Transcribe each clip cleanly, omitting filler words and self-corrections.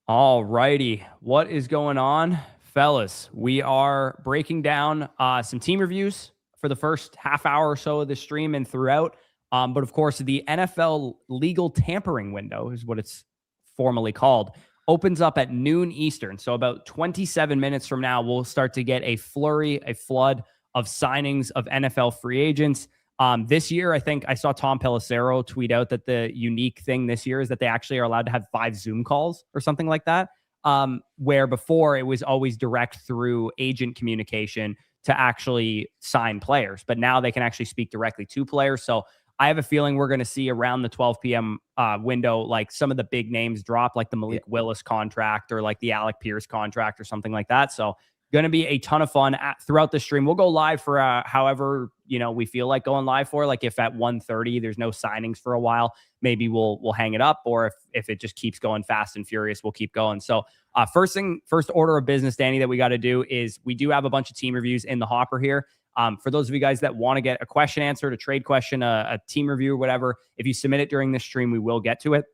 All righty. What is going on, fellas? We are breaking down some team reviews for the first half hour or so of the stream and throughout. But of course, the NFL legal tampering window is what it's formally called. Opens up at noon Eastern. So about 27 minutes from now, we'll start to get a flood of signings of NFL free agents. This year, I think I saw Tom Pelissero tweet out that the unique thing this year is that they actually are allowed to have 5 Zoom calls or something like that. Where before it was always direct through agent communication to actually sign players, but now they can actually speak directly to players. So I have a feeling we're going to see around the 12 p.m. Window, like some of the big names drop, like the Malik Willis contract or like the Alec Pierce contract or something like that. So going to be a ton of fun throughout the stream. We'll go live for however we feel like going live for. Like if at 1:30 there's no signings for a while, maybe we'll hang it up. Or if it just keeps going fast and furious, we'll keep going. So first order of business, Danny, that we got to do is we do have a bunch of team reviews in the hopper here. For those of you guys that want to get a question answered, a trade question, a team review, whatever, if you submit it during this stream, we will get to it.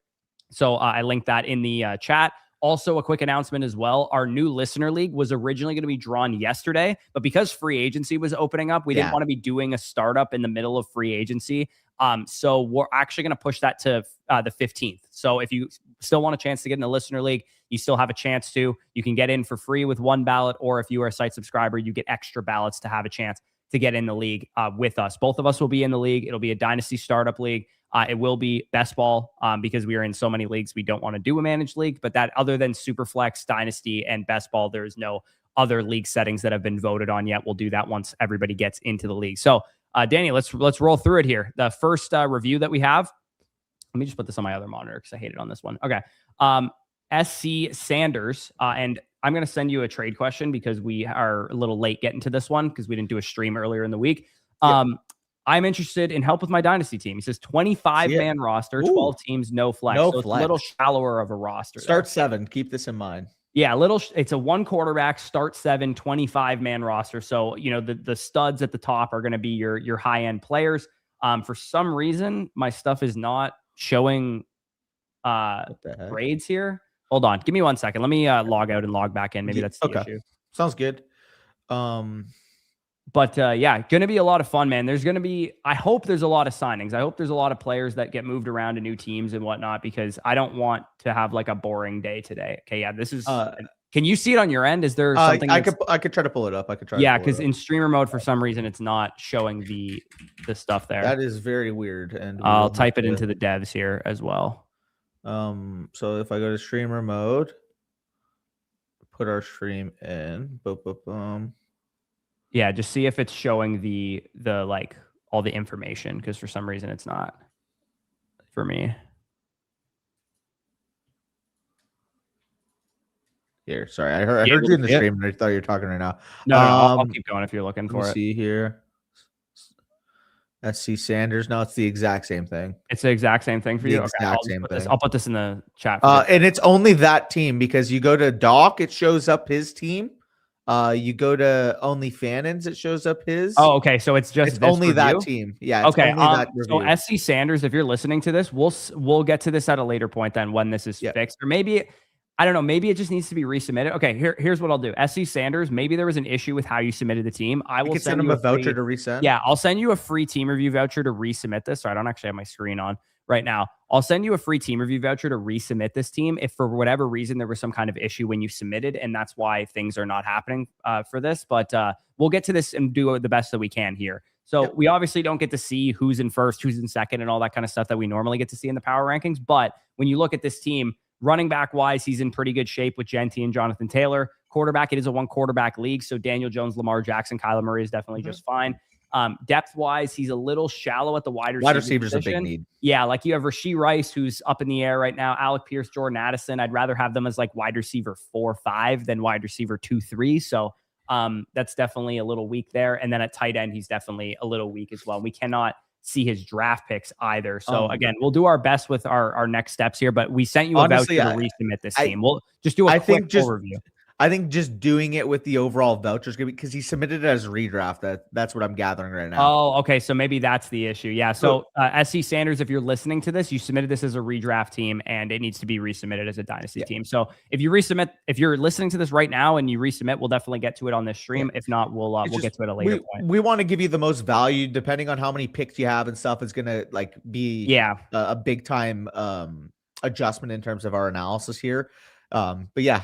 So I linked that in the chat. Also, a quick announcement as well. Our new listener league was originally going to be drawn yesterday, but because free agency was opening up, we didn't want to be doing a startup in the middle of free agency. So we're actually going to push that to the 15th. So if you still want a chance to get in the listener league, you still have a chance to. You can get in for free with 1 ballot, or if you are a site subscriber, you get extra ballots to have a chance to get in the league with us. Both of us will be in the league. It'll be a Dynasty startup league. It will be best ball because we are in so many leagues. We don't want to do a managed league, but that other than Superflex, Dynasty, and best ball, there is no other league settings that have been voted on yet. We'll do that once everybody gets into the league. So, Danny, let's roll through it here. The first review that we have. Let me just put this on my other monitor because I hate it on this one. Okay. SC Sanders, and I'm going to send you a trade question because we are a little late getting to this one because we didn't do a stream earlier in the week. I'm interested in help with my Dynasty team. He says 25-man roster, 12 teams, no flex. So it's a little shallower of a roster. Start 7. Keep this in mind. Yeah, it's a 1 quarterback, start 7, 25-man roster. So, the studs at the top are going to be your high-end players. For some reason, my stuff is not showing grades here. Hold on. Give me 1 second. Let me log out and log back in. Maybe that's the issue. Sounds good. But going to be a lot of fun, man. I hope there's a lot of signings. I hope there's a lot of players that get moved around to new teams and whatnot, because I don't want to have like a boring day today. Okay. Yeah. This is, can you see it on your end? Is there something I could try to pull it up. Because in streamer mode, for some reason, it's not showing the stuff there. That is very weird. And I'll type it into the devs here as well. So if I go to streamer mode, put our stream in, boom. Yeah, just see if it's showing the like all the information, because for some reason it's not for me. Here, sorry, I heard you in the stream and I thought you were talking right now. No, I'll keep going if you're looking for it. See here. SC Sanders. No, it's the exact same thing. It's the exact same thing for you. I'll put this in the chat. And it's only that team, because you go to Doc, it shows up his team. You go to OnlyFans, it shows up his. Oh, okay. So it's only that team. Yeah. Okay. So SC Sanders, if you're listening to this, we'll get to this at a later point then when this is fixed, or maybe I don't know. Maybe it just needs to be resubmitted. Okay. Here's what I'll do. SC Sanders, maybe there was an issue with how you submitted the team. I will send him a voucher to resend. Yeah, I'll send you a free team review voucher to resubmit this. So I don't actually have my screen on right now. I'll send you a free team review voucher to resubmit this team if for whatever reason there was some kind of issue when you submitted, and that's why things are not happening for this. But we'll get to this and do the best that we can here. So we obviously don't get to see who's in first, who's in second, and all that kind of stuff that we normally get to see in the power rankings. But when you look at this team, running back wise, he's in pretty good shape with Genty and Jonathan Taylor. Quarterback, it is a 1 quarterback league. So Daniel Jones, Lamar Jackson, Kyler Murray is definitely just fine. Depth wise, he's a little shallow at the wide receiver's a big need. Yeah, like you have Rashee Rice, who's up in the air right now. Alec Pierce, Jordan Addison. I'd rather have them as like wide receiver 4-5 than wide receiver 2-3. So that's definitely a little weak there. And then at tight end, he's definitely a little weak as well. We cannot see his draft picks either. So again, we'll do our best with our next steps here, but we sent you a voucher to resubmit this team. We'll just do a quick overview. I think just doing it with the overall vouchers because he submitted it as redraft. That's what I'm gathering right now. Oh, okay. So maybe that's the issue. Yeah. So SC Sanders, if you're listening to this, you submitted this as a redraft team and it needs to be resubmitted as a dynasty team. So if you resubmit, if you're listening to this right now and you resubmit, we'll definitely get to it on this stream. If not, we'll get to it at a later point. We want to give you the most value depending on how many picks you have and stuff is going to like be a big time adjustment in terms of our analysis here. But yeah,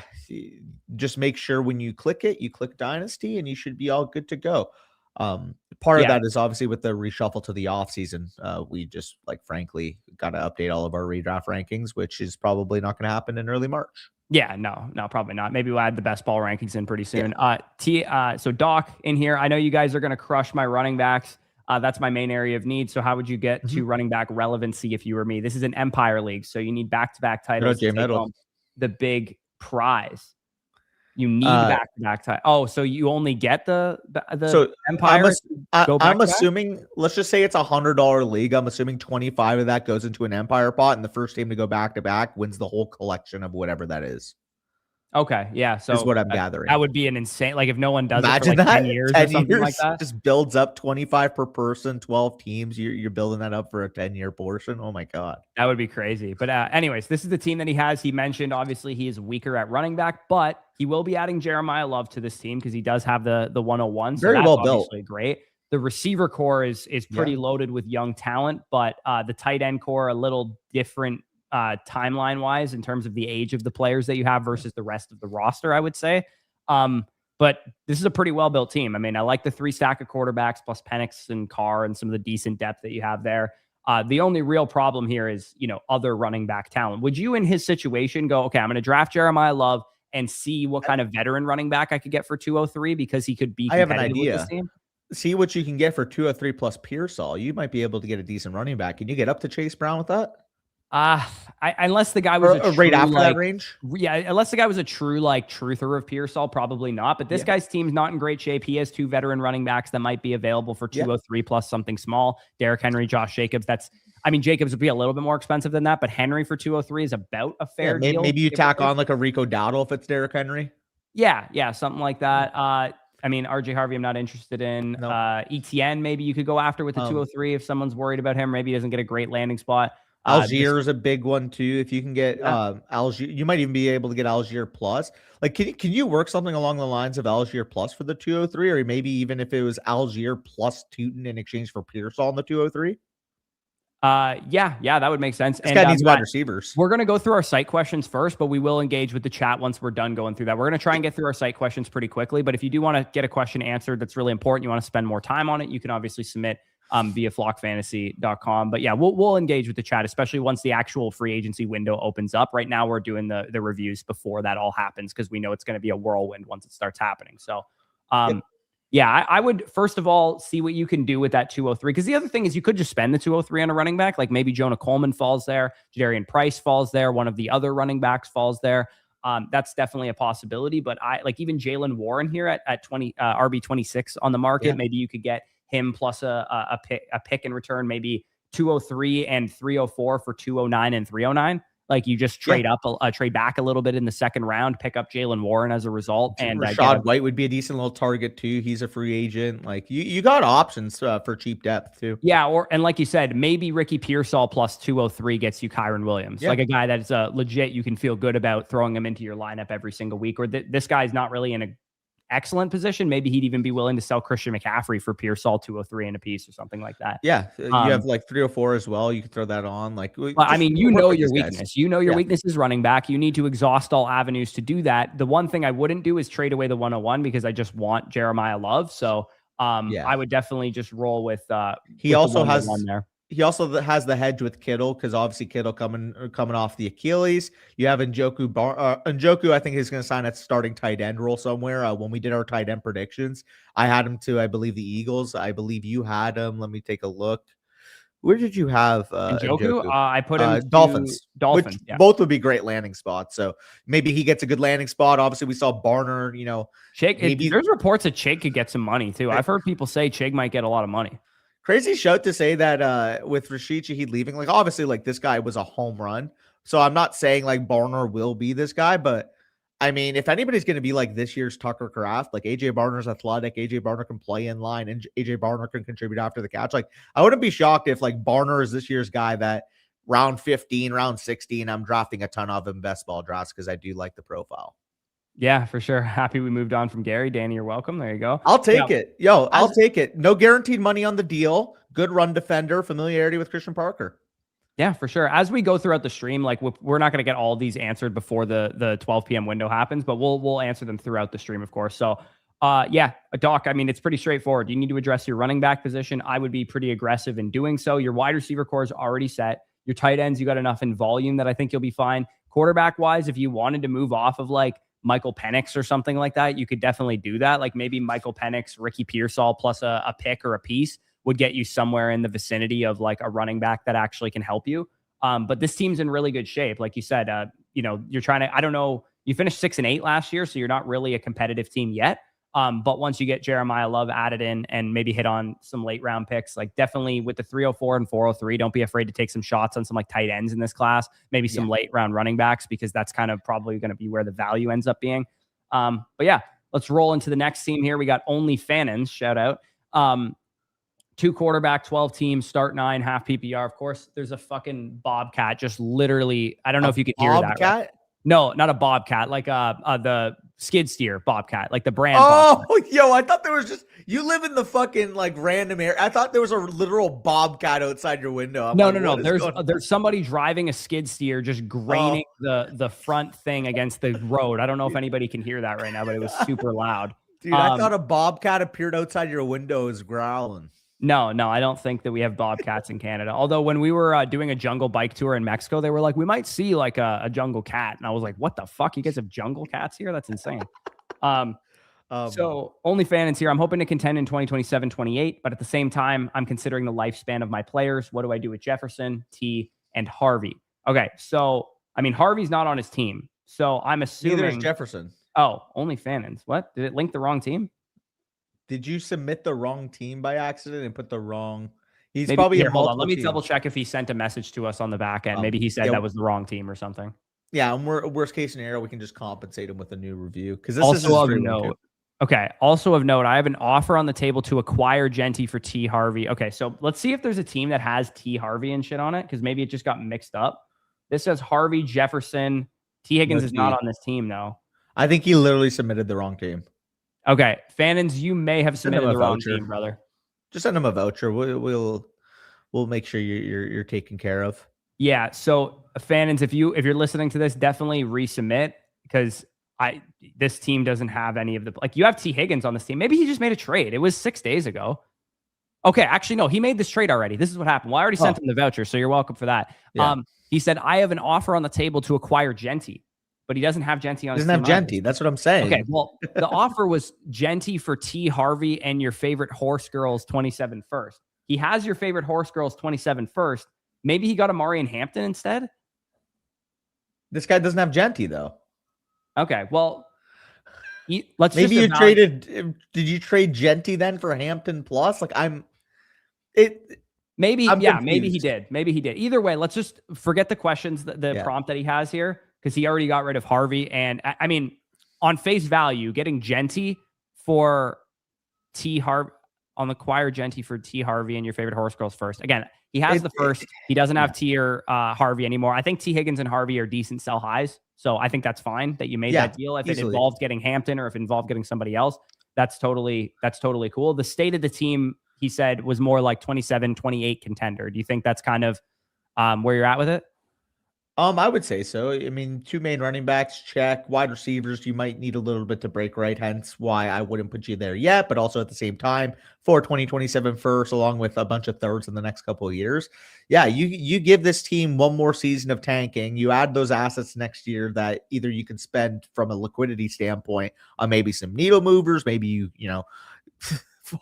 just make sure when you click it, you click Dynasty and you should be all good to go. Part of that is obviously with the reshuffle to the off season. We just frankly got to update all of our redraft rankings, which is probably not going to happen in early March. Yeah, no, probably not. Maybe we'll add the best ball rankings in pretty soon. So Doc in here, I know you guys are going to crush my running backs. That's my main area of need. So how would you get to running back relevancy if you were me? This is an Empire League, so you need back-to-back titles to take home the big prize. You need back-to-back titles. Oh, so you only get the Empire? I'm assuming, let's just say it's $100 league. I'm assuming 25 of that goes into an Empire pot, and the first team to go back-to-back wins the whole collection of whatever that is. Okay, yeah. So is what I'm gathering. That would be an insane, if no one does it for 10 years or something like that. Just builds up 25 per person, 12 teams. You're building that up for a 10-year portion. Oh my God. That would be crazy. But anyways, this is the team that he has. He mentioned, obviously, he is weaker at running back, but he will be adding Jeremiah Love to this team because he does have the 101. So very well built. Great. The receiver core is pretty loaded with young talent, but the tight end core a little different timeline wise in terms of the age of the players that you have versus the rest of the roster, I would say. But this is a pretty well built team. I mean, I like the 3 stack of quarterbacks plus Penix and Carr and some of the decent depth that you have there. The only real problem here is, other running back talent. Would you, in his situation, go, okay, I'm going to draft Jeremiah Love and see what kind of veteran running back I could get for 203 because he could be competitive. I have an idea. With this team? See what you can get for 203 plus Pearsall. You might be able to get a decent running back. Can you get up to Chase Brown with that? Unless the guy was right after that range. Yeah, unless the guy was a true truther of Pearsall, probably not. But this guy's team's not in great shape. He has 2 veteran running backs that might be available for 203 plus something small. Derrick Henry, Josh Jacobs. Jacobs would be a little bit more expensive than that, but Henry for 203 is about a fair deal. Maybe you tack on a Rico Dowdle if it's Derrick Henry. Yeah, something like that. RJ Harvey, I'm not interested in. Nope. Etienne, maybe you could go after with the 203 if someone's worried about him. Maybe he doesn't get a great landing spot. Allgeier is a big one too. If you can get Allgeier, you might even be able to get Allgeier plus. Can you work something along the lines of Allgeier plus for the 203, or maybe even if it was Allgeier plus Tootin in exchange for Pearsall in the 203? Yeah, that would make sense. This guy needs wide receivers. We're going to go through our site questions first, but we will engage with the chat once we're done going through that. We're going to try and get through our site questions pretty quickly, but if you do want to get a question answered that's really important, you want to spend more time on it, you can obviously submit via flockfantasy.com. But yeah, we'll engage with the chat, especially once the actual free agency window opens up. Right now, we're doing the reviews before that all happens because we know it's going to be a whirlwind once it starts happening. So, yeah, I would first of all see what you can do with that 203. Because the other thing is you could just spend the 203 on a running back. Like maybe Jonah Coleman falls there, Jadarian Price falls there, one of the other running backs falls there. That's definitely a possibility. But even Jalen Warren here at 20 RB 26 on the market. Yeah. Maybe you could get him plus a pick in return, maybe 203 and 304 for 209 and 309. Like you just trade trade back a little bit in the second round, pick up Jalen Warren as a result. And Rashad White would be a decent little target too. He's a free agent. Like you got options for cheap depth too. Yeah. And like you said, maybe Ricky Pearsall plus 203 gets you Kyron Williams, like a guy that's legit. You can feel good about throwing him into your lineup every single week, or this guy's not really in a excellent position. Maybe he'd even be willing to sell Christian McCaffrey for Pearsall 203 in a piece or something like that. Yeah. You have 304 as well. You can throw that on. Your weakness. Your weakness is running back. You need to exhaust all avenues to do that. The one thing I wouldn't do is trade away the 101 because I just want Jeremiah Love. So I would definitely just roll with he also has the hedge with Kittle because obviously Kittle coming off the Achilles. You have Njoku. Njoku, I think, is going to sign at starting tight end role somewhere. When we did our tight end predictions, I had him to, I believe, the Eagles. I believe you had him. Let me take a look. Where did you have Njoku? I put him Dolphins. Dolphins. Both would be great landing spots. So maybe he gets a good landing spot. Obviously, we saw Barner. Chig. There's reports that Chig could get some money too. I've heard people say Chig might get a lot of money. Crazy shout to say that with Rashid Shaheed leaving, obviously this guy was a home run. So I'm not saying Barner will be this guy, but I mean, if anybody's going to be like this year's Tucker Kraft, like AJ Barner's athletic, AJ Barner can play in line, and AJ Barner can contribute after the catch. Like, I wouldn't be shocked if like Barner is this year's guy that round 15, round 16, I'm drafting a ton of him best ball drafts because I do like the profile. Yeah, for sure. Happy we moved on from Gary. Danny, you're welcome. There you go. I'll take it. I'll take it. No guaranteed money on the deal. Good run defender. Familiarity with Christian Parker. Yeah, for sure. As we go throughout the stream, like we're not going to get all these answered before the 12 p.m. window happens, but we'll answer them throughout the stream, of course. So, yeah, Doc, I mean, it's pretty straightforward. You need to address your running back position. I would be pretty aggressive in doing so. Your wide receiver core is already set. Your tight ends, you got enough in volume that I think you'll be fine. Quarterback wise, if you wanted to move off of like Michael Penix or something like that, you could definitely do that. Like maybe Michael Penix, Ricky Pearsall plus a pick or a piece would get you somewhere in the vicinity of like a running back that actually can help you. But this team's in really good shape. Like you said, you're trying to, I don't know, you finished 6-8 last year, so you're not really a competitive team yet. But once you get Jeremiah Love added in and maybe hit on some late round picks, like definitely with the 304 and 403, don't be afraid to take some shots on some like tight ends in this class, maybe some late round running backs, because that's kind of probably going to be where the value ends up being. But yeah, let's roll into the next team here. We got Only Fannins, shout out. 2 quarterback, 12 teams, start 9, half PPR. Of course, there's a fucking bobcat just literally, I don't know if you could hear that. Right? No, not a bobcat, like the skid steer bobcat, like the brand. Bobcat. Yo, I thought there was just, you live in the fucking like random area. I thought there was a literal bobcat outside your window. No. There's somebody driving a skid steer just graining the front thing against the road. I don't know if anybody can hear that right now, but it was super loud. Dude, I thought a bobcat appeared outside your windows growling. No, I don't think that we have bobcats in Canada. Although when we were doing a jungle bike tour in Mexico, they were like, we might see like a jungle cat. And I was like, what the fuck? You guys have jungle cats here? That's insane. So Only Fannins here. I'm hoping to contend in 2027, 28. But at the same time, I'm considering the lifespan of my players. What do I do with Jefferson, T, and Harvey? Okay, so, I mean, Harvey's not on his team. So I'm assuming. Neither is Jefferson. Oh, Only Fannins. What? Did it link the wrong team? Did you submit the wrong team by accident and put the wrong? He's maybe, probably here. Hold on. Let me double check if he sent a message to us on the back end. Maybe he said that was the wrong team or something. Yeah, and worst case scenario, we can just compensate him with a new review because this also of note. Okay. Also of note, I have an offer on the table to acquire Genty for T Harvey. Okay, so let's see if there's a team that has T Harvey and shit on it because maybe it just got mixed up. This says Harvey, Jefferson. T Higgins is not on this team though. I think he literally submitted the wrong team. Okay, Fannins, you may have submitted the wrong team, brother. Just send him a voucher. We'll make sure you're taken care of. Yeah. So Fannins, if you're listening to this, definitely resubmit because this team doesn't have any of the like. You have T Higgins on this team. Maybe he just made a trade. It was 6 days ago. Okay, actually no, he made this trade already. This is what happened. Well, I already sent him the voucher, so you're welcome for that. Yeah. He said I have an offer on the table to acquire Genty. But he doesn't have Genty on his team. Doesn't have Genty. That's what I'm saying. Okay, well, the offer was Genty for T Harvey and your favorite horse girls 27 first. He has your favorite horse girls 27 first. Maybe he got Amari and Hampton instead. This guy doesn't have Genty though. Okay, well, let's maybe you traded. Did you trade Genty then for Hampton plus? Like maybe he did. Maybe he did. Either way, let's just forget the questions, the prompt that he has here. Because he already got rid of Harvey. And I mean, on face value, getting Genty for T Harvey on the acquire Genty for T Harvey and your favorite horse girls first. Again, he has the first. He doesn't have T or Harvey anymore. I think T Higgins and Harvey are decent sell highs. So I think that's fine that you made that deal. If it involved getting Hampton or if it involved getting somebody else, that's totally cool. The state of the team, he said, was more like 27, 28 contender. Do you think that's kind of where you're at with it? I would say so. I mean, 2 main running backs, check. Wide receivers, you might need a little bit to break right, hence why I wouldn't put you there yet, but also at the same time, for 2027 first, along with a bunch of thirds in the next couple of years. Yeah, you give this team one more season of tanking. You add those assets next year that either you can spend from a liquidity standpoint on maybe some needle movers, maybe you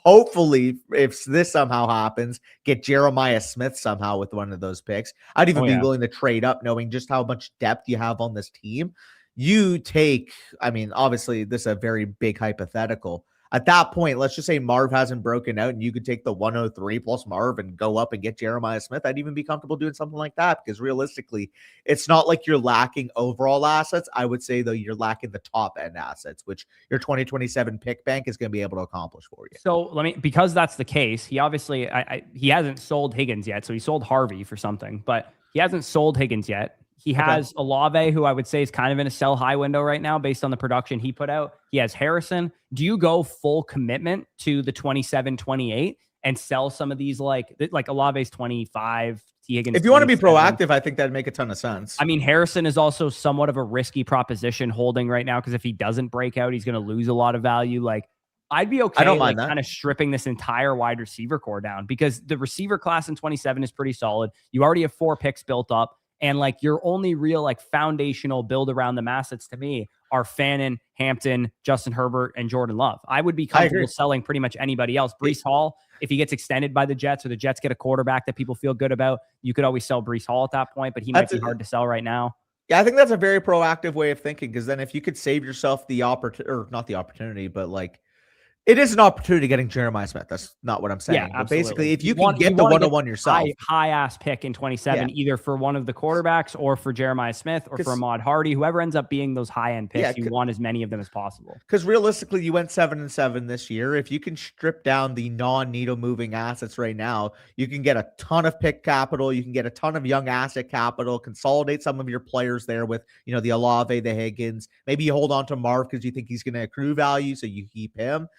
hopefully, if this somehow happens, get Jeremiah Smith somehow with one of those picks. I'd even be willing to trade up knowing just how much depth you have on this team. You take, I mean, obviously, this is a very big hypothetical. At that point, let's just say Marv hasn't broken out and you could take the 103 plus Marv and go up and get Jeremiah Smith. I'd even be comfortable doing something like that because realistically, it's not like you're lacking overall assets. I would say, though, you're lacking the top end assets, which your 2027 pick bank is going to be able to accomplish for you. So because that's the case, he obviously, he hasn't sold Higgins yet. So he sold Harvey for something, but he hasn't sold Higgins yet. He has Olave, who I would say is kind of in a sell high window right now based on the production he put out. He has Harrison. Do you go full commitment to the 27, 28 and sell some of these like Olave's 25, T. Higgins? If you want to be proactive, I think that'd make a ton of sense. I mean, Harrison is also somewhat of a risky proposition holding right now because if he doesn't break out, he's going to lose a lot of value. Like, I'd be okay kind of stripping this entire wide receiver core down because the receiver class in 27 is pretty solid. You already have 4 picks built up. And like your only real like foundational build around the assets to me are Fannin, Hampton, Justin Herbert, and Jordan Love. I would be comfortable selling pretty much anybody else. Breece Hall, if he gets extended by the Jets or the Jets get a quarterback that people feel good about, you could always sell Breece Hall at that point, but he might be hard to sell right now. Yeah, I think that's a very proactive way of thinking because then if you could save yourself the opportunity, or not the opportunity, but like it is an opportunity getting Jeremiah Smith. That's not what I'm saying. Yeah, but basically, if you can get the 101 yourself. High ass pick in 27, either for one of the quarterbacks or for Jeremiah Smith or for Ahmad Hardy, whoever ends up being those high end picks, you want as many of them as possible. Because realistically, you went 7-7 this year. If you can strip down the non-needle moving assets right now, you can get a ton of pick capital. You can get a ton of young asset capital, consolidate some of your players there with, the Olave, the Higgins. Maybe you hold on to Marv because you think he's going to accrue value, so you keep him.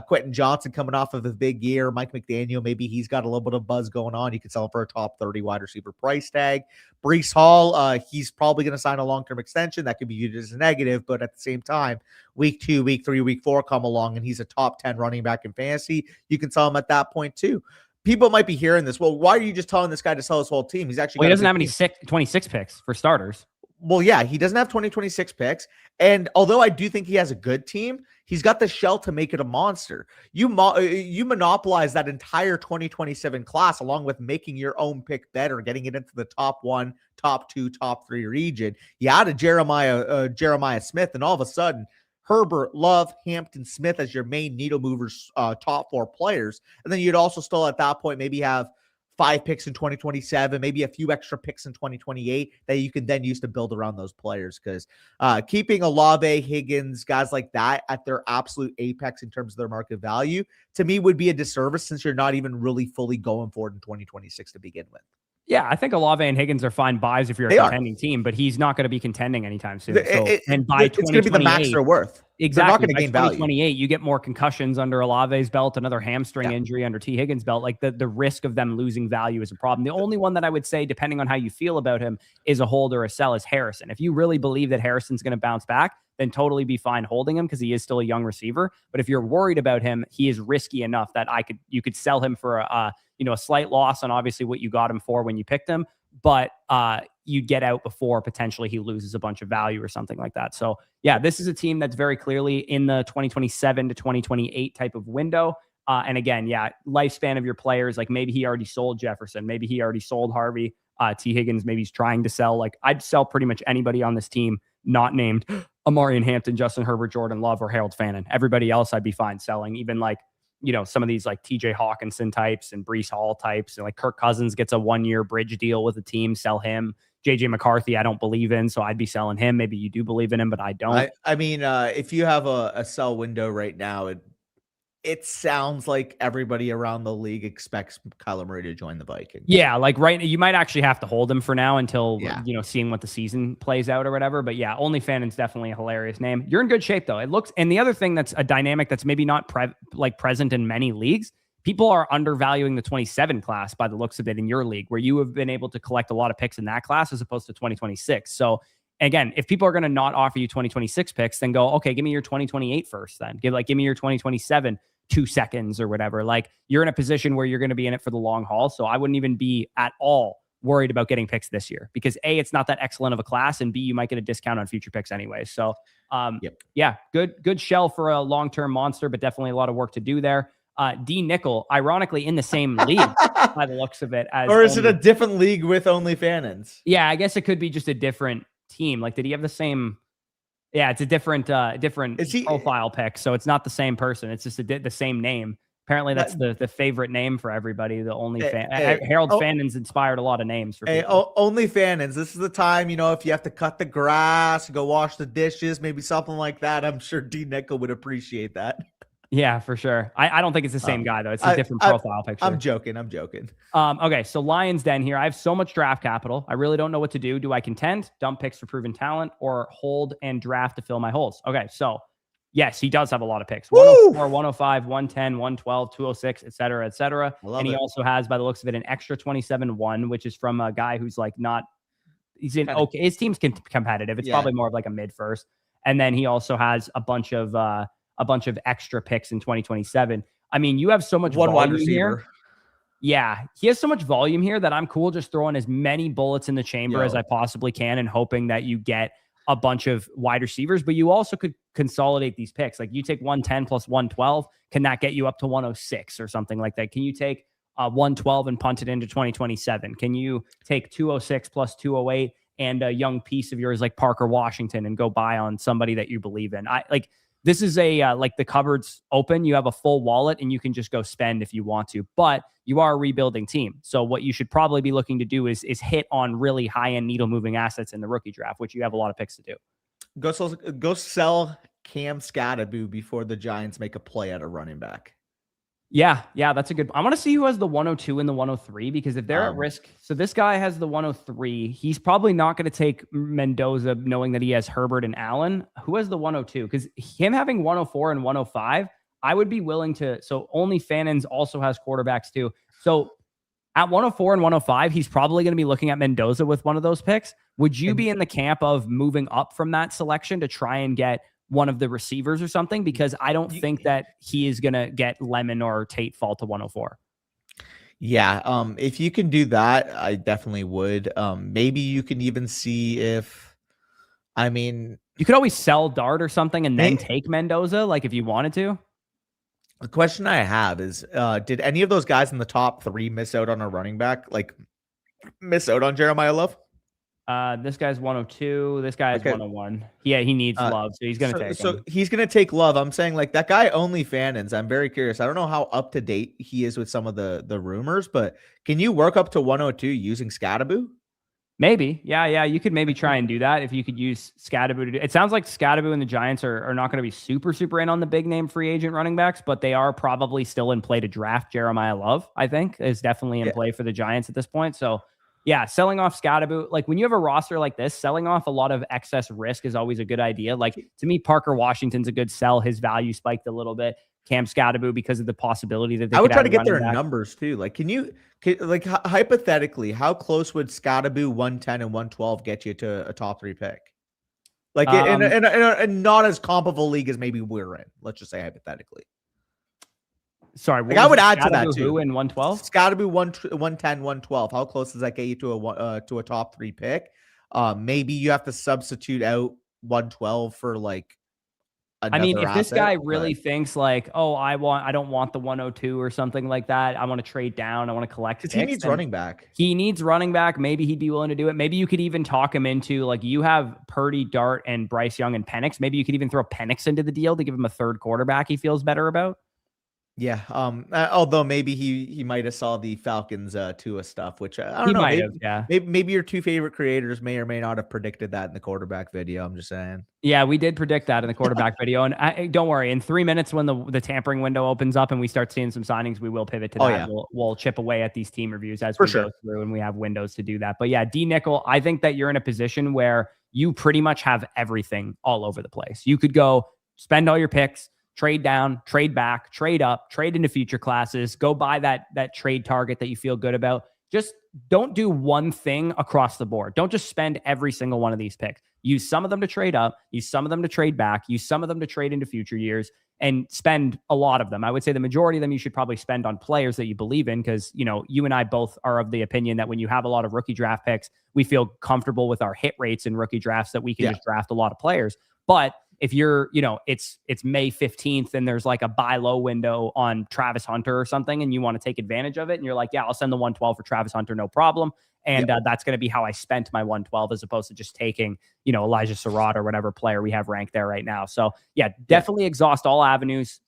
Quentin Johnson coming off of a big year. Mike McDaniel, maybe he's got a little bit of buzz going on. You could sell him for a top 30 wide receiver price tag. Breece Hall, he's probably going to sign a long-term extension. That could be viewed as a negative, but at the same time, week 2, week 3, week 4 come along, and he's a top 10 running back in fantasy. You can sell him at that point too. People might be hearing this. Well, why are you just telling this guy to sell his whole team? He's actually he doesn't have any 26 picks for starters. Well, yeah, he doesn't have 2026 picks. And although I do think he has a good team, he's got the shell to make it a monster. You monopolize that entire 2027 class along with making your own pick better, getting it into the top 1, top 2, top 3 region. You added Jeremiah Smith, and all of a sudden, Herbert, Love, Hampton, Smith as your main needle movers, top 4 players. And then you'd also still at that point maybe have 5 picks in 2027, maybe a few extra picks in 2028 that you can then use to build around those players. Because keeping Olave, Higgins, guys like that at their absolute apex in terms of their market value, to me would be a disservice since you're not even really fully going for it in 2026 to begin with. Yeah, I think Olave and Higgins are fine buys if you're a contending team, but he's not going to be contending anytime soon. And by it's going to be the max they're worth. Exactly. They're not going to gain value. 2028, you get more concussions under Olave's belt, another hamstring injury under T. Higgins' belt. Like the risk of them losing value is a problem. The only one that I would say, depending on how you feel about him, is a hold or a sell is Harrison. If you really believe that Harrison's going to bounce back, then totally be fine holding him because he is still a young receiver. But if you're worried about him, he is risky enough that you could sell him for a slight loss on obviously what you got him for when you picked him, but you'd get out before potentially he loses a bunch of value or something like that. So yeah, this is a team that's very clearly in the 2027 to 2028 type of window. And again, lifespan of your players, like maybe he already sold Jefferson, maybe he already sold Harvey, T. Higgins, maybe he's trying to sell. Like I'd sell pretty much anybody on this team not named Amari Hampton, Justin Herbert, Jordan Love, or Harold Fannin. Everybody else I'd be fine selling, even like, some of these like TJ Hawkinson types and Breece Hall types, and like Kirk Cousins gets a 1-year bridge deal with a team, sell him. JJ McCarthy, I don't believe in, so I'd be selling him. Maybe you do believe in him, but I don't. I mean, if you have a sell window right now, it sounds like everybody around the league expects Kyler Murray to join the Vikings. Yeah, like you might actually have to hold him for now until, seeing what the season plays out or whatever. But yeah, only Fannon's definitely a hilarious name. You're in good shape though. It looks, and the other thing that's a dynamic that's maybe not present in many leagues, people are undervaluing the 27 class by the looks of it in your league, where you have been able to collect a lot of picks in that class as opposed to 2026. So again, if people are going to not offer you 2026 picks, then go, okay, give me your 2028 first then. Give me your 2027 2 seconds or whatever. Like you're in a position where you're going to be in it for the long haul. So I wouldn't even be at all worried about getting picks this year because A, it's not that excellent of a class, and B, you might get a discount on future picks anyway. So yeah, good shell for a long-term monster, but definitely a lot of work to do there. D Nickel, ironically in the same league by the looks of it. Or is it a different league with only Fannons? Yeah, I guess it could be just a different team. Like, did he have the same Yeah, it's a different profile pic, so it's not the same person. It's just the same name. Apparently, that's the favorite name for everybody. The only Harold Fannon's inspired a lot of names for people. Only Fannon's. This is the time, if you have to cut the grass, go wash the dishes, maybe something like that. I'm sure D Nickel would appreciate that. Yeah, for sure. I don't think it's the same guy though. It's a different profile picture. I'm joking. Okay, so Lions Den here. I have so much draft capital. I really don't know what to do. Do I contend, dump picks for proven talent, or hold and draft to fill my holes? Okay, so yes, he does have a lot of picks. 104, 105, 110, 112, 206, et cetera, et cetera. And he also has, by the looks of it, an extra 27-1, which is from a guy who's like not, he's in okay. His team's competitive. It's probably more of like a mid first. And then he also has a bunch of extra picks in 2027. I mean, you have so much volume here. Yeah, he has so much volume here that I'm cool just throwing as many bullets in the chamber as I possibly can and hoping that you get a bunch of wide receivers, but you also could consolidate these picks. Like you take 110 plus 112. Can that get you up to 106 or something like that? Can you take 112 and punt it into 2027? Can you take 206 plus 208 and a young piece of yours like Parker Washington and go buy on somebody that you believe in? This is like the cupboard's open. You have a full wallet and you can just go spend if you want to, but you are a rebuilding team. So what you should probably be looking to do is hit on really high-end needle-moving assets in the rookie draft, which you have a lot of picks to do. Go sell Cam Scatterboo before the Giants make a play at a running back. Yeah, that's a good. I want to see who has the 102 and the 103 because if they're at risk, so this guy has the 103. He's probably not going to take Mendoza, knowing that he has Herbert and Allen. Who has the 102? Because him having 104 and 105, I would be willing to. So only Fannon's also has quarterbacks too. So at 104 and 105, he's probably going to be looking at Mendoza with one of those picks. Would you be in the camp of moving up from that selection to try and get one of the receivers or something? Because I don't think that he is going to get Lemon or Tate fall to 104. Yeah. If you can do that, I definitely would. Maybe you can even see if, you could always sell Dart or something and then take Mendoza, like if you wanted to. The question I have is, did any of those guys in the top 3 miss out on a running back? Like miss out on Jeremiah Love? This guy's 102. This guy is 101. Yeah, he needs Love, so he's going to take him. So he's going to take Love. I'm saying like that guy only Fannon's. I'm very curious. I don't know how up to date he is with some of the rumors, but can you work up to 102 using Scatterboo? Maybe. Yeah. You could maybe try and do that if you could use Scatterboo to do. It sounds like Scatterboo and the Giants are not going to be super in on the big name free agent running backs, but they are probably still in play to draft Jeremiah Love, I think, is definitely in play for the Giants at this point. So yeah, selling off Scatterboo, like when you have a roster like this, selling off a lot of excess risk is always a good idea. Like to me, Parker Washington's a good sell. His value spiked a little bit. Cam Scatterboo because of the possibility that they I would try to get their numbers too. Like, hypothetically, how close would Scatterboo 110 and 112 get you to a top 3 pick? Like in not as comp of a league as maybe we're in. Let's just say hypothetically. Sorry, like I would add to that too. Who in 112? Scatterboo 110, 112. How close does that get you to a top 3 pick? Maybe you have to substitute out 112 for like. If this guy really thinks like, oh, I don't want the 102 or something like that. I want to trade down. I want to collect picks. He needs running back. He needs running back. Maybe he'd be willing to do it. Maybe you could even talk him into like you have Purdy, Dart, and Bryce Young and Penix. Maybe you could even throw Penix into the deal to give him a third quarterback he feels better about. Yeah. Although maybe he might have saw the Falcons Tua stuff, which I don't know. Might have, yeah. Maybe your 2 favorite creators may or may not have predicted that in the quarterback video. I'm just saying. Yeah, we did predict that in the quarterback video, and don't worry. In 3 minutes, when the tampering window opens up and we start seeing some signings, we will pivot to that. Yeah. We'll chip away at these team reviews as we go through, and we have windows to do that. But yeah, D Nickel, I think that you're in a position where you pretty much have everything all over the place. You could go spend all your picks. Trade down, trade back, trade up, trade into future classes, go buy that trade target that you feel good about. Just don't do one thing across the board. Don't just spend every single one of these picks. Use some of them to trade up, use some of them to trade back, use some of them to trade into future years, and spend a lot of them. I would say the majority of them you should probably spend on players that you believe in because, you and I both are of the opinion that when you have a lot of rookie draft picks, we feel comfortable with our hit rates in rookie drafts that we can just draft a lot of players. But if you're, it's May 15th and there's like a buy low window on Travis Hunter or something and you want to take advantage of it and you're like, yeah, I'll send the 112 for Travis Hunter, no problem. And that's going to be how I spent my 112 as opposed to just taking, Elijah Surratt or whatever player we have ranked there right now. So definitely exhaust all avenues.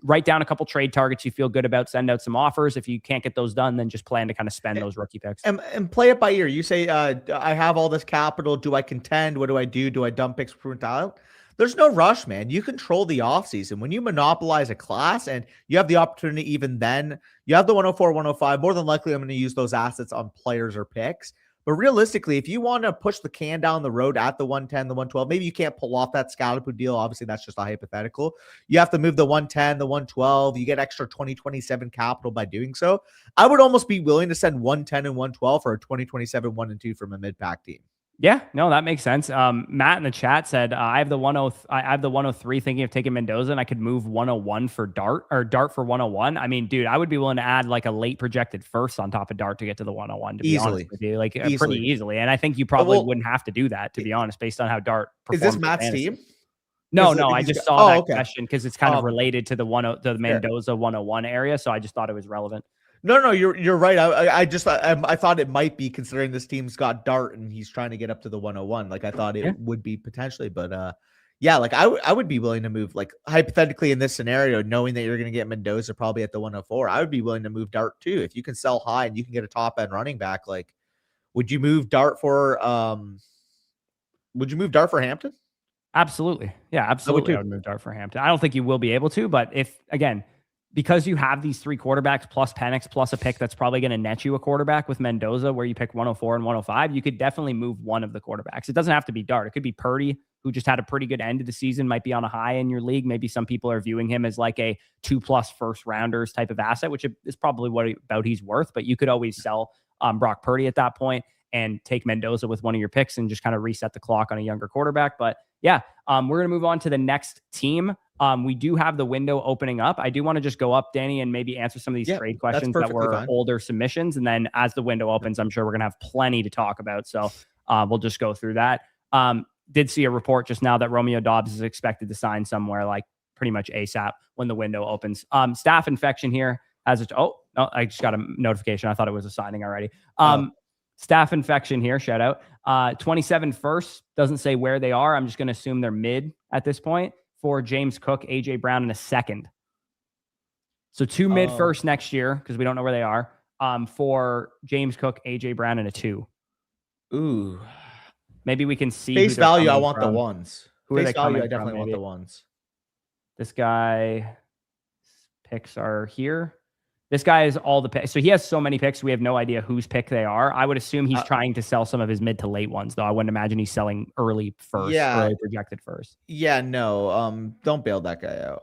Write down a couple trade targets you feel good about, send out some offers. If you can't get those done, then just plan to kind of spend those rookie picks. And play it by ear. You say, I have all this capital. Do I contend? What do I do? Do I dump picks for talent? There's no rush, man. You control the offseason. When you monopolize a class and you have the opportunity, even then, you have the 104, 105. More than likely, I'm going to use those assets on players or picks. But realistically, if you want to push the can down the road at the 110, the 112, maybe you can't pull off that Scalaboo deal. Obviously, that's just a hypothetical. You have to move the 110, the 112. You get extra 2027 capital by doing so. I would almost be willing to send 110 and 112 for a 2027 1 and 2 from a mid-pack team. Yeah, no, that makes sense. Matt in the chat said, I have the 103 thinking of taking Mendoza, and I could move 101 for Dart or Dart for 101. I mean, dude, I would be willing to add like a late projected first on top of Dart to get to the 101, to be honest with you, like pretty easily. And I think you probably wouldn't have to do that, to be honest, based on how Dart performs. Is this Matt's team? No, I just saw that question because it's kind of related to the Mendoza 101 area. So I just thought it was relevant. No, you're right. I thought it might be, considering this team's got Dart and he's trying to get up to the 101. Like I thought it would be potentially, but like I would be willing to move, like hypothetically in this scenario, knowing that you're going to get Mendoza probably at the 104. I would be willing to move Dart too. If you can sell high and you can get a top end running back, like would you move Dart for Hampton? Absolutely. Yeah, absolutely. I would move Dart for Hampton. I don't think you will be able to, but because you have these 3 quarterbacks plus Penix plus a pick that's probably going to net you a quarterback with Mendoza, where you pick 104 and 105, you could definitely move one of the quarterbacks. It doesn't have to be Dart. It could be Purdy, who just had a pretty good end of the season, might be on a high in your league. Maybe some people are viewing him as like a 2+ first rounders type of asset, which is probably what he's worth. But you could always sell Brock Purdy at that point and take Mendoza with one of your picks and just kind of reset the clock on a younger quarterback. But we're going to move on to the next team. We do have the window opening up. I do want to just go up, Danny, and maybe answer some of these trade questions that were older submissions. And then as the window opens, I'm sure we're going to have plenty to talk about. So we'll just go through that. Did see a report just now that Romeo Doubs is expected to sign somewhere like pretty much ASAP when the window opens. Staff infection here has I just got a notification. I thought it was a signing already. Staff infection here, shout out. 27 first, doesn't say where they are. I'm just going to assume they're mid at this point, for James Cook, AJ Brown, and a second. So 2 mid first next year, because we don't know where they are, for James Cook, AJ Brown, and a 2. Ooh. Maybe we can see. Face value, I want the ones. Face value, I definitely want the ones. This guy picks are here. This guy is all the picks. So he has so many picks, we have no idea whose pick they are. I would assume he's trying to sell some of his mid to late ones, though. I wouldn't imagine he's selling early first, early projected first. Yeah, no. Don't bail that guy out.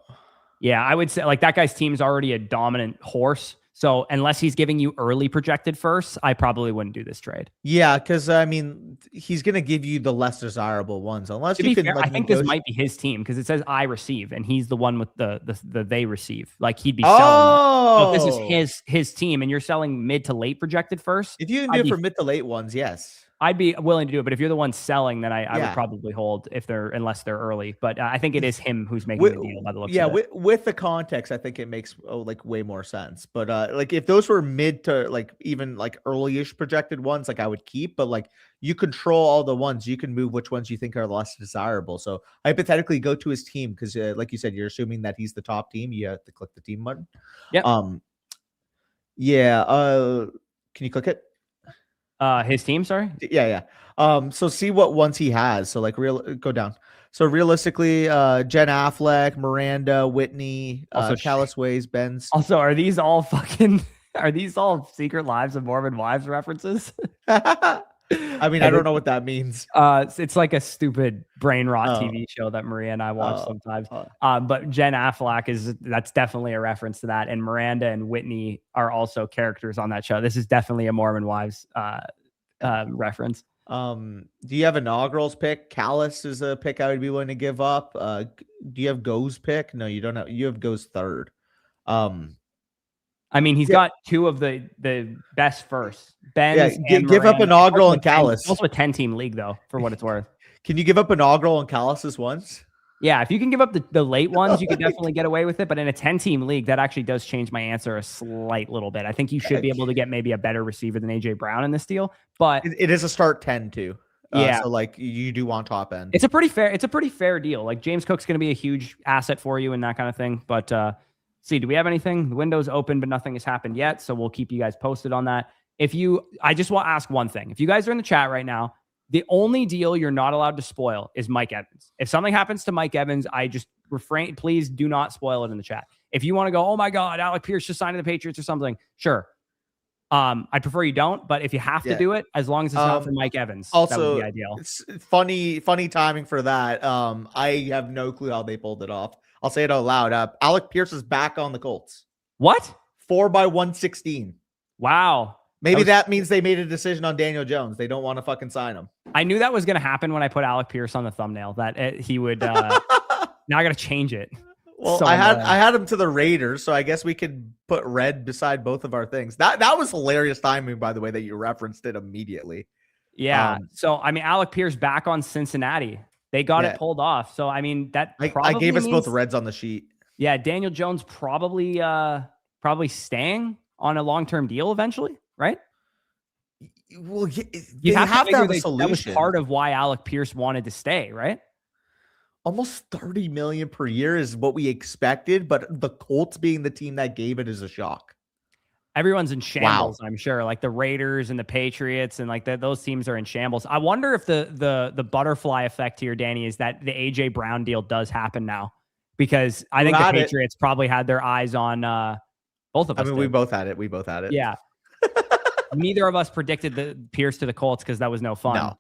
Yeah, I would say like that guy's team's already a dominant horse. So unless he's giving you early projected first, I probably wouldn't do this trade. Yeah, because I mean, he's going to give you the less desirable ones, unless you can. Fair, I think this might be his team because it says I receive, and he's the one with the they receive. Like he'd be selling. So if this is his team, and you're selling mid to late projected first. If you can do it for mid to late ones, yes. I'd be willing to do it, but if you're the one selling, then I would probably hold unless they're early. But I think it is him who's making the deal by the looks of it. With the context, I think it makes like way more sense. But like if those were mid to like even like early-ish projected ones, like I would keep. But like you control all the ones, you can move which ones you think are less desirable. So hypothetically, go to his team because, like you said, you're assuming that he's the top team. You have to click the team button. Yeah. Can you click it? His team, sorry. Yeah. So see what ones he has. So like go down. So realistically, Jen Affleck, Miranda, Whitney, Callis Ways, Benz. Also, are these all Secret Lives of Mormon Wives references? I mean, I don't know what that means. It's like a stupid brain rot TV show that Maria and I watch sometimes. But Jen Affleck that's definitely a reference to that. And Miranda and Whitney are also characters on that show. This is definitely a Mormon Wives reference. Do you have inaugurals pick? Callis is a pick I would be willing to give up. Do you have Go's pick? No, you don't have. You have Go's third. I mean, he's got 2 of the best first. Ben, give up inaugural and Callis. Also a 10-team league, though, for what it's worth. Can you give up inaugural and Callis once? Yeah, if you can give up the late ones, you can definitely get away with it. But in a 10-team league, that actually does change my answer a slight little bit. I think you should be able to get maybe a better receiver than AJ Brown in this deal. But it is a start 10 too. Yeah. So like you do want top end. It's a pretty fair deal. Like James Cook's going to be a huge asset for you and that kind of thing. But see, do we have anything? The window's open, but nothing has happened yet. So we'll keep you guys posted on that. I just want to ask one thing. If you guys are in the chat right now, the only deal you're not allowed to spoil is Mike Evans. If something happens to Mike Evans, I just refrain. Please do not spoil it in the chat. If you want to go, oh my God, Alec Pierce just signed to the Patriots or something, sure. I'd prefer you don't, but if you have to do it, as long as it's not for Mike Evans, also, that would be ideal. It's funny timing for that. I have no clue how they pulled it off. I'll say it out loud. Alec Pierce is back on the Colts. What? 4 by 116. Wow. Maybe that means they made a decision on Daniel Jones. They don't want to fucking sign him. I knew that was going to happen when I put Alec Pierce on the thumbnail, that he would. Now I got to change it. Well, I had him to the Raiders, so I guess we could put red beside both of our things. That was hilarious timing, by the way, that you referenced it immediately. Yeah. So I mean, Alec Pierce back on Cincinnati. They got it pulled off. So I mean, that I gave us both reds on the sheet. Yeah, Daniel Jones probably staying on a long-term deal eventually, right? Well, you have to have a solution. That was part of why Alec Pierce wanted to stay, right? Almost $30 million per year is what we expected, but the Colts being the team that gave it is a shock. Everyone's in shambles, I'm sure. Like the Raiders and the Patriots and like those teams are in shambles. I wonder if the butterfly effect here, Danny, is that the AJ Brown deal does happen now, because I think the Patriots probably had their eyes on both of us. I mean, we both had it. Yeah. Neither of us predicted the Pierce to the Colts because that was no fun.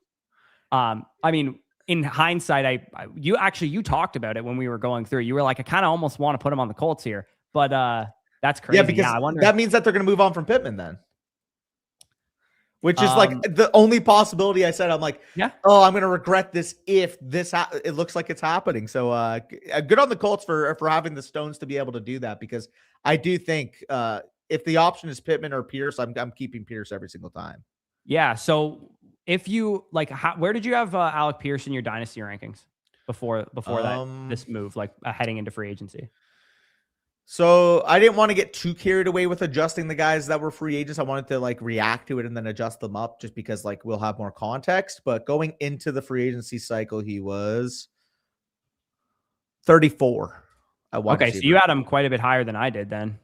No. I mean, in hindsight, you talked about it when we were going through. You were like, I kind of almost want to put him on the Colts here, but that's crazy. Yeah, because I wonder that means that they're going to move on from Pittman then, which is like the only possibility. I said, I'm like, I'm going to regret this if this it looks like it's happening. So good on the Colts for having the stones to be able to do that, because I do think if the option is Pittman or Pierce, I'm keeping Pierce every single time. Yeah. So if you like, where did you have Alec Pierce in your dynasty rankings before this move, like heading into free agency? So I didn't want to get too carried away with adjusting the guys that were free agents. I wanted to like react to it and then adjust them up, just because like we'll have more context. But going into the free agency cycle, he was 34. Okay, so you had him quite a bit higher than I did then.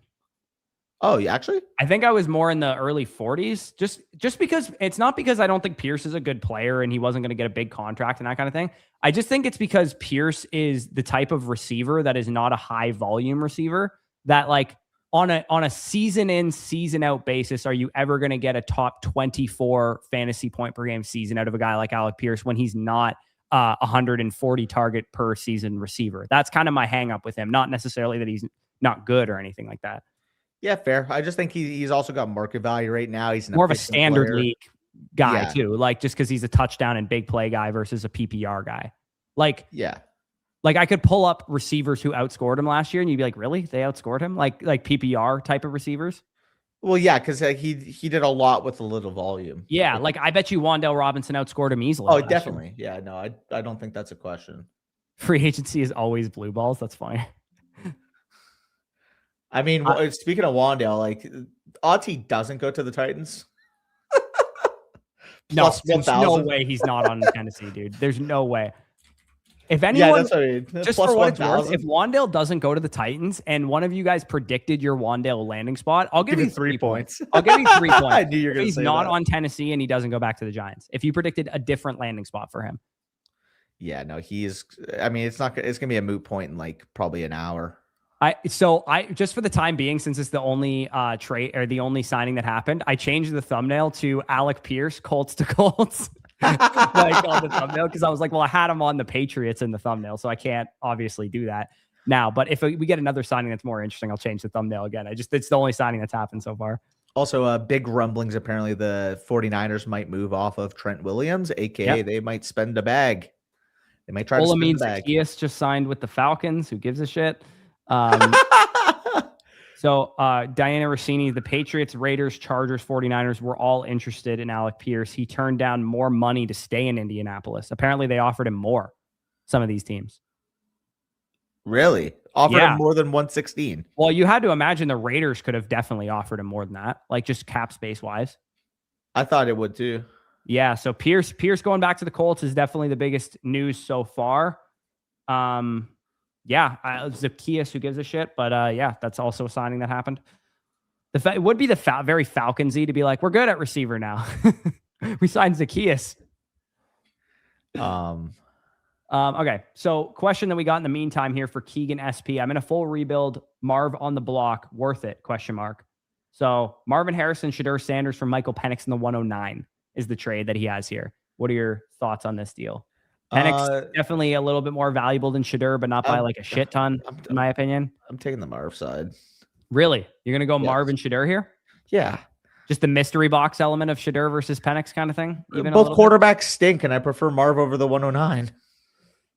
Oh, yeah, actually? I think I was more in the early 40s, just because it's not because I don't think Pierce is a good player and he wasn't going to get a big contract and that kind of thing. I just think it's because Pierce is the type of receiver that is not a high volume receiver, that like on a season in, season out basis, are you ever going to get a top 24 fantasy point per game season out of a guy like Alec Pierce when he's not 140 target per season receiver? That's kind of my hang up with him. Not necessarily that he's not good or anything like that. Yeah, fair. I just think he's also got market value right now. He's more of a standard league guy too. Like just because he's a touchdown and big play guy versus a PPR guy. Like, like I could pull up receivers who outscored him last year and you'd be like, really? They outscored him? Like PPR type of receivers? Well, yeah, because he did a lot with a little volume. Yeah, like I bet you Wan'Dale Robinson outscored him easily. Oh, definitely. Year. Yeah, no, I don't think that's a question. Free agency is always blue balls. That's fine. I mean, speaking of Wan'Dale, like odds he doesn't go to the Titans. Plus there's no way he's not on Tennessee, dude. There's no way. If anyone, that's what I mean. Just plus for what it's worth, if Wan'Dale doesn't go to the Titans and one of you guys predicted your Wan'Dale landing spot, I'll give you 3 points. I'll give you 3 points. I knew you were going to say he's not on Tennessee and he doesn't go back to the Giants. If you predicted a different landing spot for him. Yeah, no, he is. I mean, it's going to be a moot point in like probably an hour. So just for the time being, since it's the only trade or the only signing that happened, I changed the thumbnail to Alec Pierce, Colts to Colts, like on the thumbnail, because I was like, well, I had him on the Patriots in the thumbnail, so I can't obviously do that now. But if we get another signing that's more interesting, I'll change the thumbnail again. It's the only signing that's happened so far. Also, big rumblings. Apparently, the 49ers might move off of Trent Williams, aka they might spend a bag. They might try to spend a bag. Zacchaeus just signed with the Falcons. Who gives a shit? So Diana Rossini, the Patriots, Raiders, Chargers, 49ers were all interested in Alec Pierce. He turned down more money to stay in Indianapolis. Apparently they offered him more, some of these teams. Really? Offered him more than 116? Well, you had to imagine the Raiders could have definitely offered him more than that, like just cap space wise. I thought it would too. Yeah, so Pierce going back to the Colts is definitely the biggest news so far. Zacchaeus, who gives a shit, but yeah, that's also a signing that happened. It would be very Falconsy to be like, we're good at receiver now. We signed Zacchaeus. Okay, so question that we got in the meantime here for Keegan SP. I'm in a full rebuild. Marv on the block, worth it? ? So Marvin Harrison, Shedeur Sanders from Michael Penix in the 109 is the trade that he has here. What are your thoughts on this deal? Penix definitely a little bit more valuable than Shedeur, but not by like a shit ton, in my opinion. I'm taking the Marv side. Really? You're going to go Marv and Shedeur here? Yeah. Just the mystery box element of Shedeur versus Penix kind of thing? Both quarterbacks stink, and I prefer Marv over the 109.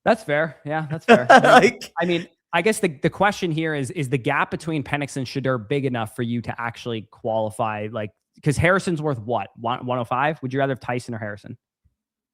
That's fair. Yeah, that's fair. I guess the question here is the gap between Penix and Shedeur big enough for you to actually qualify? Like, because Harrison's worth what? 105? Would you rather have Tyson or Harrison?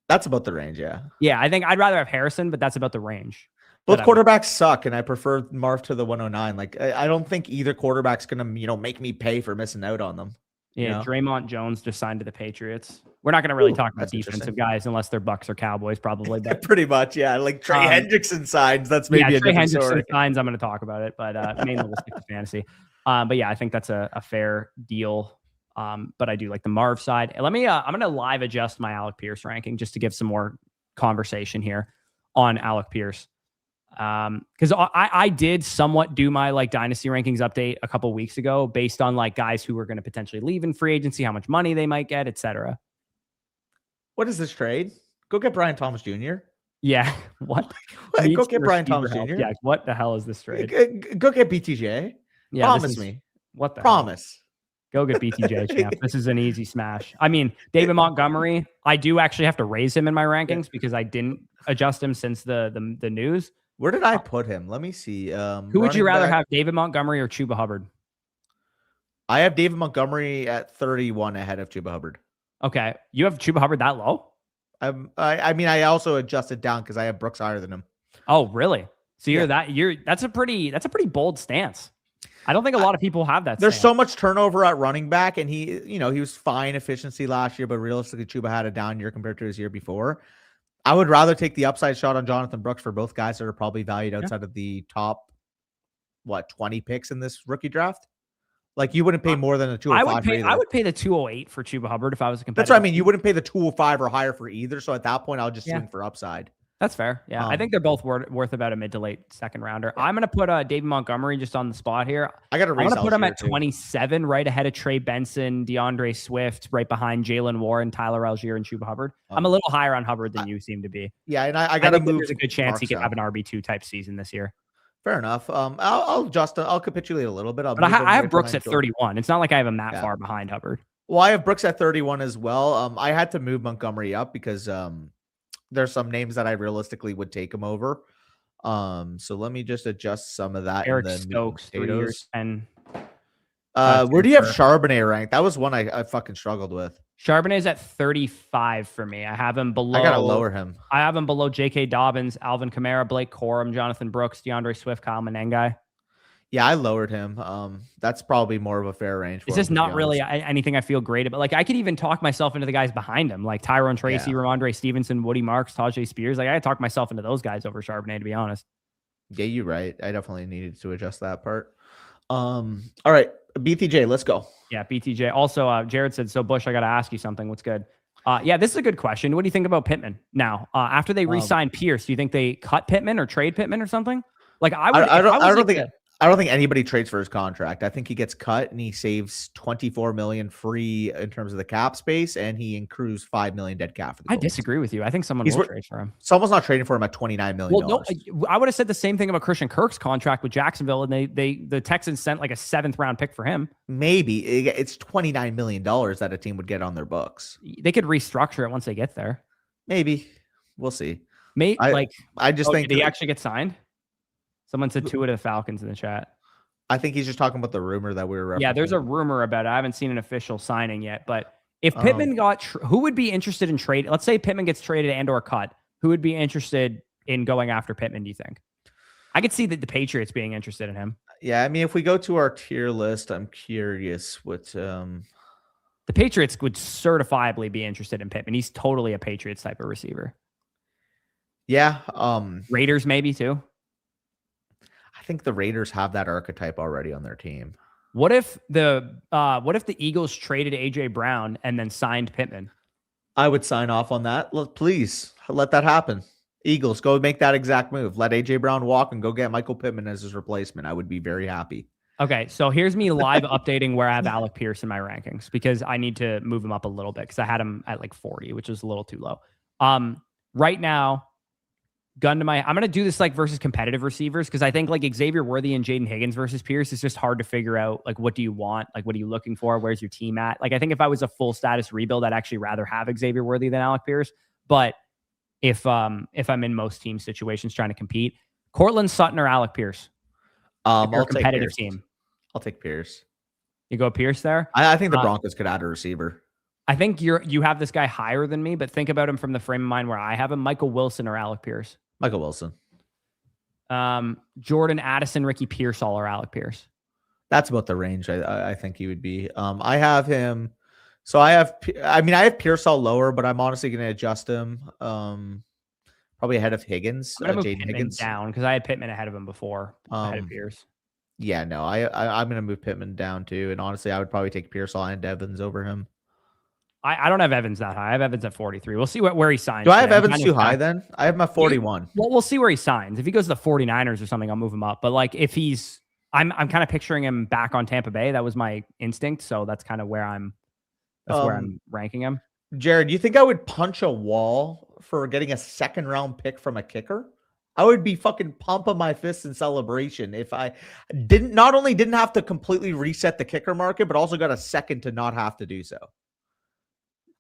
That's about the range, yeah. Yeah, I think I'd rather have Harrison, but that's about the range. Both quarterbacks suck, and I prefer Marv to the 109. Like, I don't think either quarterback's gonna, make me pay for missing out on them. Yeah, Draymond Jones just signed to the Patriots. We're not going to really talk about defensive guys unless they're Bucks or Cowboys, probably. But pretty much, yeah. Like Trey Hendrickson signs. That's maybe a different story. Signs. I'm going to talk about it, but mainly we'll stick to fantasy. But yeah, I think that's a fair deal. But I do like the Marv side. Let me. I'm going to live adjust my Alec Pierce ranking just to give some more conversation here on Alec Pierce. Because I did somewhat do my like dynasty rankings update a couple weeks ago based on like guys who were going to potentially leave in free agency, how much money they might get, etc. What is this trade? Go get Brian Thomas Jr. Yeah. What? Go get Brian Thomas Jr. Yeah. What the hell is this trade? Go get BTJ. Yeah, promise me. What the promise? Hell? Go get BTJ, champ. This is an easy smash. I mean, David Montgomery. I do actually have to raise him in my rankings because I didn't adjust him since the news. Where did I put him? Let me see. Who would you rather have, David Montgomery or Chuba Hubbard? I have David Montgomery at 31 ahead of Chuba Hubbard. Okay. You have Chuba Hubbard that low? I also adjusted down because I have Brooks higher than him. Oh, really? So that's a pretty bold stance. I don't think a lot of people have that. There's so much turnover at running back, and he was fine efficiency last year, but realistically, Chuba had a down year compared to his year before. I would rather take the upside shot on Jonathan Brooks for both guys that are probably valued outside of the top, 20 picks in this rookie draft. Like, you wouldn't pay more than a 205. I would pay the 208 for Chuba Hubbard if I was a competitor. That's what I mean. You wouldn't pay the 205 or higher for either. So at that point, I'll just swing for upside. That's fair. Yeah, I think they're both worth about a mid to late second rounder. I'm going to put David Montgomery just on the spot here. I'm going to put him at 27, right ahead of Trey Benson, DeAndre Swift, right behind Jalen Warren, Tyler Allgeier, and Chuba Hubbard. I'm a little higher on Hubbard than you seem to be. Yeah, and I got to move. There's a good chance he could have an RB2 type season this year. Fair enough. I'll capitulate a little bit. But I have Brooks at 31. It's not like I have him that far behind Hubbard. Well, I have Brooks at 31 as well. I had to move Montgomery up because there's some names that I realistically would take him over. So let me just adjust some of that. Eric Stokes, 3 years, and where do you have Charbonnet ranked? That was one I fucking struggled with. Charbonnet's at 35 for me. I have him below. I gotta lower him. I have him below J.K. Dobbins, Alvin Kamara, Blake Corum, Jonathan Brooks, DeAndre Swift, Kyle Menengai. Yeah, I lowered him. That's probably more of a fair range. It's just not really anything I feel great about. Like, I could even talk myself into the guys behind him, like Tyrone Tracy, Ramondre Stevenson, Woody Marks, Tajay Spears. Like, I talk myself into those guys over Charbonnet, to be honest. Yeah, you're right. I definitely needed to adjust that part. All right, BTJ, let's go. Yeah, BTJ. Also, Jared said, so Bush, I got to ask you something. What's good? Yeah, this is a good question. What do you think about Pittman now? After they re-sign Pierce, do you think they cut Pittman or trade Pittman or something? Like, I don't think anybody trades for his contract. I think he gets cut and he saves $24 million free in terms of the cap space, and he accrues $5 million dead cap for the Colts. I disagree with you. I think someone will trade for him. Someone's not trading for him at $29 million. Well, no, I would have said the same thing about Christian Kirk's contract with Jacksonville, and the Texans sent like a 7th round pick for him. Maybe it's $29 million that a team would get on their books. They could restructure it once they get there. Maybe. We'll see. I just think did he actually get signed? Someone said Tua to the Falcons in the chat. I think he's just talking about the rumor that we were referencing. Yeah, there's a rumor about it. I haven't seen an official signing yet. But if Pittman who would be interested in trade? Let's say Pittman gets traded and or cut. Who would be interested in going after Pittman, do you think? I could see that the Patriots being interested in him. Yeah, I mean, if we go to our tier list, I'm curious what the Patriots would certifiably be interested in Pittman. He's totally a Patriots type of receiver. Yeah. Raiders maybe too. I think the Raiders have that archetype already on their team. What if the Eagles traded AJ Brown and then signed Pittman? I would sign off on that. Please let that happen. Eagles, go make that exact move. Let AJ Brown walk and go get Michael Pittman as his replacement. I would be very happy. Okay, so here's me live updating where I have Alec Pierce in my rankings because I need to move him up a little bit because I had him at like 40, which is a little too low. Right now, I'm going to do this like versus competitive receivers because I think like Xavier Worthy and Jaden Higgins versus Pierce is just hard to figure out. Like, what do you want? Like, what are you looking for? Where's your team at? Like, I think if I was a full status rebuild, I'd actually rather have Xavier Worthy than Alec Pierce. But if I'm in most team situations trying to compete, Cortland Sutton or Alec Pierce? I'll competitive take team. I'll take Pierce. You go Pierce there? I think the Broncos could add a receiver. I think you have this guy higher than me, but think about him from the frame of mind where I have him. Michael Wilson or Alec Pierce? Michael Wilson. Jordan Addison, Ricky Pearsall or Alec Pierce? That's about the range I think he would be. I have him. So I have Pearsall lower, but I'm honestly going to adjust him. Probably ahead of Higgins. Jaden Higgins down because I had Pittman ahead of him before ahead of Pierce. Yeah, no, I'm going to move Pittman down too. And honestly, I would probably take Pearsall and Evans over him. I don't have Evans that high. I have Evans at 43. We'll see where he signs. Do I have Evans too high then? I have him at 41. Well, we'll see where he signs. If he goes to the 49ers or something, I'll move him up. But like if I'm kind of picturing him back on Tampa Bay. That was my instinct. So that's kind of where I'm ranking him. Jared, do you think I would punch a wall for getting a second round pick from a kicker? I would be fucking pumping my fists in celebration if I not only didn't have to completely reset the kicker market, but also got a second to not have to do so.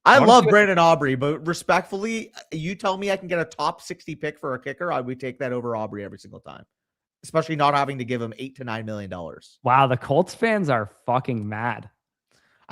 I love Brandon Aubrey, but respectfully, you tell me I can get a top 60 pick for a kicker, I would take that over Aubrey every single time, especially not having to give him $8 to $9 million. Wow, the Colts fans are fucking mad.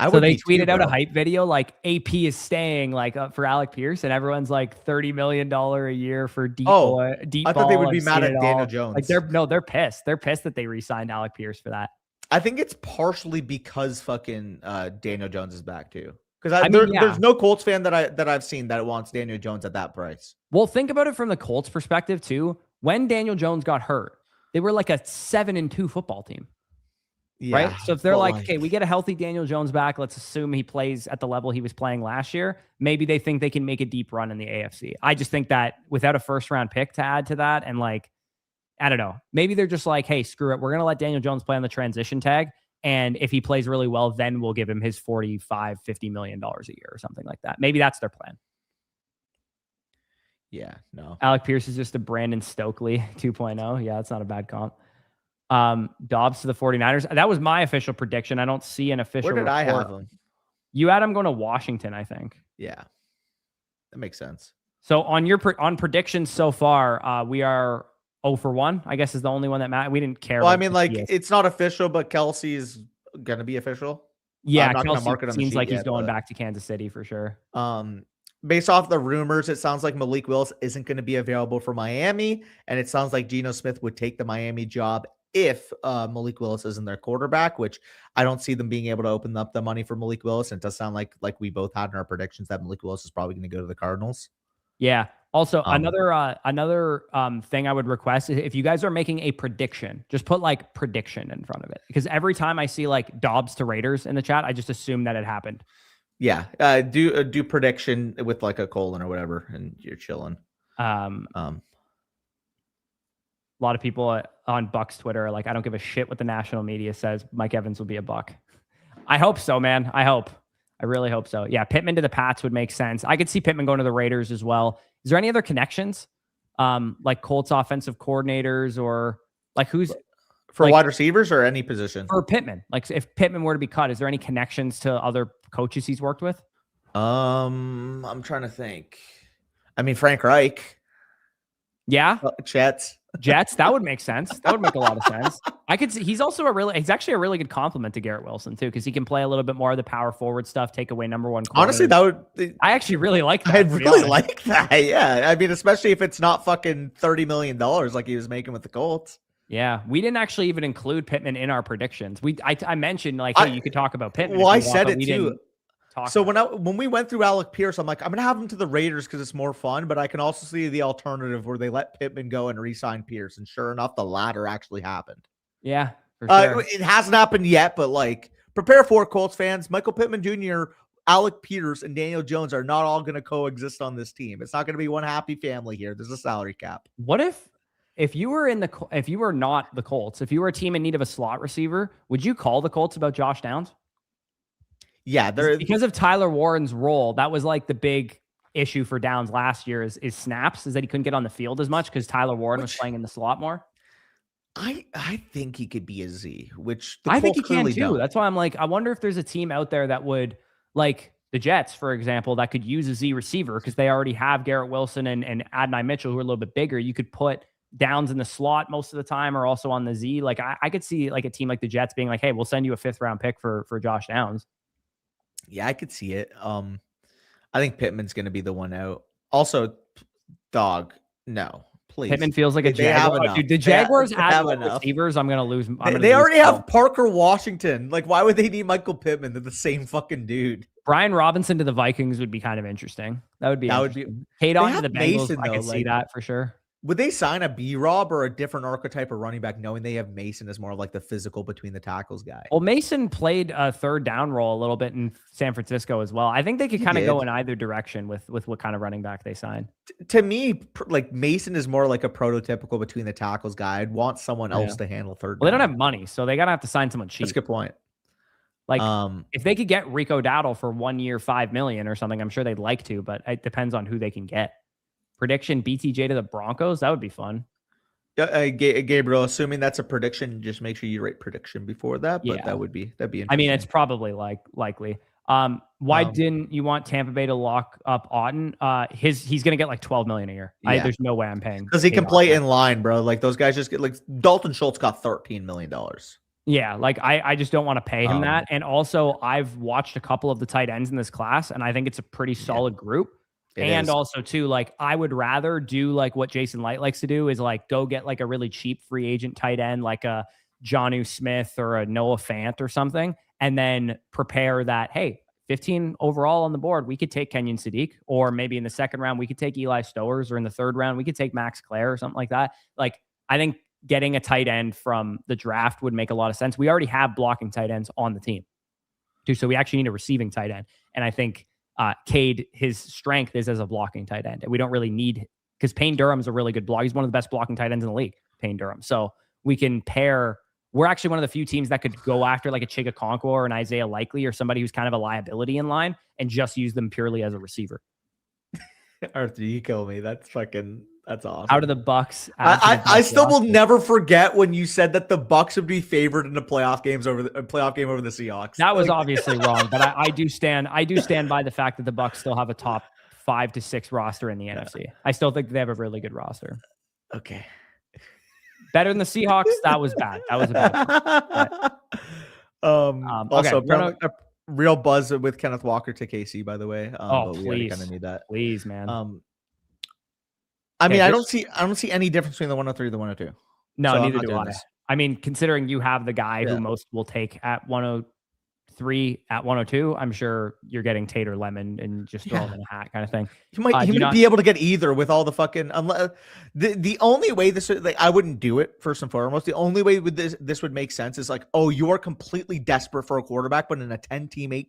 So they tweeted out a hype video like AP is staying like for Alec Pierce, and everyone's like $30 million a year for deep ball. I thought they would be mad at Daniel Jones. Like they're pissed. They're pissed that they re-signed Alec Pierce for that. I think it's partially because fucking Daniel Jones is back too. Because there's no Colts fan that I've seen that wants Daniel Jones at that price. Well, think about it from the Colts perspective too. When Daniel Jones got hurt, they were like a 7-2 football team. Yeah, right. So if they're like, okay, we get a healthy Daniel Jones back, let's assume he plays at the level he was playing last year. Maybe they think they can make a deep run in the AFC. I just think that without a first round pick to add to that, and like, I don't know, maybe they're just like, hey, screw it. We're going to let Daniel Jones play on the transition tag. And if he plays really well, then we'll give him his $45-50 million a year or something like that. Maybe that's their plan. Yeah, no. Alec Pierce is just a Brandon Stokely 2.0. Yeah, that's not a bad comp. Dobbs to the 49ers. That was my official prediction. I don't see an official Where did report. I have him? You had him going to Washington, I think. Yeah, that makes sense. So on predictions so far, we are 0 for 1, I guess is the only one that matters. We didn't care. Well, I mean, like, it's not official, but Kelsey is going to be official. Yeah, Kelsey seems like he's going back to Kansas City for sure. Based off the rumors, it sounds like Malik Willis isn't going to be available for Miami, and it sounds like Geno Smith would take the Miami job if Malik Willis isn't their quarterback, which I don't see them being able to open up the money for Malik Willis. And it does sound like we both had in our predictions that Malik Willis is probably going to go to the Cardinals. Yeah. Also, another thing I would request is if you guys are making a prediction, just put like prediction in front of it. Because every time I see like Dobbs to Raiders in the chat, I just assume that it happened. Yeah. Do prediction with like a colon or whatever, and you're chilling. A lot of people on Bucks Twitter are like, I don't give a shit what the national media says. Mike Evans will be a Buck. I hope so, man. I really hope so. Yeah, Pittman to the Pats would make sense. I could see Pittman going to the Raiders as well. Is there any other connections? Like Colts offensive coordinators or like who's for wide receivers or any position? For Pittman. Like if Pittman were to be cut, is there any connections to other coaches he's worked with? I'm trying to think. I mean, Frank Reich. Yeah. Chet. Jets, that would make sense. That would make a lot of sense. I could see he's actually a really good compliment to Garrett Wilson too, because he can play a little bit more of the power forward stuff, take away number one corner. Honestly, I actually really like that. I really like that. Yeah. I mean, especially if it's not fucking $30 million like he was making with the Colts. Yeah. We didn't actually even include Pittman in our predictions. I mentioned like, hey, you could talk about Pittman. Well, I said it too. So when we went through Alec Pierce, I'm like, I'm gonna have him to the Raiders because it's more fun, but I can also see the alternative where they let Pittman go and re-sign Pierce, and sure enough, the latter actually happened. Yeah, for sure. It hasn't happened yet, but like, prepare for it, Colts fans. Michael Pittman Jr., Alec Pierce, and Daniel Jones are not all gonna coexist on this team. It's not gonna be one happy family here. There's a salary cap. What if you were not the Colts, if you were a team in need of a slot receiver, would you call the Colts about Josh Downs? Yeah, because of Tyler Warren's role, that was like the big issue for Downs last year is snaps, is that he couldn't get on the field as much because Tyler Warren was playing in the slot more. I think he could be a Z, which I think he can too. That's why I'm like, I wonder if there's a team out there that would, like the Jets, for example, that could use a Z receiver because they already have Garrett Wilson and Adonai Mitchell, who are a little bit bigger. You could put Downs in the slot most of the time or also on the Z. Like I could see like a team like the Jets being like, hey, we'll send you a 5th round pick for Josh Downs. Yeah, I could see it. I think Pittman's going to be the one out. Also, dog, no, please. Pittman feels like a Jaguar. Dude, the Jaguars have receivers. I'm going to lose. They already have Parker Washington. Like, why would they need Michael Pittman? They're the same fucking dude. Brian Robinson to the Vikings would be kind of interesting. That would be Cade on to the Bengals. Mason, I could see that for sure. Would they sign a B-Rob or a different archetype of running back, knowing they have Mason as more like the physical between the tackles guy? Well, Mason played a 3rd down role a little bit in San Francisco as well. I think they could kind of go in either direction with what kind of running back they sign. To me, like Mason is more like a prototypical between the tackles guy. I'd want someone else to handle 3rd down. Well, they don't have money, so they gotta have to sign someone cheap. That's a good point. Like if they could get Rico Dowdle for 1 year, $5 million or something, I'm sure they'd like to, but it depends on who they can get. Prediction BTJ to the Broncos. That would be fun. Gabriel, assuming that's a prediction, just make sure you write prediction before that. But that'd be interesting. I mean, it's probably likely. Why didn't you want Tampa Bay to lock up Otton? He's gonna get like $12 million a year. There's no way I'm paying because he can play in line, bro. Like those guys just get like Dalton Schultz got $13 million. Yeah, like I just don't want to pay him that. And also, I've watched a couple of the tight ends in this class, and I think it's a pretty solid group. And also too, like I would rather do like what Jason Light likes to do is like go get like a really cheap free agent tight end, like a Jonnu Smith or a Noah Fant or something, and then prepare that, hey, 15 overall on the board, we could take Kenyon Sadiq, or maybe in the 2nd round, we could take Eli Stowers, or in the 3rd round, we could take Max Clare or something like that. Like I think getting a tight end from the draft would make a lot of sense. We already have blocking tight ends on the team too. So we actually need a receiving tight end. And I think Cade, his strength is as a blocking tight end. And we don't really need, because Payne Durham's a really good block. He's one of the best blocking tight ends in the league, Payne Durham. So we can pair, we're actually one of the few teams that could go after like a Chiga Okonkwo or an Isaiah Likely or somebody who's kind of a liability in line and just use them purely as a receiver. Arthur, you kill me. That's awesome. Out of the Bucks. I still will never forget when you said that the Bucks would be favored in the playoff game over the Seahawks. That was obviously wrong, but I do stand by the fact that the Bucks still have a top 5 to 6 roster in the NFC. I still think they have a really good roster. Okay. Better than the Seahawks. That was bad. That was a bad one. Also, a real buzz with Kenneth Walker to KC, by the way. Please, kind of need that. Please, man. I mean, I don't see any difference between the 103 and the 102. No, so neither do I. I mean, considering you have the guy who most will take at 103, at 102, I'm sure you're getting Tater Lemon and just throw him in a hat kind of thing. You might be able to get either with all the fucking the only way this like I wouldn't do it first and foremost. The only way with this would make sense is like, oh, you are completely desperate for a quarterback, but in a 10-team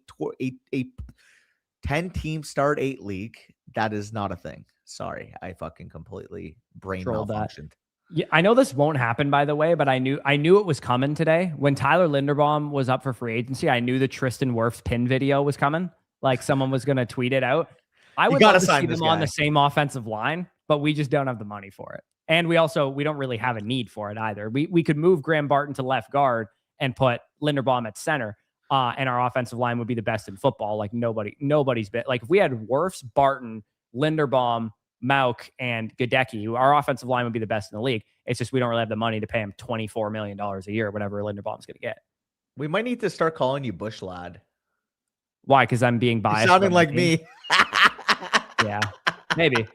start 8 league, that is not a thing. Sorry, I fucking completely brain malfunctioned. Yeah, I know this won't happen, by the way, but I knew it was coming today. When Tyler Linderbaum was up for free agency, I knew the Tristan Wirfs pin video was coming. Like someone was going to tweet it out. I would love to see them on the same offensive line, but we just don't have the money for it. And we don't really have a need for it either. We could move Graham Barton to left guard and put Linderbaum at center. And our offensive line would be the best in football. Like nobody's bit. Like if we had Wirfs, Barton, Linderbaum, Mauk, and Gadecki. Our offensive line would be the best in the league. It's just we don't really have the money to pay him $24 million a year, whatever Linderbaum's going to get. We might need to start calling you Bush Lad. Why? Because I'm being biased. You're sounding like me. Yeah, maybe.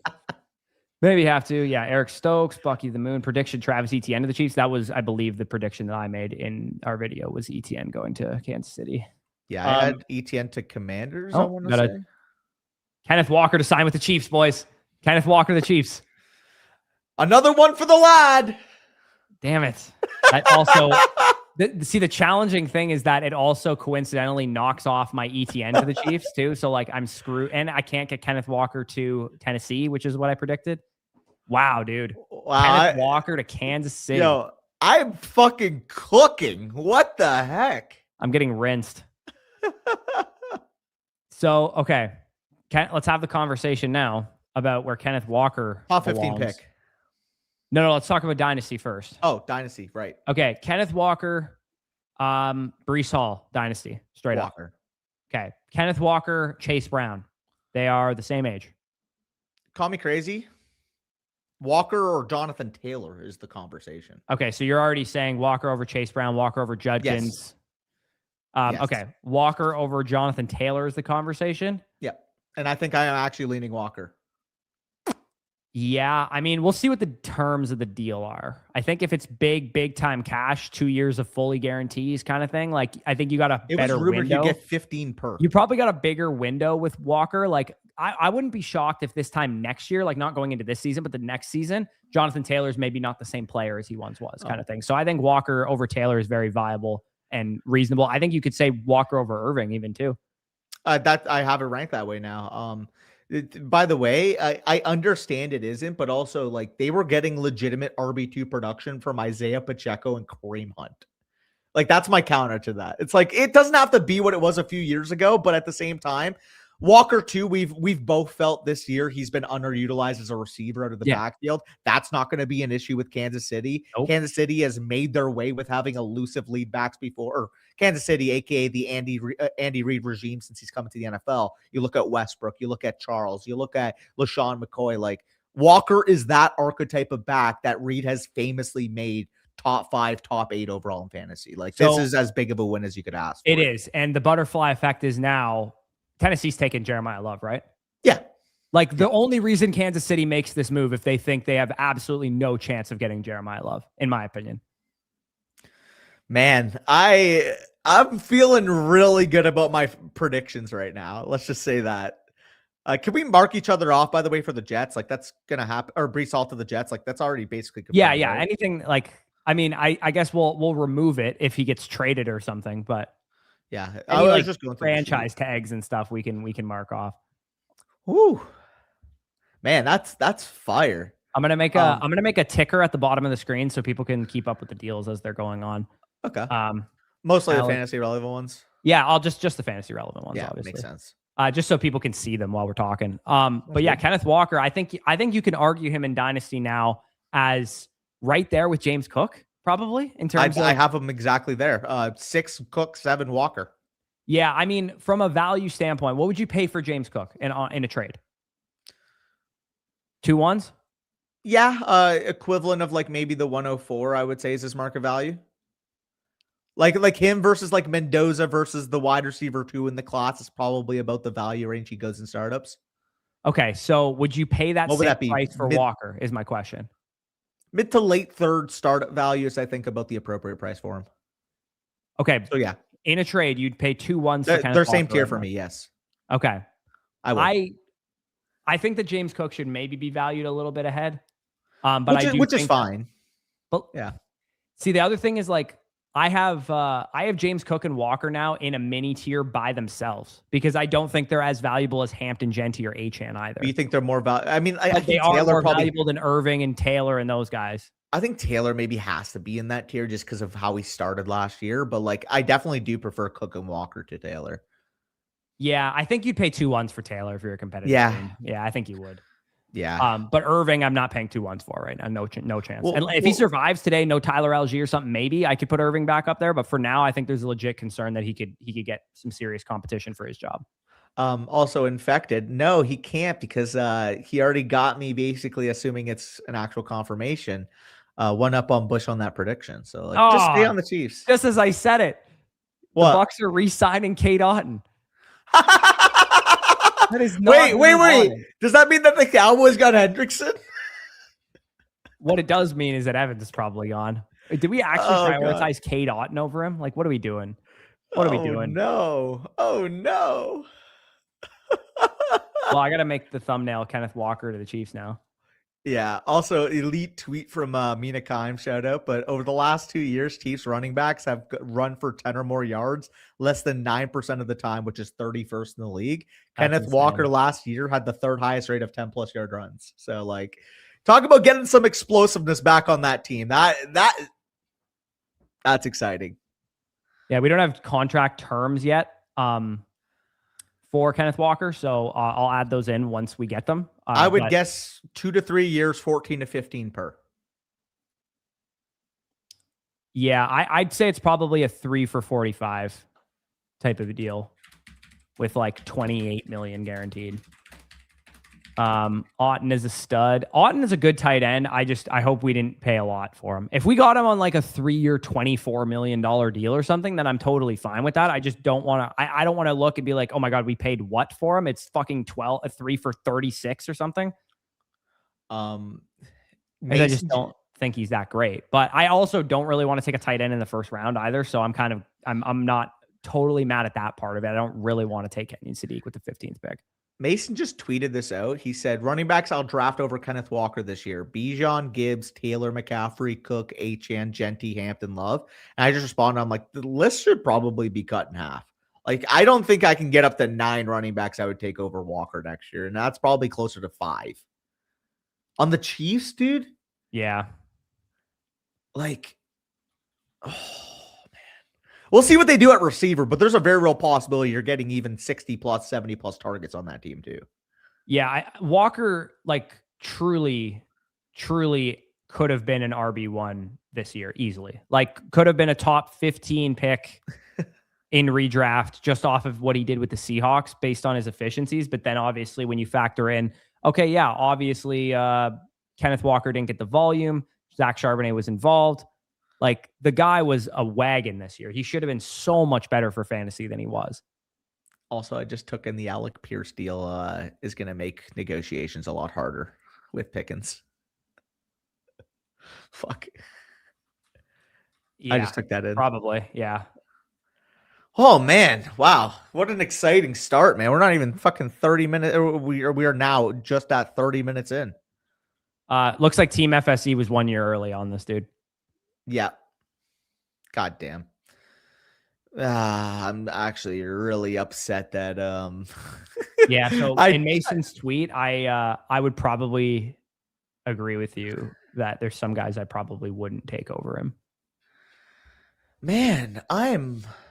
Maybe have to. Yeah, Eric Stokes, Bucky the Moon. Prediction, Travis Etienne to the Chiefs. That was, I believe, the prediction that I made in our video was Etienne going to Kansas City. Yeah, I had Etienne to Commanders, I want to say. Kenneth Walker to sign with the Chiefs, boys. Kenneth Walker to the Chiefs. Another one for the lad. Damn it. That also... See, the challenging thing is that it also coincidentally knocks off my Etienne to the Chiefs too. So like I'm screwed, and I can't get Kenneth Walker to Tennessee, which is what I predicted. Wow, dude. Wow, Kenneth Walker to Kansas City. Yo, I'm fucking cooking. What the heck? I'm getting rinsed. So, okay. Let's have the conversation now about where Kenneth Walker top 15 belongs. pick. No, let's talk about Dynasty first. Oh, Dynasty, right. Okay, Kenneth Walker, Breece Hall, Dynasty, straight Walker. Up. Okay, Kenneth Walker, Chase Brown. They are the same age. Call me crazy. Walker or Jonathan Taylor is the conversation. Okay, so you're already saying Walker over Chase Brown, Walker over Judkins. Yes. Okay, Walker over Jonathan Taylor is the conversation. Yeah, and I think I am actually leaning Walker. Yeah, I mean, we'll see what the terms of the deal are. I think if it's big time cash, 2 years of fully guarantees kind of thing, like I think you got a better window. You get 15 per. You probably got a bigger window with Walker. Like I wouldn't be shocked if this time next year, like not going into this season, but the next season, Jonathan Taylor's maybe not the same player as he once was kind of thing. So I think Walker over Taylor is very viable and reasonable. I think you could say Walker over Irving even too. That I have it ranked that way now. By the way, I understand it isn't, but also like they were getting legitimate RB2 production from Isaiah Pacheco and Kareem Hunt. Like that's my counter to that. It's like it doesn't have to be what it was a few years ago, but at the same time, Walker too, we've both felt this year he's been underutilized as a receiver out of the backfield. That's not going to be an issue with Kansas City. Nope. Kansas City has made their way with having elusive lead backs before, or Kansas City, aka the Andy Reid regime since he's coming to the NFL. You look at Westbrook, you look at Charles, you look at LaShawn McCoy. Like Walker is that archetype of back that Reid has famously made top 5, top 8 overall in fantasy. Like this is as big of a win as you could ask for. It is, and the butterfly effect is now. Tennessee's taking Jeremiah Love, right? Yeah. Like the only reason Kansas City makes this move if they think they have absolutely no chance of getting Jeremiah Love, in my opinion. Man, I'm feeling really good about my predictions right now. Let's just say that. Can we mark each other off, by the way, for the Jets? Like that's going to happen. Or Breece Hall to the Jets. Like that's already basically confirmed. Yeah. Right? Anything like, I mean, I guess we'll remove it if he gets traded or something, but yeah, I was just going through franchise tags and stuff. We can mark off. Ooh, man, that's fire. I'm gonna make a ticker at the bottom of the screen so people can keep up with the deals as they're going on. Okay. Mostly the fantasy relevant ones. Yeah, I'll just the fantasy relevant ones. Yeah, obviously makes sense. Just so people can see them while we're talking. But yeah, Kenneth Walker. I think you can argue him in Dynasty now as right there with James Cook. Probably in terms of... I have them exactly there. 6 Cook, 7 Walker. Yeah, I mean, from a value standpoint, what would you pay for James Cook in a trade? 2 ones? Yeah, equivalent of like maybe the 104, I would say is his market value. Like him versus like Mendoza versus the wide receiver 2 in the class is probably about the value range he goes in startups. Okay, so would you pay that same price for Walker is my question. Mid to late third startup value is, I think, about the appropriate price for him. Okay. So, yeah. In a trade, you'd pay 2 ones. They're same tier for me, yes. Okay. I would. I think that James Cook should maybe be valued a little bit ahead. But which is fine. But yeah. See, the other thing is like, I have James Cook and Walker now in a mini tier by themselves because I don't think they're as valuable as Hampton, Genty, or Etienne either. You think they're more valuable? I mean, I think they are more valuable than Irving and Taylor and those guys. I think Taylor maybe has to be in that tier just because of how he started last year. But like, I definitely do prefer Cook and Walker to Taylor. Yeah, I think you'd pay 2 ones for Taylor if you're a competitive team. Yeah, I think you would. Yeah. But Irving, I'm not paying 2 ones for right now. No chance. Well, and if he survives today, no Tyler Allgeier or something, maybe I could put Irving back up there. But for now, I think there's a legit concern that he could get some serious competition for his job. Also infected. No, he can't because he already got me basically assuming it's an actual confirmation. One up on Bush on that prediction. So like, just stay on the Chiefs. Just as I said it, what? The Bucs are re-signing Cade Otton. That is not wait. Does that mean that the Cowboys got Hendrickson? What it does mean is that Evans is probably gone. Did we actually prioritize Cade Otton over him? Like, what are we doing? What are we doing? No. Oh, no. Well, I got to make the thumbnail Kenneth Walker to the Chiefs now. Yeah. Also, elite tweet from Mina Kimes, shout out. But over the last 2 years, Chiefs running backs have run for 10 or more yards less than 9% of the time, which is 31st in the league. That's Kenneth insane. Walker last year had the third highest rate of 10+ yard runs. So, like, talk about getting some explosiveness back on that team. That's exciting. Yeah, we don't have contract terms yet for Kenneth Walker, so I'll add those in once we get them. I would guess 2 to 3 years, 14 to 15 per. Yeah, I'd say it's probably a 3 for 45 type of a deal with like 28 million guaranteed. Otton is a stud. Otton is a good tight end. I hope we didn't pay a lot for him. If we got him on like a 3-year, $24 million deal or something, then I'm totally fine with that. I just don't want to, I don't want to look and be like, oh my God, we paid what for him? It's fucking 3 for 36 or something. I just don't think he's that great, but I also don't really want to take a tight end in the first round either. So I'm not totally mad at that part of it. I don't really want to take Kenyon Sadiq with the 15th pick. Mason just tweeted this out. He said, running backs I'll draft over Kenneth Walker this year. Bijan, Gibbs, Taylor, McCaffrey, Cook, Etienne, Genty, Hampton, Love. And I just responded, I'm like, the list should probably be cut in half. Like, I don't think I can get up to 9 running backs I would take over Walker next year. And that's probably closer to 5. On the Chiefs, dude? Yeah. Like, oh. We'll see what they do at receiver, but there's a very real possibility you're getting even 60+, 70+ targets on that team too. Yeah, Walker, like, truly could have been an RB1 this year easily. Like, could have been a top 15 pick in redraft just off of what he did with the Seahawks based on his efficiencies. But then obviously when you factor in, okay, yeah, obviously Kenneth Walker didn't get the volume. Zach Charbonnet was involved. Like, the guy was a wagon this year. He should have been so much better for fantasy than he was. Also, I just took in the Alec Pierce deal is going to make negotiations a lot harder with Pickens. Fuck. Yeah, I just took that in. Probably, yeah. Oh, man. Wow. What an exciting start, man. We're not even fucking 30 minutes. We are now just at 30 minutes in. Looks like Team FSE was 1 year early on this, dude. Yeah. God damn. I'm actually really upset that yeah, so in Mason's tweet, I would probably agree with you that there's some guys I probably wouldn't take over him. Man,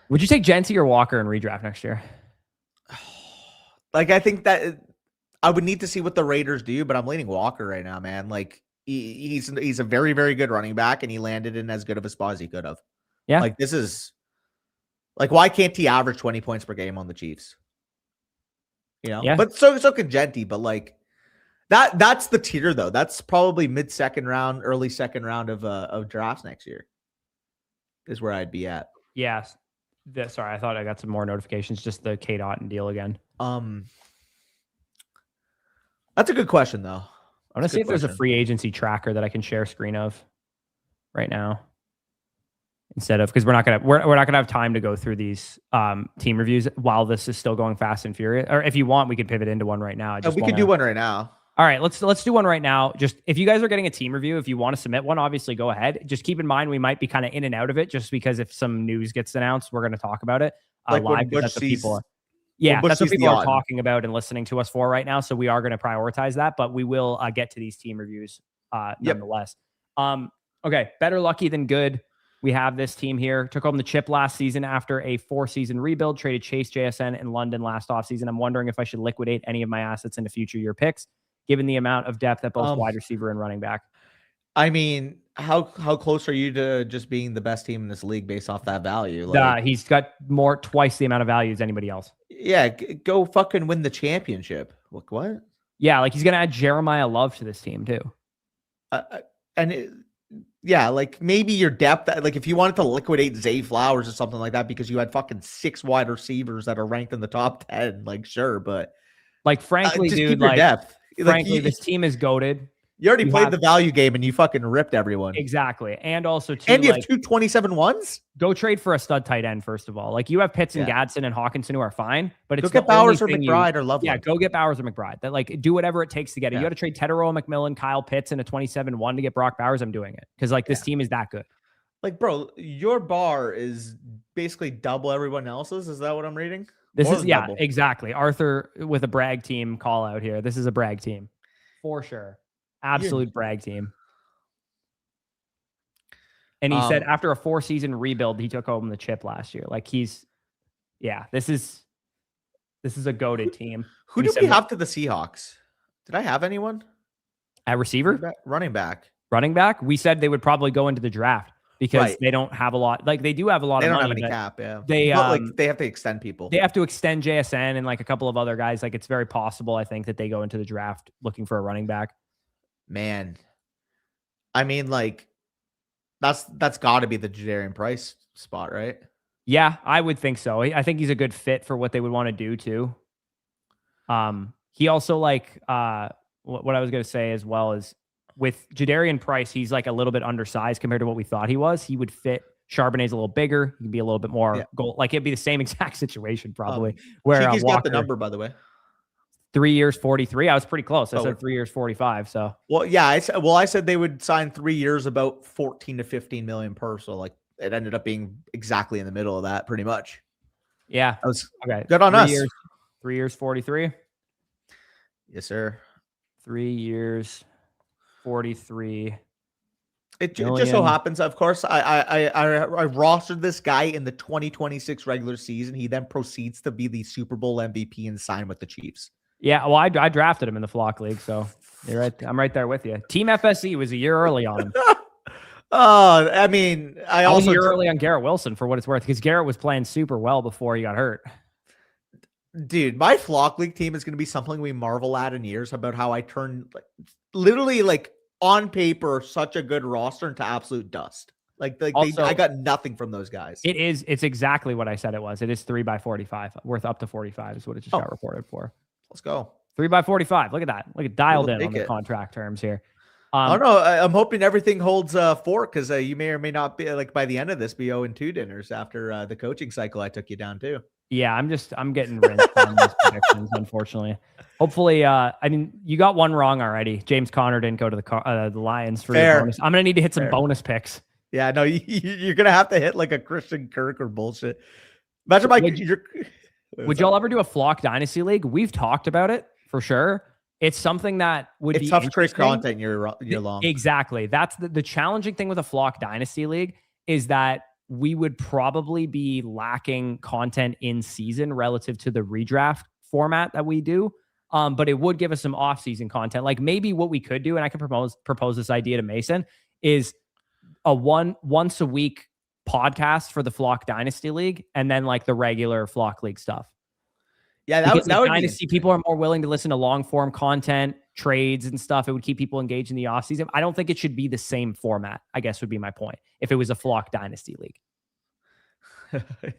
would you take Genty or Walker in redraft next year? Like, I think that I would need to see what the Raiders do, but I'm leaning Walker right now, man. Like, he's a very, very good running back, and he landed in as good of a spot as he could have. Yeah. Like, this is like, why can't he average 20 points per game on the Chiefs? You know, yeah. But so can Genty, but like that's the tier though. That's probably mid-second round, early second round of drafts next year is where I'd be at. Yes. Sorry, I thought I got some more notifications. Just the Cade Otton deal again. That's a good question though. I want to see if there's a free agency tracker that I can share screen of right now. Instead of, because we're not gonna have time to go through these team reviews while this is still going fast and furious. Or if you want, we could pivot into one right now. We could do one right now. All right, let's do one right now. Just if you guys are getting a team review, if you want to submit one, obviously go ahead. Just keep in mind we might be kind of in and out of it, just because if some news gets announced, we're going to talk about it like live. That's what people. Yeah, that's what people are talking about and listening to us for right now. So we are going to prioritize that, but we will get to these team reviews nonetheless. Okay, better lucky than good. We have this team here. Took home the chip last season after a 4-season rebuild. Traded Chase, JSN, and London last offseason. I'm wondering if I should liquidate any of my assets into future year picks, given the amount of depth at both wide receiver and running back. I mean, how close are you to just being the best team in this league based off that value? Like, He's got twice the amount of value as ananybody else. Yeah, go fucking win the championship. Look, what? Yeah, like he's gonna add Jeremiah Love to this team too. Yeah, like maybe your depth, like if you wanted to liquidate Zay Flowers or something like that because you had fucking 6 wide receivers that are ranked in the top 10, like sure, but like frankly, just dude, keep your like depth. Frankly, this team is goated. You already played the value game and you fucking ripped everyone. Exactly. And also, too, and you have 2 27-1s? Go trade for a stud tight end, first of all. Like, you have Pitts and Gadsden and Hawkinson who are fine, but it's go get Bowers or McBride or Loveland. Yeah, go get Bowers or McBride. That, like, do whatever it takes to get it. You got to trade Tedero, McMillan, Kyle Pitts, and a 27-1 to get Brock Bowers. I'm doing it. Because, like, this team is that good. Like, bro, your bar is basically double everyone else's. Is that what I'm reading? This is, yeah, double. Exactly. Arthur with a brag team call out here. This is a brag team. For sure. Absolute brag team. And he said after a 4-season rebuild, he took home the chip last year. Like this is a goated team. Who do we have to the Seahawks? Did I have anyone? At receiver? Running back. Running back? We said they would probably go into the draft because they don't have a lot. Like they do have a lot of money. They don't have any cap, yeah. They they have to extend people. They have to extend JSN and like a couple of other guys. Like it's very possible, I think, that they go into the draft looking for a running back. Man, I mean, like that's got to be the Jadarian Price spot, right? Yeah, I would think so. I think he's a good fit for what they would want to do too. He also like what I was going to say as well is with Jadarian Price, he's like a little bit undersized compared to what we thought he was. He would fit. Charbonnet's a little bigger. He can be a little bit more goal. Like it'd be the same exact situation probably. Where he's got the number, by the way. 3 years, 43. I was pretty close. I said 3 years, 45. So, well, yeah. I said they would sign 3 years, about 14 to 15 million per. So, like, it ended up being exactly in the middle of that, pretty much. Yeah, that was okay. Good on us. 3 years, 43. Yes, sir. 3 years, 43. It just so happens, of course, I rostered this guy in the 2026 regular season. He then proceeds to be the Super Bowl MVP and sign with the Chiefs. Yeah, well, I drafted him in the Flock League, so you're right. I'm right there with you. Team FSE was a year early on him. I mean, I was a year early on Garrett Wilson for what it's worth because Garrett was playing super well before he got hurt. Dude, my Flock League team is going to be something we marvel at in years about how I turned literally on paper such a good roster into absolute dust. Also, I got nothing from those guys. It's exactly what I said it was. It is 3 by 45, worth up to 45 is what it just got reported for. Let's go. 3 by 45. Look at that. Look at dialed in on the contract terms here. I don't know. I'm hoping everything holds fort because you may or may not be by the end of this be 0-2 dinners after the coaching cycle I took you down to. Yeah, I'm getting rinsed on these predictions, unfortunately. Hopefully, I mean, you got one wrong already. James Conner didn't go to the Lions for your bonus. I'm gonna need to hit some bonus picks. Yeah, no, you're gonna have to hit like a Christian Kirk or bullshit. Imagine would y'all ever do a Flock Dynasty League? We've talked about it for sure. It's something that would be tough to create content year long. Exactly. That's the challenging thing with a Flock Dynasty League is that we would probably be lacking content in season relative to the redraft format that we do. But it would give us some off-season content. Like maybe what we could do, and I can propose this idea to Mason, is a once a week podcast for the Flock Dynasty League, and then like the regular Flock League stuff. Yeah, that would Dynasty people are more willing to listen to long form content, trades and stuff. It would keep people engaged in the off season. I don't think it should be the same format, I guess would be my point. If it was a Flock Dynasty League.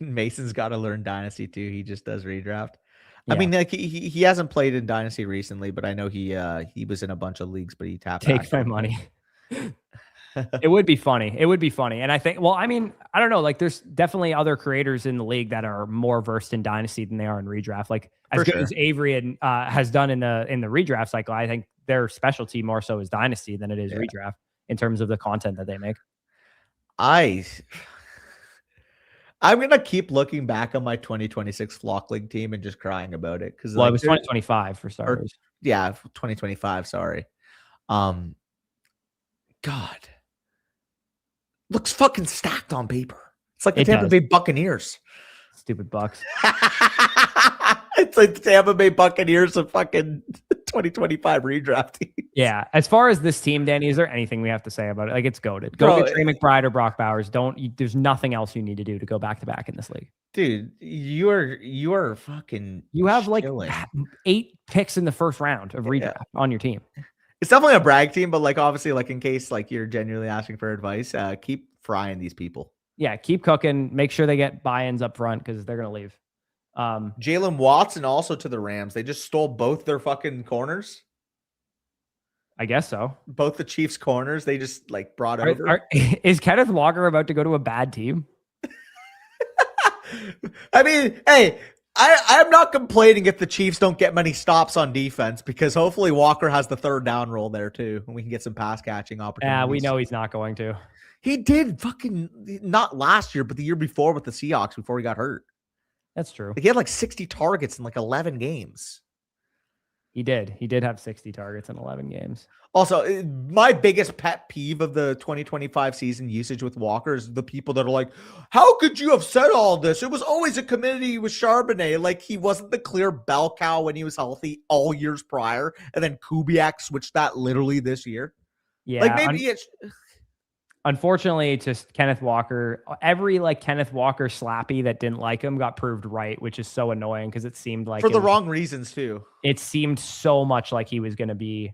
Mason's got to learn Dynasty too. He just does redraft. Yeah. I mean, like he hasn't played in Dynasty recently, but I know he was in a bunch of leagues, but he tapped. Take my money. It would be funny. It would be funny. And I think, well, I mean, I don't know. Like there's definitely other creators in the league that are more versed in Dynasty than they are in redraft. Like as good as Avery has done in the redraft cycle, I think their specialty more so is Dynasty than it is redraft in terms of the content that they make. I'm going to keep looking back on my 2026 Flock League team and just crying about it. Because it was 2025 for starters. 2025. Sorry. God. Looks fucking stacked on paper. It's like the Tampa Bay Buccaneers. Stupid Bucks. It's like the Tampa Bay Buccaneers of fucking 2025 redraft teams. Yeah. As far as this team, Danny, is there anything we have to say about it? Like, it's goated. Go get Trey McBride or Brock Bowers. There's nothing else you need to do to go back to back in this league. Dude, you are fucking. You have like 8 picks in the first round of redraft on your team. It's definitely a brag team, but like obviously, like in case like you're genuinely asking for advice, keep frying these people. Yeah, keep cooking. Make sure they get buy-ins up front because they're gonna leave. Jalen Watson also to the Rams. They just stole both their fucking corners. I guess so. Both the Chiefs' corners, they just like brought over. Is Kenneth Walker about to go to a bad team? I mean, hey, I'm not complaining if the Chiefs don't get many stops on defense because hopefully Walker has the third down role there too, and we can get some pass catching opportunities. Yeah, we know he's not going to. He did fucking not last year, but the year before with the Seahawks before he got hurt. That's true. He had like 60 targets in like 11 games. He did have 60 targets in 11 games. Also, my biggest pet peeve of the 2025 season usage with Walker is the people that are like, how could you have said all this? It was always a committee with Charbonnet. Like, he wasn't the clear bell cow when he was healthy all years prior. And then Kubiak switched that literally this year. Yeah. Like, maybe it's... Unfortunately, just Kenneth Walker, every like Kenneth Walker slappy that didn't like him got proved right, which is so annoying because it seemed like for the wrong reasons too. It seemed so much like he was going to be,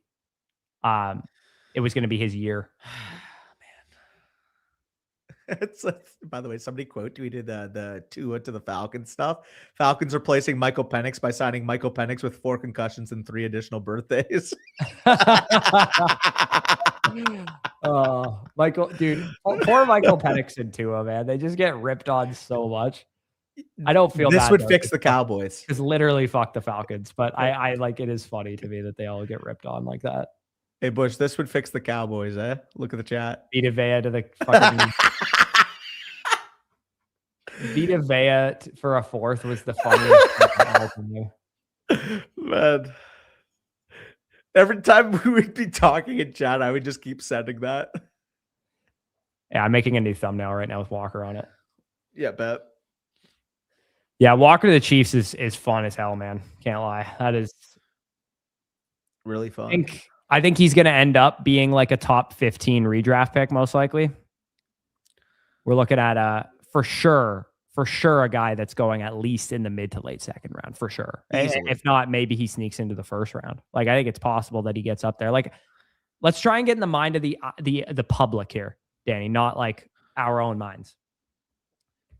it was going to be his year. Man, it's like, by the way, somebody quote tweeted the Tua to the Falcons stuff. Falcons replacing Michael Penix by signing Michael Penix with 4 concussions and 3 additional birthdays. Oh, Michael, dude, poor Michael Penix and Tua, man. They just get ripped on so much. I don't feel this bad, would fix the Cowboys. It's literally fuck the Falcons, but I like it is funny to me that they all get ripped on like that. Hey Bush, this would fix the Cowboys, eh? Look at the chat. Vita Vea to the fucking Vita Vea for a 4th was the funniest. Man. Every time we would be talking in chat, I would just keep sending that. Yeah, I'm making a new thumbnail right now with Walker on it. Yeah, bet. Yeah, Walker to the Chiefs is fun as hell, man. Can't lie. That is really fun. I think he's going to end up being like a top 15 redraft pick, most likely. We're looking at for sure a guy that's going at least in the mid to late second round, for sure. Easily. If not, maybe he sneaks into the first round. Like, I think it's possible that he gets up there. Like, let's try and get in the mind of the public here, Danny, not like our own minds.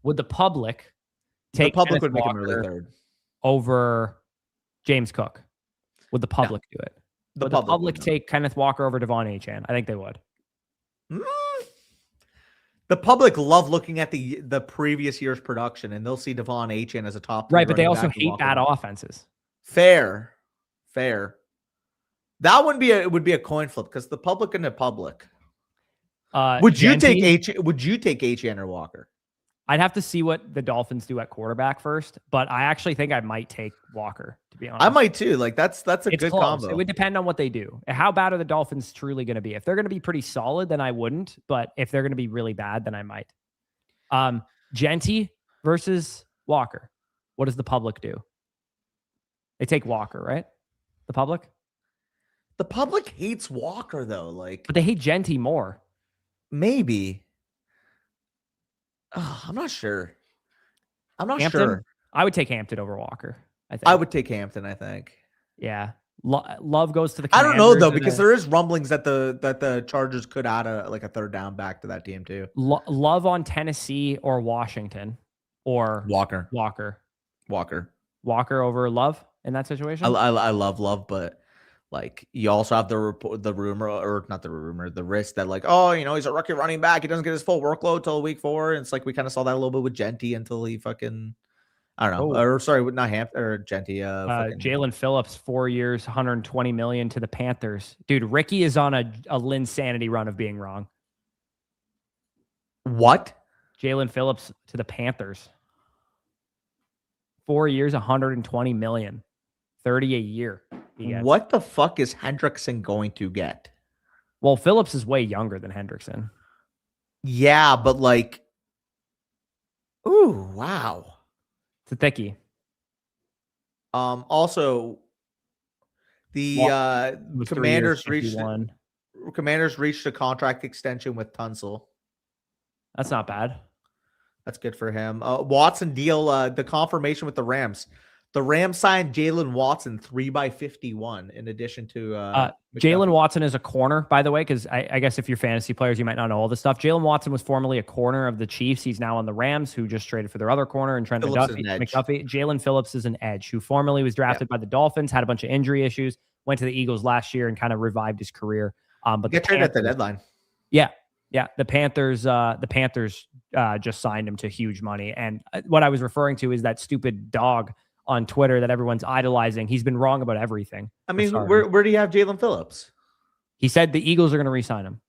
Would the public take Kenneth would make him really third over James Cook? Would the public do it? Would the public take Kenneth Walker over Devon Etienne? I think they would. The public love looking at the previous year's production, and they'll see Devon Etienne as a top. Right, but they also hate bad offenses. Fair. That would be a coin flip because the public and the public. Would you take Etienne or Walker? I'd have to see what the Dolphins do at quarterback first, but I actually think I might take Walker, to be honest. I might too. Like that's a good combo. It would depend on what they do. How bad are the Dolphins truly going to be? If they're going to be pretty solid, then I wouldn't. But if they're going to be really bad, then I might. Genty versus Walker. What does the public do? They take Walker, right? The public? The public hates Walker though. But they hate Genty more. Maybe. Oh, I'm not sure. Hampton? I would take Hampton over Walker. I would take Hampton, I think. Yeah. Love goes to the Commanders. I don't know though, because there is rumblings that the Chargers could add a third down back to that team too. Love on Tennessee or Washington or Walker over Love in that situation. I love Love, but like you also have the rumor, or not the rumor, the risk that like, oh, he's a rookie running back. He doesn't get his full workload till week 4. And it's like we kind of saw that a little bit with Genty until he fucking, I don't know. Or sorry, not Hampton or Genty. Jalen Phillips, 4 years, $120 million to the Panthers. Dude, Ricky is on a Linsanity run of being wrong. What? Jalen Phillips to the Panthers. 4 years, $120 million. 30 a year. What the fuck is Hendrickson going to get? Well, Phillips is way younger than Hendrickson. Yeah, but like, ooh, wow. It's a thickie. Also, The Commanders 3 years, reached a contract extension with Tunsil. That's not bad. That's good for him. Watson deal, the confirmation with the Rams. The Rams signed Jalen Watson 3x51 in addition to Jalen Watson is a corner, by the way, because I guess if you're fantasy players, you might not know all this stuff. Jalen Watson was formerly a corner of the Chiefs. He's now on the Rams, who just traded for their other corner, and Trent McDuffie. Jalen Phillips is an edge, who formerly was drafted by the Dolphins, had a bunch of injury issues, went to the Eagles last year and kind of revived his career. But get traded at the deadline. Yeah. The Panthers just signed him to huge money. And what I was referring to is that stupid dog on Twitter that everyone's idolizing. He's been wrong about everything. I mean, where do you have Jalen Phillips? He said the Eagles are going to re-sign him.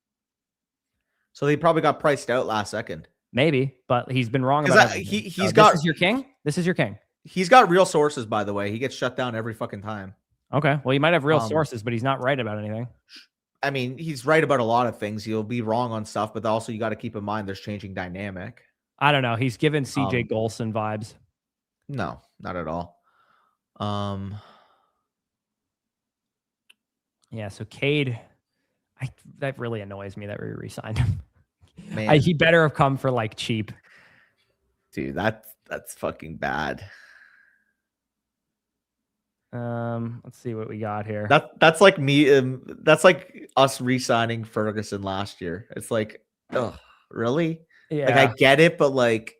So he probably got priced out last second. Maybe, but he's been wrong about everything. This is your king? This is your king. He's got real sources, by the way. He gets shut down every fucking time. Okay. Well, he might have real sources, but he's not right about anything. I mean, he's right about a lot of things. He'll be wrong on stuff, but also you got to keep in mind there's changing dynamic. I don't know. He's given CJ Golson vibes. No, not at all. Yeah, so Cade, that really annoys me that we re-signed him. Man. He better have come for like cheap. Dude, that's fucking bad. Let's see what we got here. That's like me. That's like us re-signing Ferguson last year. It's like, oh, really? Yeah. Like I get it, but like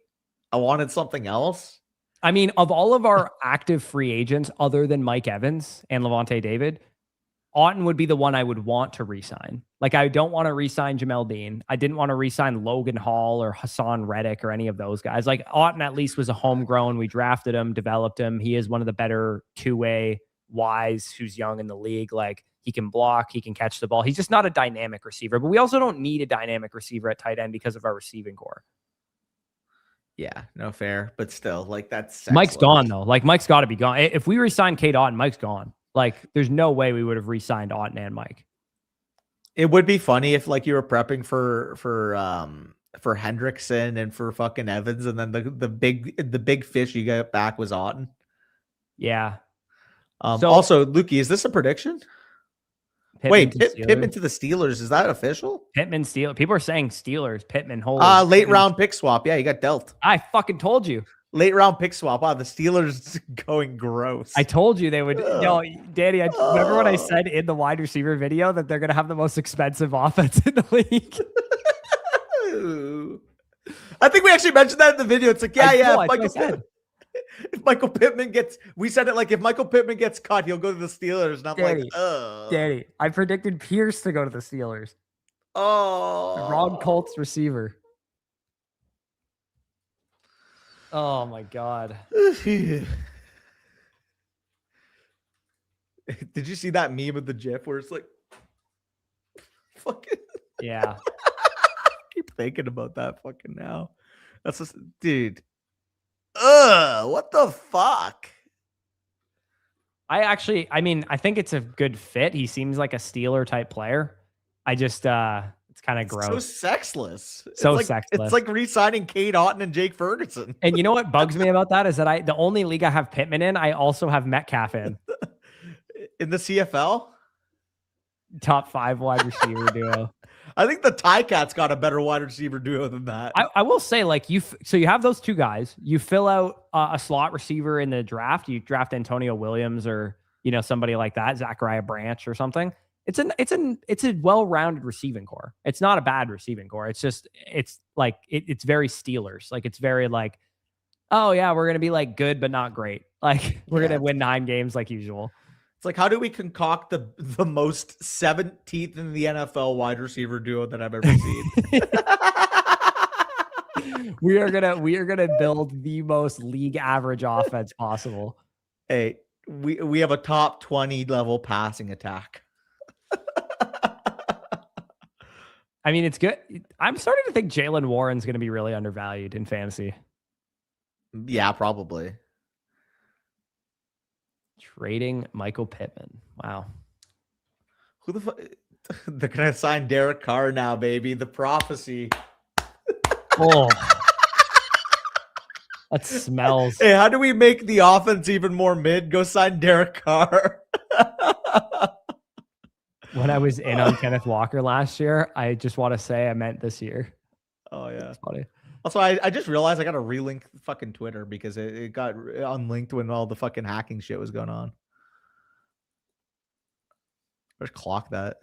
I wanted something else. I mean, of all of our active free agents, other than Mike Evans and Levante David, Otton would be the one I would want to re-sign. Like, I don't want to re-sign Jamel Dean. I didn't want to re-sign Logan Hall or Hassan Reddick or any of those guys. Like, Otton at least was a homegrown. We drafted him, developed him. He is one of the better two-way Ys who's young in the league. Like, he can block, he can catch the ball. He's just not a dynamic receiver. But we also don't need a dynamic receiver at tight end because of our receiving core. Yeah, no fair, but still, like that's sexless. Mike's gone though. Like Mike's got to be gone. If we re-sign Cade Otton, Mike's gone. Like there's no way we would have re-signed Otton and Mike. It would be funny if like you were prepping for Hendrickson and for fucking Evans, and then the big fish you got back was Otton. Yeah. So also, Lukey, is this a prediction? Pittman to the Steelers. Is that official? Pittman Steelers. People are saying Steelers. Pittman. Late round pick swap. Yeah, you got dealt. I fucking told you. Late round pick swap. Wow, the Steelers going gross. I told you they would. Yo, Danny, remember what I said in the wide receiver video that they're going to have the most expensive offense in the league? I think we actually mentioned that in the video. It's like, yeah. If Michael Pittman gets, we said it like if Michael Pittman gets cut, he'll go to the Steelers. And I'm like, Danny, I predicted Pierce to go to the Steelers. Oh, the wrong Colts receiver. Oh my God. Did you see that meme of the GIF where it's like, fucking, yeah. I keep thinking about that fucking now. That's just, dude. What the fuck? I think it's a good fit. He seems like a Steeler type player. I just, it's kind of gross. So sexless. Sexless. It's like re-signing Cade Otton and Jake Ferguson. And you know what bugs me about that is that the only league I have Pittman in, I also have Metcalf in. In the CFL? Top 5 wide receiver duo. I think the Ticats got a better wide receiver duo than that. I will say, like, so you have those two guys. You fill out a slot receiver in the draft. You draft Antonio Williams or, somebody like that, Zachariah Branch or something. It's a well-rounded receiving core. It's not a bad receiving core. It's just, it's very Steelers. Like, it's very like, oh yeah, we're going to be like good, but not great. Like we're going to win 9 games like usual. It's like, how do we concoct the most 17th in the NFL wide receiver duo that I've ever seen? we are gonna build the most league average offense possible. Hey, we have a top 20 level passing attack. I mean, it's good. I'm starting to think Jaylen Warren's going to be really undervalued in fantasy. Yeah, probably. Trading Michael Pittman. Wow. Who the fuck? They're going to sign Derek Carr now, baby. The prophecy. Oh. That smells. Hey, how do we make the offense even more mid? Go sign Derek Carr. When I was in on Kenneth Walker last year, I just want to say I meant this year. Oh yeah, it's funny. Also, I just realized I got to relink fucking Twitter because it got unlinked when all the fucking hacking shit was going on. Let's clock that.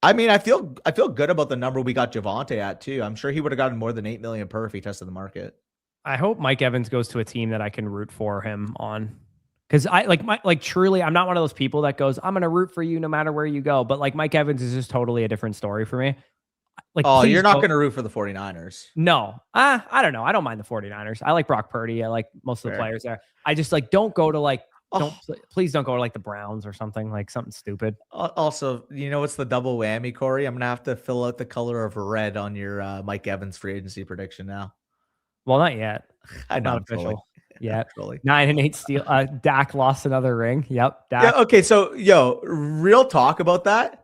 I mean, I feel good about the number we got Javonte at too. I'm sure he would have gotten more than 8 million per if he tested the market. I hope Mike Evans goes to a team that I can root for him on. Because truly, I'm not one of those people that goes, I'm going to root for you no matter where you go. But like Mike Evans is just totally a different story for me. Like, oh, you're not going to root for the 49ers. No, I don't know. I don't mind the 49ers. I like Brock Purdy. I like most of the players there. I just like, don't go to like, please don't go to like the Browns or something, like something stupid. Also, you know, what's the double whammy, Corey? I'm going to have to fill out the color of red on your Mike Evans free agency prediction now. Well, not yet. I know. Not official. Yeah. 9-8 steal. Dak lost another ring. Yep. Dak. Yeah. Okay. So, real talk about that.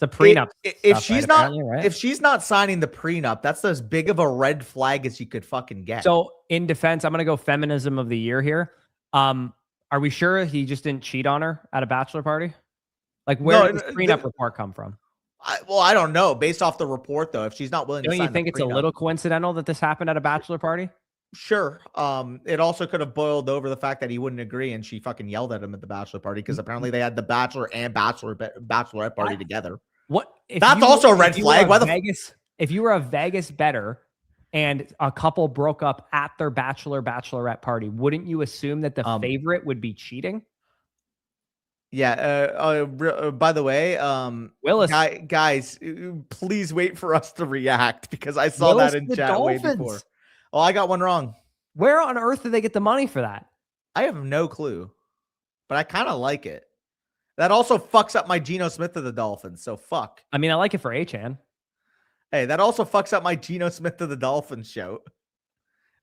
It's a prenup. If she's not signing the prenup, that's as big of a red flag as you could fucking get. So in defense, I'm going to go feminism of the year here. Are we sure he just didn't cheat on her at a bachelor party? Like, where did this prenup report come from? I don't know. Based off the report, though, if she's not willing to sign, don't you think it's a little coincidental that this happened at a bachelor party? Sure. It also could have boiled over the fact that he wouldn't agree, and she fucking yelled at him at the bachelor party because apparently they had the bachelor and bachelorette party together. What? That's also a red flag. Why if you were a Vegas bettor and a couple broke up at their bachelorette party, wouldn't you assume that the favorite would be cheating? Yeah. By the way, Willis, guys, please wait for us to react because I saw that in chat way before. Oh, I got one wrong. Where on earth did they get the money for that? I have no clue, but I kind of like it. That also fucks up my Geno Smith of the Dolphins. So fuck. I mean, I like it for Etienne. Hey, that also fucks up my Geno Smith of the Dolphins show.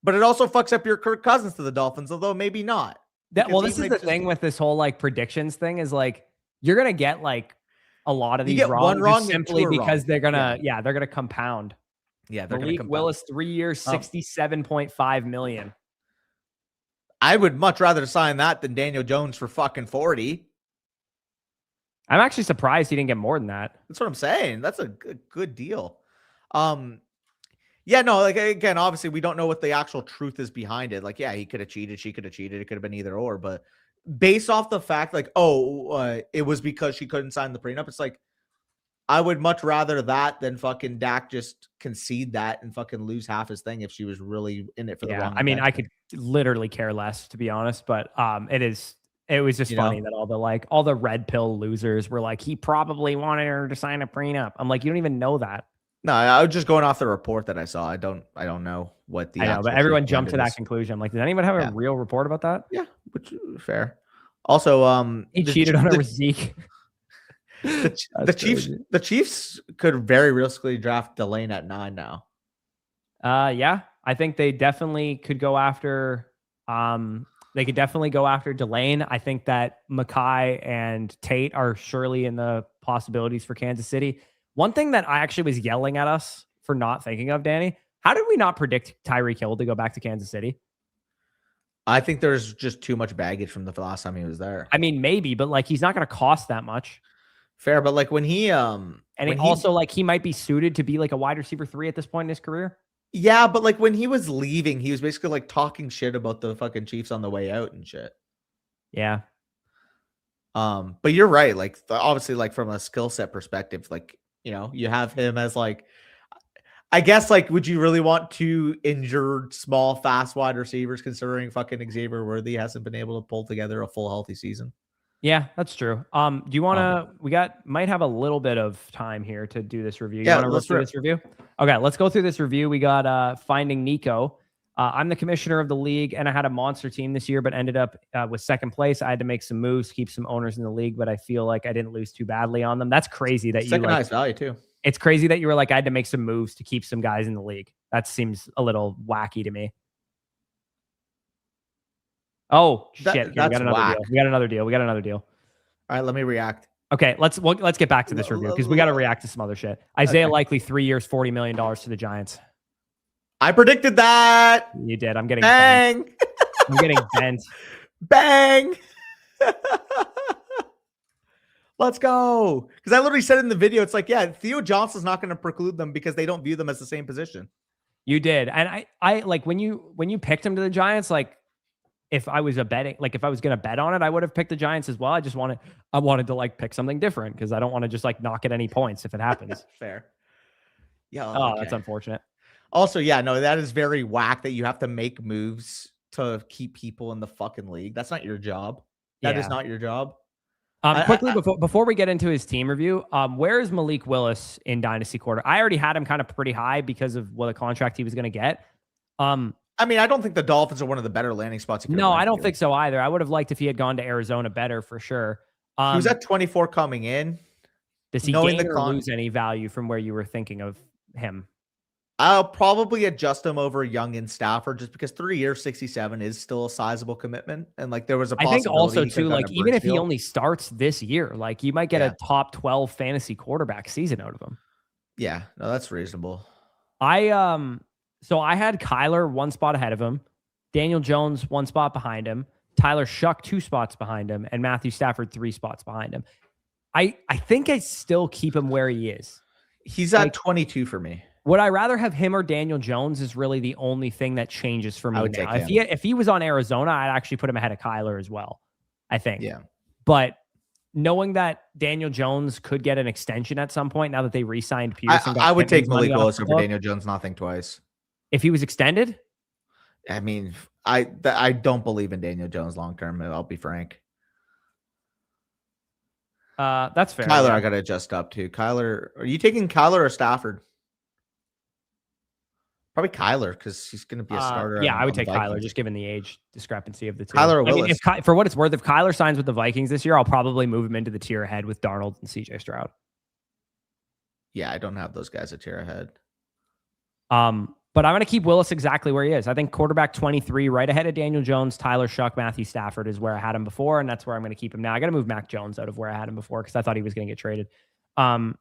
But it also fucks up your Kirk Cousins to the Dolphins, although maybe not. This is the thing with this whole like predictions thing is like you're gonna get like a lot of these wrong simply because they're gonna they're gonna compound. Yeah, they're Malik Willis 3 years, $67.5 million. I would much rather sign that than Daniel Jones for fucking 40. I'm actually surprised he didn't get more than that. That's what I'm saying. That's a good deal. Yeah, no, like again, obviously we don't know what the actual truth is behind it. Like, yeah, he could have cheated, she could have cheated, it could have been either or. But based off the fact, like, it was because she couldn't sign the prenup. It's like I would much rather that than fucking Dak just concede that and fucking lose half his thing if she was really in it for the wrong. I mean, I could literally care less, to be honest, but it was just funny that all the red pill losers were like, he probably wanted her to sign a prenup. I'm like, you don't even know that. No, I was just going off the report that I saw. I don't know what the. I know, but everyone jumped to that conclusion. I'm like, did anyone have a real report about that? Yeah, which is fair. Also, he cheated on her with Zeke. The Chiefs could very realistically draft Delane at 9 now. Yeah, I think they definitely could go after. They could definitely go after Delane. I think that Mackay and Tate are surely in the possibilities for Kansas City. One thing that I actually was yelling at us for not thinking of, Danny, how did we not predict Tyreek Hill to go back to Kansas City? I think there's just too much baggage from the last time he was there. I mean, maybe, but like he's not going to cost that much. Fair, but like when he he might be suited to be like a wide receiver 3 at this point in his career. Yeah, but like when he was leaving, he was basically like talking shit about the fucking Chiefs on the way out and shit. Yeah. But you're right. Like obviously, like from a skill set perspective, like you have him as like, I guess like, would you really want 2 injured, small, fast wide receivers considering fucking Xavier Worthy hasn't been able to pull together a full healthy season? Yeah, that's true. Do you want to? Might have a little bit of time here to do this review. You want to go through this review? Okay, let's go through this review. We got Finding Nico. I'm the commissioner of the league, and I had a monster team this year, but ended up with second place. I had to make some moves, keep some owners in the league, but I feel like I didn't lose too badly on them. That's crazy that second highest value too. It's crazy that you were like, I had to make some moves to keep some guys in the league. That seems a little wacky to me. Oh shit! We got another deal. We got another deal. All right, let me react. Okay, let's get back to this review because we got to react to some other shit. Isaiah Likely 3 years, $40 million to the Giants. I predicted that. You did. I'm getting bang. Bent. I'm getting bent. Bang. Let's go. Because I literally said in the video, it's like, yeah, Theo Johnson's not going to preclude them because they don't view them as the same position. You did. And I like when you picked him to the Giants, like if I was going to bet on it, I would have picked the Giants as well. I wanted to like pick something different because I don't want to just like not get any points if it happens. Fair. Yeah. Oh, okay. That's unfortunate. Also, yeah, no, that is very whack that you have to make moves to keep people in the fucking league. That's not your job. That is not your job. Quickly, before we get into his team review, where is Malik Willis in Dynasty quarter? I already had him kind of pretty high because of what a contract he was going to get. I mean, I don't think the Dolphins are one of the better landing spots. No, I don't think so either. I would have liked if he had gone to Arizona better for sure. He was at 24 coming in. Does he gain or lose any value from where you were thinking of him? I'll probably adjust him over Young and Stafford just because 3 years, 67 is still a sizable commitment. And like there was a possibility. I think also too, like even if he only starts this year, like you might get a top 12 fantasy quarterback season out of him. Yeah, no, that's reasonable. So I had Kyler 1 spot ahead of him, Daniel Jones 1 spot behind him, Tyler Shuck 2 spots behind him, and Matthew Stafford 3 spots behind him. I think I still keep him where he is. He's at 22 for me. Would I rather have him or Daniel Jones is really the only thing that changes for me now. If he was on Arizona, I'd actually put him ahead of Kyler as well, I think. Yeah. But knowing that Daniel Jones could get an extension at some point now that they re-signed Pierce. I would take Malik Willis over Daniel Jones, not think twice. If he was extended? I mean, I don't believe in Daniel Jones long-term, I'll be frank. That's fair. Kyler, I got to adjust up to. Kyler, are you taking Kyler or Stafford? Probably Kyler because he's going to be a starter. Yeah, I would take Kyler just given the age discrepancy of the two. Kyler or Willis. I mean, for what it's worth, if Kyler signs with the Vikings this year, I'll probably move him into the tier ahead with Darnold and CJ Stroud. Yeah, I don't have those guys a tier ahead. But I'm going to keep Willis exactly where he is. I think quarterback 23, right ahead of Daniel Jones, Tyler Shuck, Matthew Stafford is where I had him before, and that's where I'm going to keep him now. I got to move Mac Jones out of where I had him before because I thought he was going to get traded. I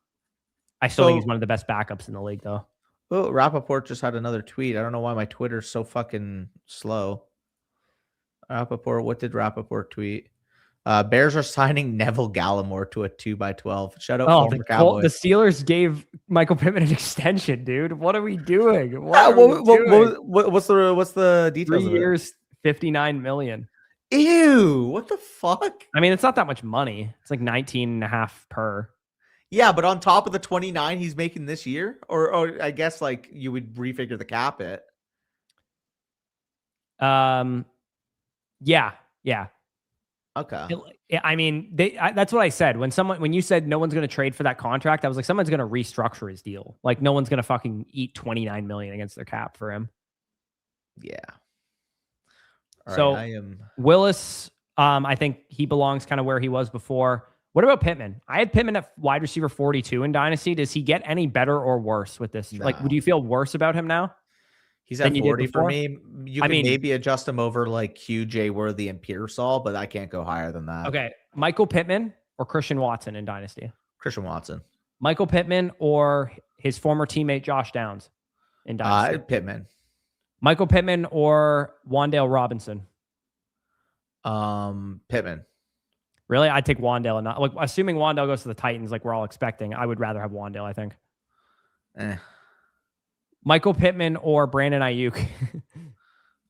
still think he's one of the best backups in the league, though. Oh, Rappaport just had another tweet. I don't know why my Twitter's so fucking slow. Rappaport, what did Rappaport tweet? Bears are signing Neville Gallimore to a 2x12. Shout out former Cowboy. The Steelers gave Michael Pittman an extension, dude. What are we doing? What's the details? 3 years, $59 million. Ew, what the fuck? I mean, it's not that much money. It's like 19.5 per. Yeah, but on top of the 29 he's making this year, or I guess like you would refigure the cap it. Yeah. Okay. I mean, that's what I said. When you said no one's going to trade for that contract, I was like, someone's going to restructure his deal. Like no one's going to fucking eat $29 million against their cap for him. Yeah. Willis, I think he belongs kind of where he was before. What about Pittman? I had Pittman at wide receiver 42 in Dynasty. Does he get any better or worse with this? No. Like, would you feel worse about him now? He's at 40 for me. You can maybe adjust him over like QJ Worthy and Pearsall, but I can't go higher than that. Okay. Michael Pittman or Christian Watson in Dynasty? Christian Watson. Michael Pittman or his former teammate Josh Downs in Dynasty? Pittman. Michael Pittman or Wan'Dale Robinson? Pittman. Really? I'd take Wan'Dale. And not, like, assuming Wan'Dale goes to the Titans like we're all expecting, I would rather have Wan'Dale, I think. Michael Pittman or Brandon Ayuk?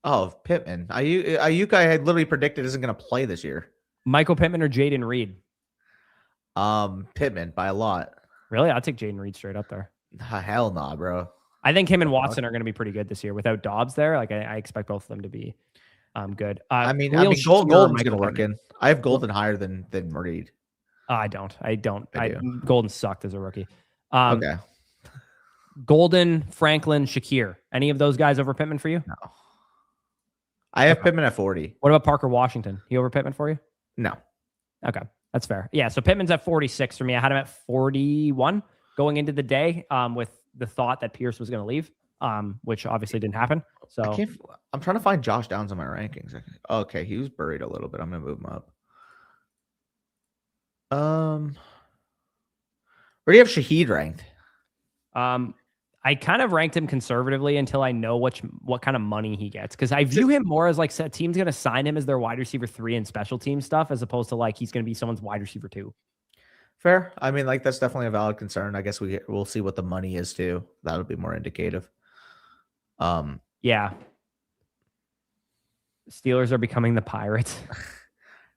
Oh, Pittman. Ayuk I had literally predicted isn't going to play this year. Michael Pittman or Jaden Reed? Pittman by a lot. Really? I'll take Jaden Reed straight up there. Hell nah, bro. I think him and Watson are going to be pretty good this year. Without Dobbs there, like I expect both of them to be good. Golden's going to work in. I have Golden higher than Reed. I don't. Golden sucked as a rookie. Okay. Golden, Franklin, Shakir. Any of those guys over Pittman for you? No. I have Pittman at 40. What about Parker Washington? He over Pittman for you? No. Okay. That's fair. Yeah. So Pittman's at 46 for me. I had him at 41 going into the day with the thought that Pierce was going to leave, which obviously didn't happen. So I'm trying to find Josh Downs in my rankings. Okay. He was buried a little bit. I'm going to move him up. Where do you have Shaheed ranked? I kind of ranked him conservatively until I know what kind of money he gets. Because I view him more as like a team's going to sign him as their wide receiver 3 and special team stuff, as opposed to like he's going to be someone's wide receiver 2. Fair. I mean, like that's definitely a valid concern. I guess we'll see what the money is too. That'll be more indicative. Yeah. Steelers are becoming the Pirates.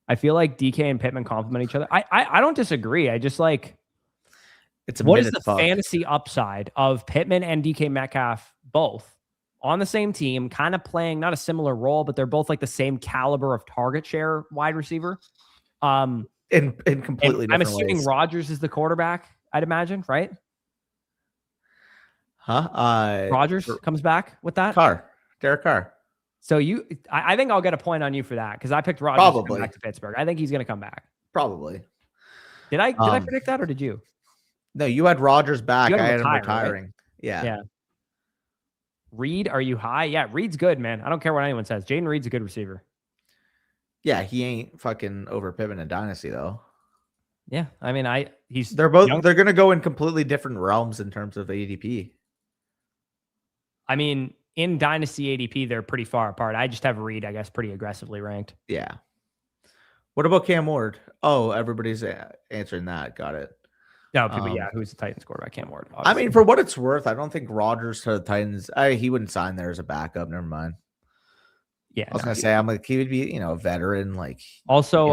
I feel like DK and Pittman complement each other. I don't disagree. I just like, what is the fantasy upside of Pittman and DK Metcalf both on the same team, kind of playing not a similar role, but they're both like the same caliber of target share wide receiver. In completely different I'm assuming ways. Rodgers is the quarterback, I'd imagine, right? Rodgers comes back with that? Derek Carr. So I think I'll get a point on you for that because I picked Rodgers to come back to Pittsburgh. I think he's going to come back. Probably. Did I predict that or did you? No, you had Rodgers back. I had him retiring. Right? Yeah. Reed, are you high? Yeah, Reed's good, man. I don't care what anyone says. Jaden Reed's a good receiver. Yeah, he ain't fucking over Pittman in Dynasty though. Yeah, I mean, they're going to go in completely different realms in terms of ADP. I mean, in Dynasty ADP, they're pretty far apart. I just have Reed, I guess, pretty aggressively ranked. Yeah. What about Cam Ward? Oh, everybody's answering that. Got it. No, people, who's the Titans quarterback? Cam Ward. Obviously. I mean, for what it's worth, I don't think Rodgers to the Titans. He wouldn't sign there as a backup. Never mind. Yeah, I was gonna say, I'm like, he would be, a veteran. Like, also,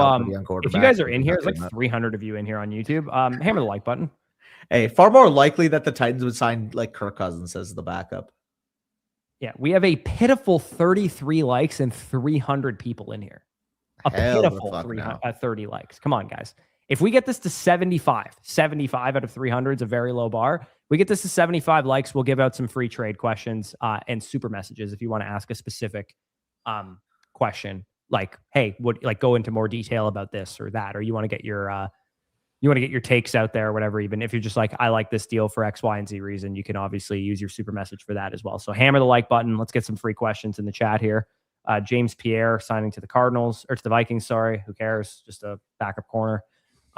if you guys are in here, it's like 300 of you in here on YouTube. Hammer the like button. Hey, far more likely that the Titans would sign like Kirk Cousins as the backup. Yeah, we have a pitiful 33 likes and 300 people in here. A pitiful 30 likes. Come on, guys. If we get this to 75 out of 300 is a very low bar. We get this to 75 likes, we'll give out some free trade questions and super messages if you want to ask a specific question. Like, hey, go into more detail about this or that, or you want to get your takes out there or whatever. Even if you're just like, I like this deal for X, Y, and Z reason, you can obviously use your super message for that as well. So hammer the like button. Let's get some free questions in the chat here. James Pierre signing to the Cardinals or to the Vikings. Sorry. Who cares? Just a backup corner.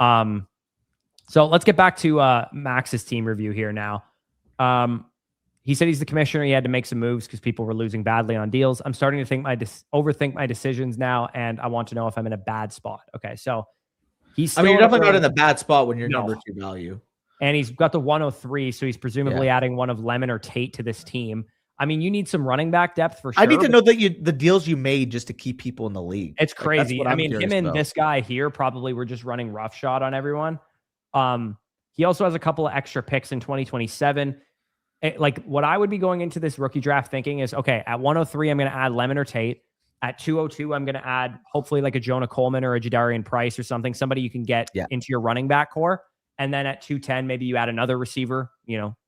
So let's get back to Max's team review here now. He said he's the commissioner. He had to make some moves because people were losing badly on deals. I'm starting to overthink my decisions now, and I want to know if I'm in a bad spot. Okay, so he's still you're definitely not in a bad spot when you're number 2 value. And he's got the 103, so he's presumably adding one of Lemon or Tate to this team. I mean, you need some running back depth for sure. I need to know that the deals you made just to keep people in the league. It's crazy. I mean, him and this guy here probably were just running roughshod on everyone. He also has a couple of extra picks in 2027. Like what I would be going into this rookie draft thinking is, okay, at 103, I'm going to add Lemon or Tate. At 202, I'm going to add hopefully like a Jonah Coleman or a Jadarian Price or something, somebody you can get into your running back core. And then at 210, maybe you add another receiver,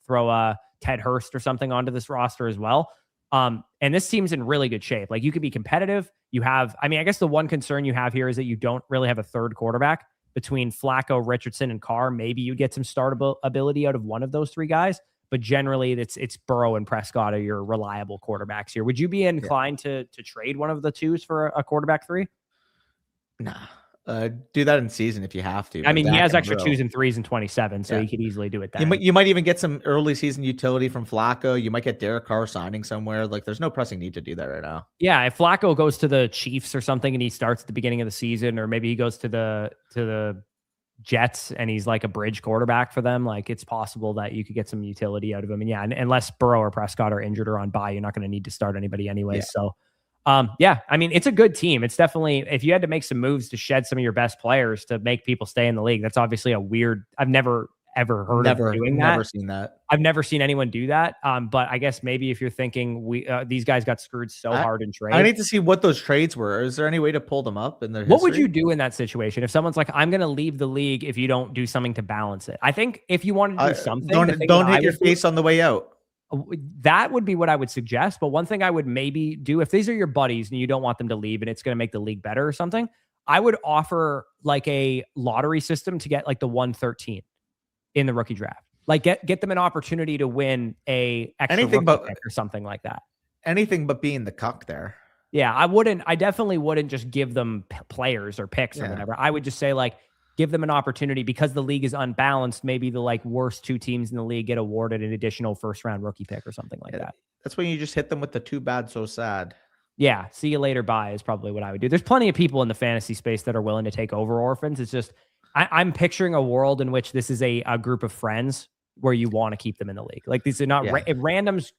throw a Ted Hurst or something onto this roster as well. And this team's in really good shape. Like you could be competitive. I guess the one concern you have here is that you don't really have a third quarterback between Flacco, Richardson, and Carr. Maybe you get some startable ability out of one of those 3 guys, but generally it's Burrow and Prescott are your reliable quarterbacks here. Would you be inclined to trade one of the 2s for a quarterback 3? Nah. Do that in season if you have to. I mean, he has extra 2s and 3s in 27, so he could easily do it then. You might even get some early season utility from Flacco. You might get Derek Carr signing somewhere. Like, there's no pressing need to do that right now. Yeah, if Flacco goes to the Chiefs or something and he starts at the beginning of the season, or maybe he goes to the Jets and he's like a bridge quarterback for them, like it's possible that you could get some utility out of him. And unless Burrow or Prescott are injured or on bye, you're not going to need to start anybody anyway. Yeah. So I mean, it's a good team. It's definitely, if you had to make some moves to shed some of your best players to make people stay in the league, that's obviously I've never ever heard of doing that. Never seen that. I've never seen anyone do that. But I guess maybe if you're thinking these guys got screwed so hard in trade. I need to see what those trades were. Is there any way to pull them up in their history? What would you do in that situation if someone's like, I'm going to leave the league if you don't do something to balance it? I think if you want to do something, don't hit your face on the way out. That would be what I would suggest. But one thing I would maybe do, if these are your buddies and you don't want them to leave and it's going to make the league better or something, I would offer like a lottery system to get like the 113 in the rookie draft. Like get them an opportunity to win a extra rookie pick or something like that. Anything but being the cuck there. Yeah, I definitely wouldn't just give them players or picks or whatever. I would just say like, give them an opportunity because the league is unbalanced. Maybe the like worst 2 teams in the league get awarded an additional first-round rookie pick or something like that. That's when you just hit them with the too bad, so sad. Yeah, see you later, bye is probably what I would do. There's plenty of people in the fantasy space that are willing to take over orphans. It's just I'm picturing a world in which this is a group of friends where you want to keep them in the league. Like these are not randoms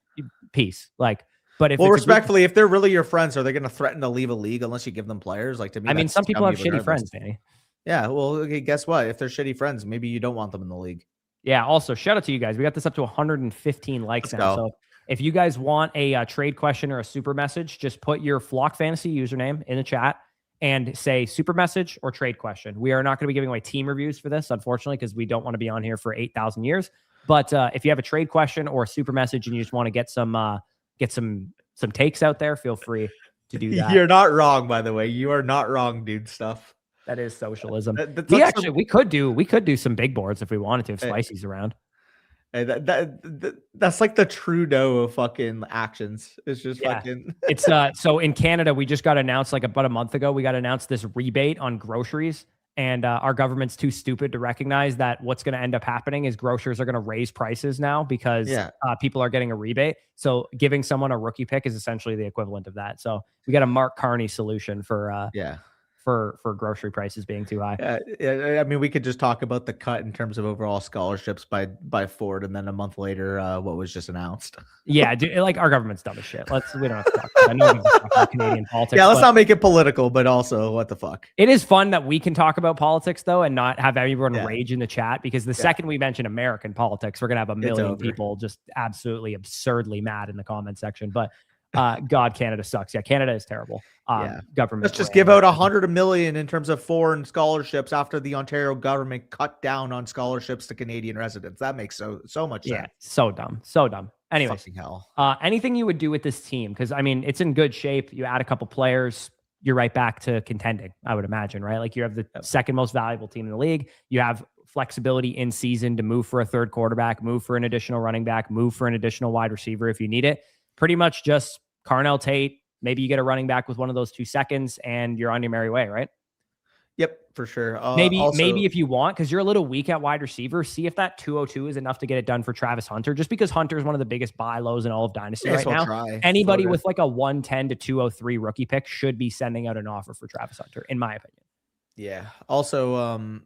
piece. Like, but if respectfully, if they're really your friends, are they going to threaten to leave a league unless you give them players? Like to me, I mean, some people have shitty friends, Danny. Yeah, well, okay, guess what? If they're shitty friends, maybe you don't want them in the league. Yeah. Also, shout out to you guys. We got this up to 115 likes now. So if you guys want a trade question or a super message, just put your Flock Fantasy username in the chat and say super message or trade question. We are not going to be giving away team reviews for this, unfortunately, because we don't want to be on here for 8,000 years. But if you have a trade question or a super message and you just want to get some takes out there, feel free to do that. You're not wrong, by the way. You are not wrong, dude. Stuff. That is socialism. We could do some big boards if we wanted to, if Spicy's around. That's like the Trudeau of fucking actions. It's just fucking. It's so in Canada, we just got announced like about a month ago. We got announced this rebate on groceries, and our government's too stupid to recognize that what's going to end up happening is grocers are going to raise prices now because people are getting a rebate. So giving someone a rookie pick is essentially the equivalent of that. So we got a Mark Carney solution for for grocery prices being too high. I mean, we could just talk about the cut in terms of overall scholarships by Ford, and then a month later, what was just announced. Yeah, dude, like our government's dumb as shit. We don't have to talk about I know we can talk about Canadian politics. Yeah, let's not make it political, but also what the fuck. It is fun that we can talk about politics though, and not have everyone rage in the chat, because the second we mention American politics, we're gonna have a million people just absolutely absurdly mad in the comment section. But God, Canada sucks. Yeah, Canada is terrible. Government. Let's just give out $100 million in terms of foreign scholarships after the Ontario government cut down on scholarships to Canadian residents. That makes so much sense. Yeah, so dumb. Anyway, fucking hell. Anything you would do with this team? Because I mean, it's in good shape. You add a couple players, you're right back to contending, I would imagine, right? Like you have the second most valuable team in the league. You have flexibility in season to move for a third quarterback, move for an additional running back, move for an additional wide receiver if you need it. Pretty much just Carnell Tate. Maybe you get a running back with one of those 2 seconds and you're on your merry way, right? Yep, for sure. Maybe if you want, because you're a little weak at wide receiver, see if that 202 is enough to get it done for Travis Hunter, just because Hunter is one of the biggest buy lows in all of Dynasty right now. Anybody with like a 110 to 203 rookie pick should be sending out an offer for Travis Hunter, in my opinion. Yeah. Also,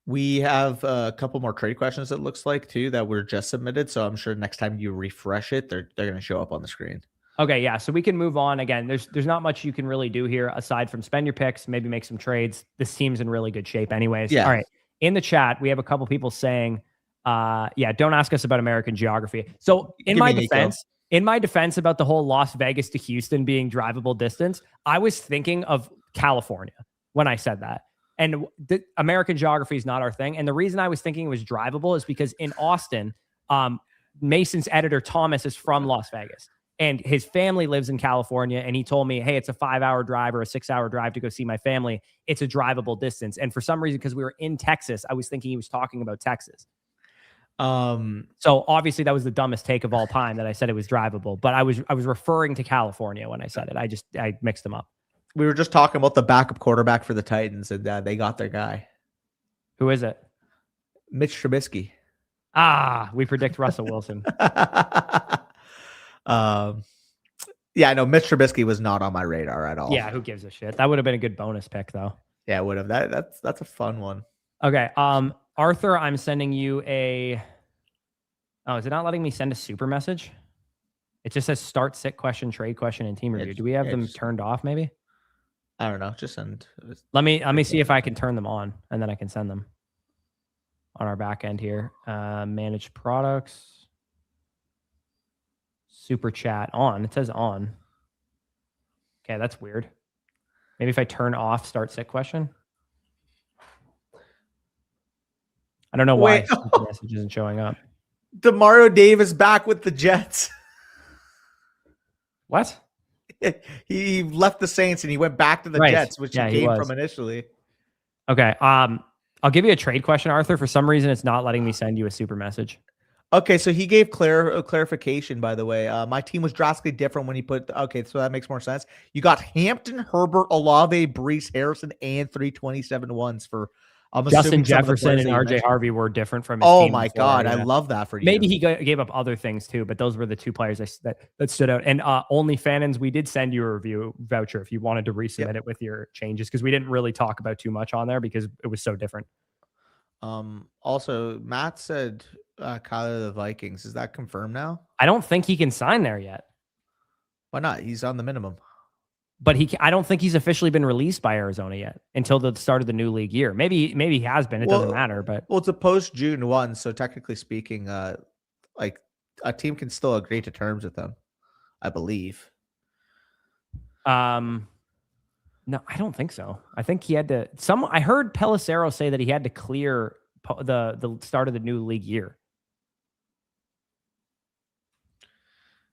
we have a couple more trade questions, it looks like, too, that were just submitted. So I'm sure next time you refresh it, they're going to show up on the screen. Okay, yeah. So we can move on. Again, there's not much you can really do here aside from spend your picks, maybe make some trades. This team's in really good shape anyways. Yeah. All right. In the chat, we have a couple people saying, don't ask us about American geography. So in my defense about the whole Las Vegas to Houston being drivable distance, I was thinking of California when I said that. And the American geography is not our thing. And the reason I was thinking it was drivable is because in Austin, Mason's editor, Thomas, is from Las Vegas. And his family lives in California. And he told me, hey, it's a 5-hour drive or a 6-hour drive to go see my family. It's a drivable distance. And for some reason, because we were in Texas, I was thinking he was talking about Texas. So obviously that was the dumbest take of all time that I said it was drivable. But I was referring to California when I said it. I mixed them up. We were just talking about the backup quarterback for the Titans, and they got their guy. Who is it? Mitch Trubisky. We predict Russell Wilson. Yeah, no, Mitch Trubisky was not on my radar at all. Yeah, who gives a shit? That would have been a good bonus pick, though. Yeah, it would have. That's a fun one. Okay, Arthur, I'm sending you a. Oh, is it not letting me send a super message? It just says start, sit question, trade question, and team review. Do we have them turned off? Maybe. I don't know. Just send. Let me see if I can turn them on, and then I can send them on our back end here. Manage products. Super chat on. It says on. Okay, that's weird. Maybe if I turn off start sit question. I don't know why the message isn't showing up. Demario Davis back with the Jets. What? He left the Saints and he went back to the Jets, which he came from initially. Okay. I'll give you a trade question, Arthur. For some reason, it's not letting me send you a super message. Okay, so he gave clarification, by the way. My team was drastically different when he put... Okay, so that makes more sense. You got Hampton, Herbert, Olave, Brees, Harrison, and 327 ones for... Justin Jefferson and RJ Harvey were different from his team. Oh my God, yeah. I love that for you. Maybe he gave up other things too, but those were the two players that stood out. And only Fannons, we did send you a review voucher if you wanted to resubmit it with your changes, because we didn't really talk about too much on there because it was so different. Also, Matt said Kyler the Vikings. Is that confirmed now? I don't think he can sign there yet. Why not? He's on the minimum. But I don't think he's officially been released by Arizona yet until the start of the new league year. Maybe he has been. It doesn't matter. But it's a post June 1, so technically speaking, like a team can still agree to terms with them, I believe. No, I don't think so. I think he had to. I heard Pelissero say that he had to clear the start of the new league year.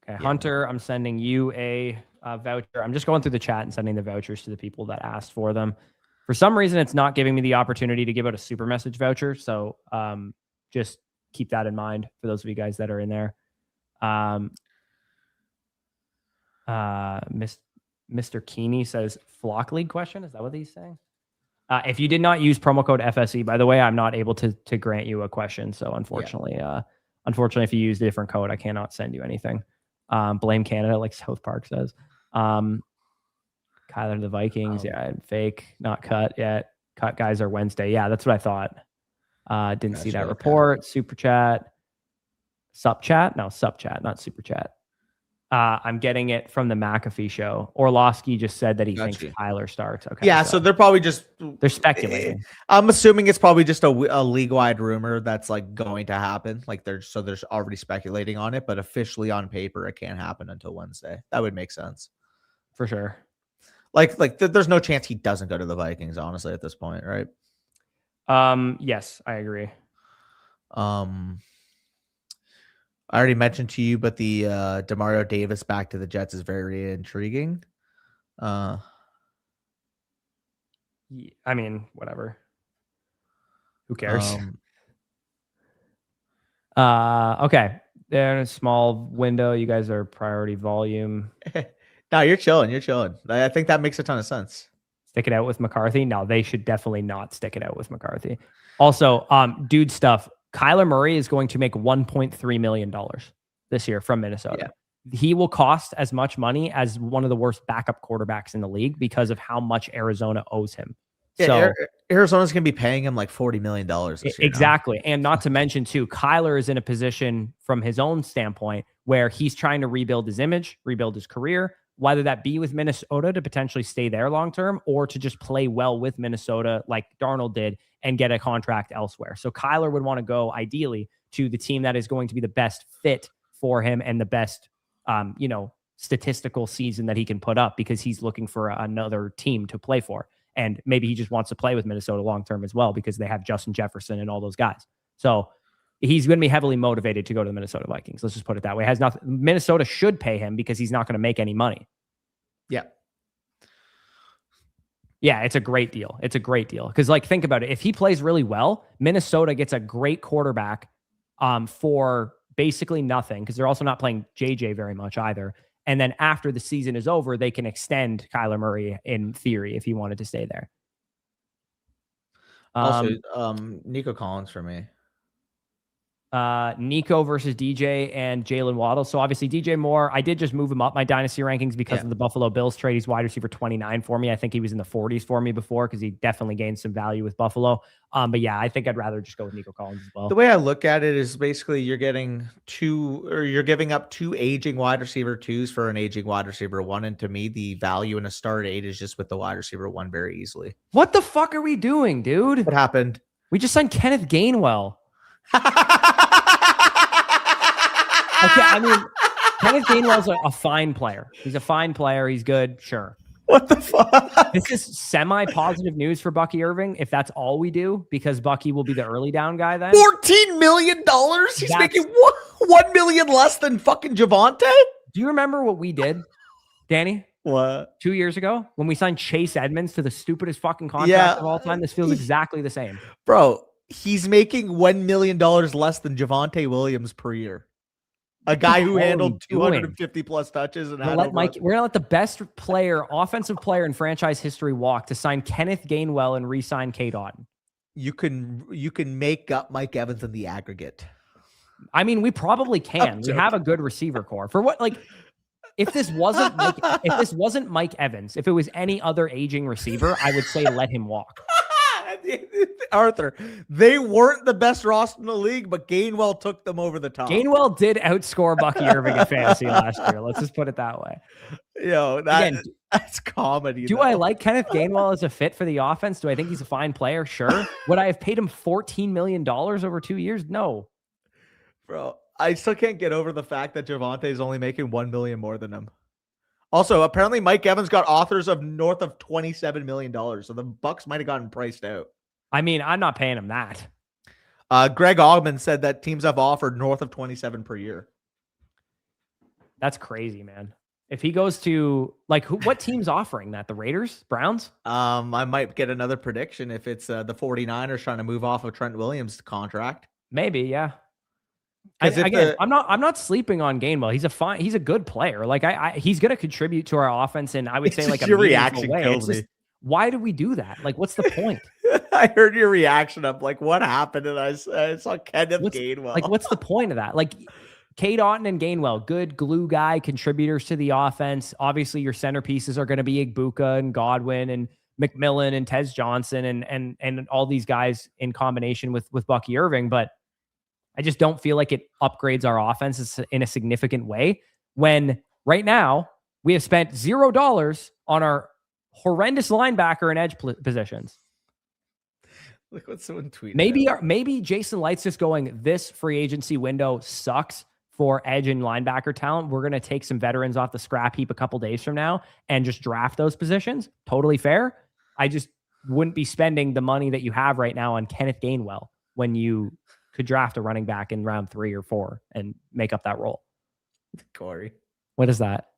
Okay, yeah. Hunter, I'm sending you a voucher. I'm just going through the chat and sending the vouchers to the people that asked for them. For some reason, it's not giving me the opportunity to give out a super message voucher. So just keep that in mind for those of you guys that are in there. Mr. Keeney says flock league question. Is that what he's saying? If you did not use promo code FSE, by the way, I'm not able to grant you a question. So unfortunately, if you used a different code, I cannot send you anything. Blame Canada, like South Park says. Kyler the Vikings, fake, not cut yet. Cut guys are Wednesday. Yeah, that's what I thought. Didn't see that report. Super chat. Sup chat? No, sup chat, not super chat. I'm getting it from the McAfee show. Orlovsky just said that he thinks Kyler starts. Okay. Yeah, so they're probably just... They're speculating. I'm assuming it's probably just a league-wide rumor that's like going to happen. Like they're already speculating on it, but officially on paper, it can't happen until Wednesday. That would make sense. For sure. Like there's no chance he doesn't go to the Vikings, honestly, at this point, right? Yes, I agree. I already mentioned to you, but the Demario Davis back to the Jets is very intriguing. I mean, whatever. Who cares? Okay. They're in a small window. You guys are priority volume. No, you're chilling. You're chilling. I think that makes a ton of sense. Stick it out with McCarthy. No, they should definitely not stick it out with McCarthy. Also, dude stuff. Kyler Murray is going to make $1.3 million this year from Minnesota. Yeah. He will cost as much money as one of the worst backup quarterbacks in the league because of how much Arizona owes him. Yeah, so Arizona's going to be paying him like $40 million this year. Exactly. And not to mention, too, Kyler is in a position from his own standpoint where he's trying to rebuild his image, rebuild his career, whether that be with Minnesota to potentially stay there long-term or to just play well with Minnesota like Darnold did and get a contract elsewhere. So Kyler would want to go ideally to the team that is going to be the best fit for him and the best, statistical season that he can put up because he's looking for another team to play for. And maybe he just wants to play with Minnesota long-term as well because they have Justin Jefferson and all those guys. So he's going to be heavily motivated to go to the Minnesota Vikings. Let's just put it that way. Minnesota should pay him because he's not going to make any money. Yeah. Yeah, it's a great deal. It's a great deal. Because, think about it. If he plays really well, Minnesota gets a great quarterback for basically nothing because they're also not playing JJ very much either. And then after the season is over, they can extend Kyler Murray in theory if he wanted to stay there. Also, Nico Collins for me. Nico versus DJ and Jalen Waddle. So obviously DJ Moore, I did just move him up my dynasty rankings because of the Buffalo Bills trade. He's wide receiver 29 for me. I think he was in the 40s for me before because he definitely gained some value with Buffalo. But yeah, I think I'd rather just go with Nico Collins as well. The way I look at it is basically you're giving up two aging wide receiver 2s for an aging wide receiver 1. And to me, the value in a start 8 is just with the wide receiver 1 very easily. What the fuck are we doing, dude? What happened? We just signed Kenneth Gainwell. Okay, I mean, Kenneth Gainwell's a fine player. He's a fine player. He's good. Sure. What the fuck? This is semi-positive news for Bucky Irving if that's all we do, because Bucky will be the early down guy then. $14 million? He's making $1 million less than fucking Javonte? Do you remember what we did, Danny? What? 2 years ago when we signed Chase Edmonds to the stupidest fucking contract of all time? This feels exactly the same. Bro, He's making $1 million less than Javonte Williams per year. A guy who handled 250 plus touches and we're gonna let the best offensive player in franchise history walk to sign Kenneth Gainwell and re-sign Cade Otton. You can make up Mike Evans in the aggregate. I mean, we probably can. We have a good receiver core. For what, like, if this wasn't Mike Evans, if it was any other aging receiver, I would say let him walk. Arthur, they weren't the best roster in the league, but Gainwell took them over the top. Gainwell did outscore Bucky Irving in fantasy last year. Let's just put it that way. That's comedy. Do I like Kenneth Gainwell as a fit for the offense? Do I think he's a fine player? Sure. Would I have paid him $14 million over 2 years? No. Bro, I still can't get over the fact that Javonte is only making $1 million more than him. Also, apparently Mike Evans got offers of north of $27 million. So the Bucks might have gotten priced out. I mean, I'm not paying him that. Greg Augman said that teams have offered north of 27 per year. That's crazy, man. If he goes to what team's offering that? The Raiders, Browns? I might get another prediction if it's the 49ers trying to move off of Trent Williams' contract. Maybe, yeah. I'm not sleeping on Gainwell. He's a good player. Like he's going to contribute to our offense, and I would say like a reaction way. Kills me. Why do we do that? Like, what's the point? I heard your reaction. I'm like, what happened? And I saw Kenneth Gainwell. Like, what's the point of that? Like, Cade Otton and Gainwell, good glue guy contributors to the offense. Obviously, your centerpieces are going to be Egbuka and Godwin and McMillan and Tez Johnson and all these guys in combination with Bucky Irving, but I just don't feel like it upgrades our offense in a significant way when right now we have spent $0 on our horrendous linebacker and edge positions. Look what someone tweeted. Maybe Jason Light's just going, this free agency window sucks for edge and linebacker talent. We're going to take some veterans off the scrap heap a couple days from now and just draft those positions. Totally fair. I just wouldn't be spending the money that you have right now on Kenneth Gainwell when you could draft a running back in round 3 or 4 and make up that role. Corey. What is that?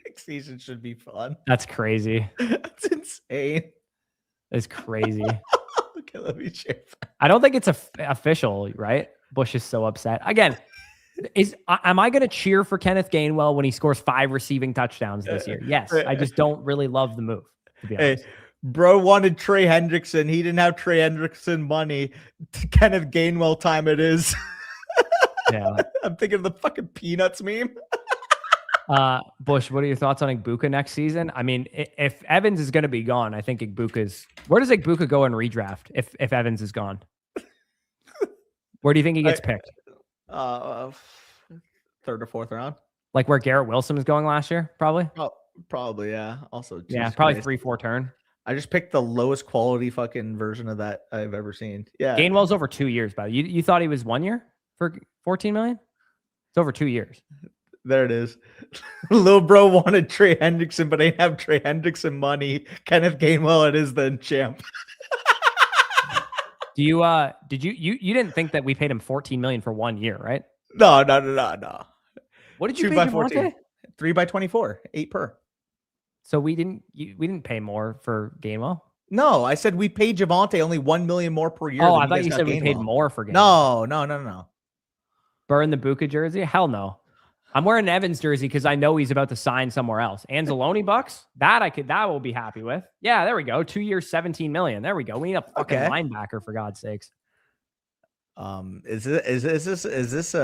Next season should be fun. That's crazy. That's insane. It's crazy. Okay, let me share that. I don't think it's official, right? Bush is so upset. Again, am I going to cheer for Kenneth Gainwell when he scores 5 receiving touchdowns this year? Yes. I just don't really love the move, to be honest. Hey, bro wanted Trey Hendrickson. He didn't have Trey Hendrickson money. Kenneth Gainwell time it is. Yeah. I'm thinking of the fucking Peanuts meme. Bush, what are your thoughts on Egbuka next season? I mean, if Evans is going to be gone, I think where does Egbuka go in redraft if Evans is gone? Where do you think he gets picked? 3rd or 4th round. Like where Garrett Wilson was going last year, probably? Oh, probably, yeah. Also, yeah, probably 3-4 turn. I just picked the lowest quality fucking version of that I've ever seen. Yeah. Gainwell's over 2 years, by the way. You thought he was 1 year for $14 million? It's over 2 years. There it is. Little bro wanted Trey Hendrickson, but ain't have Trey Hendrickson money. Kenneth Gainwell, it is then champ. Do you you didn't think that we paid him $14 million for 1 year, right? No. What did you 2 pay by Javonte? 14. 3 by 24, 8 per. So we didn't pay more for Gainwell? No, I said we paid Javonte only $1 million more per year. Oh, I thought you said we paid more for Gainwell. No. Burn the Buka jersey? Hell no. I'm wearing an Evans jersey because I know he's about to sign somewhere else. Anzalone bucks? That will be happy with. Yeah, there we go. 2 years, $17 million. There we go. We need a fucking linebacker for God's sakes. Is this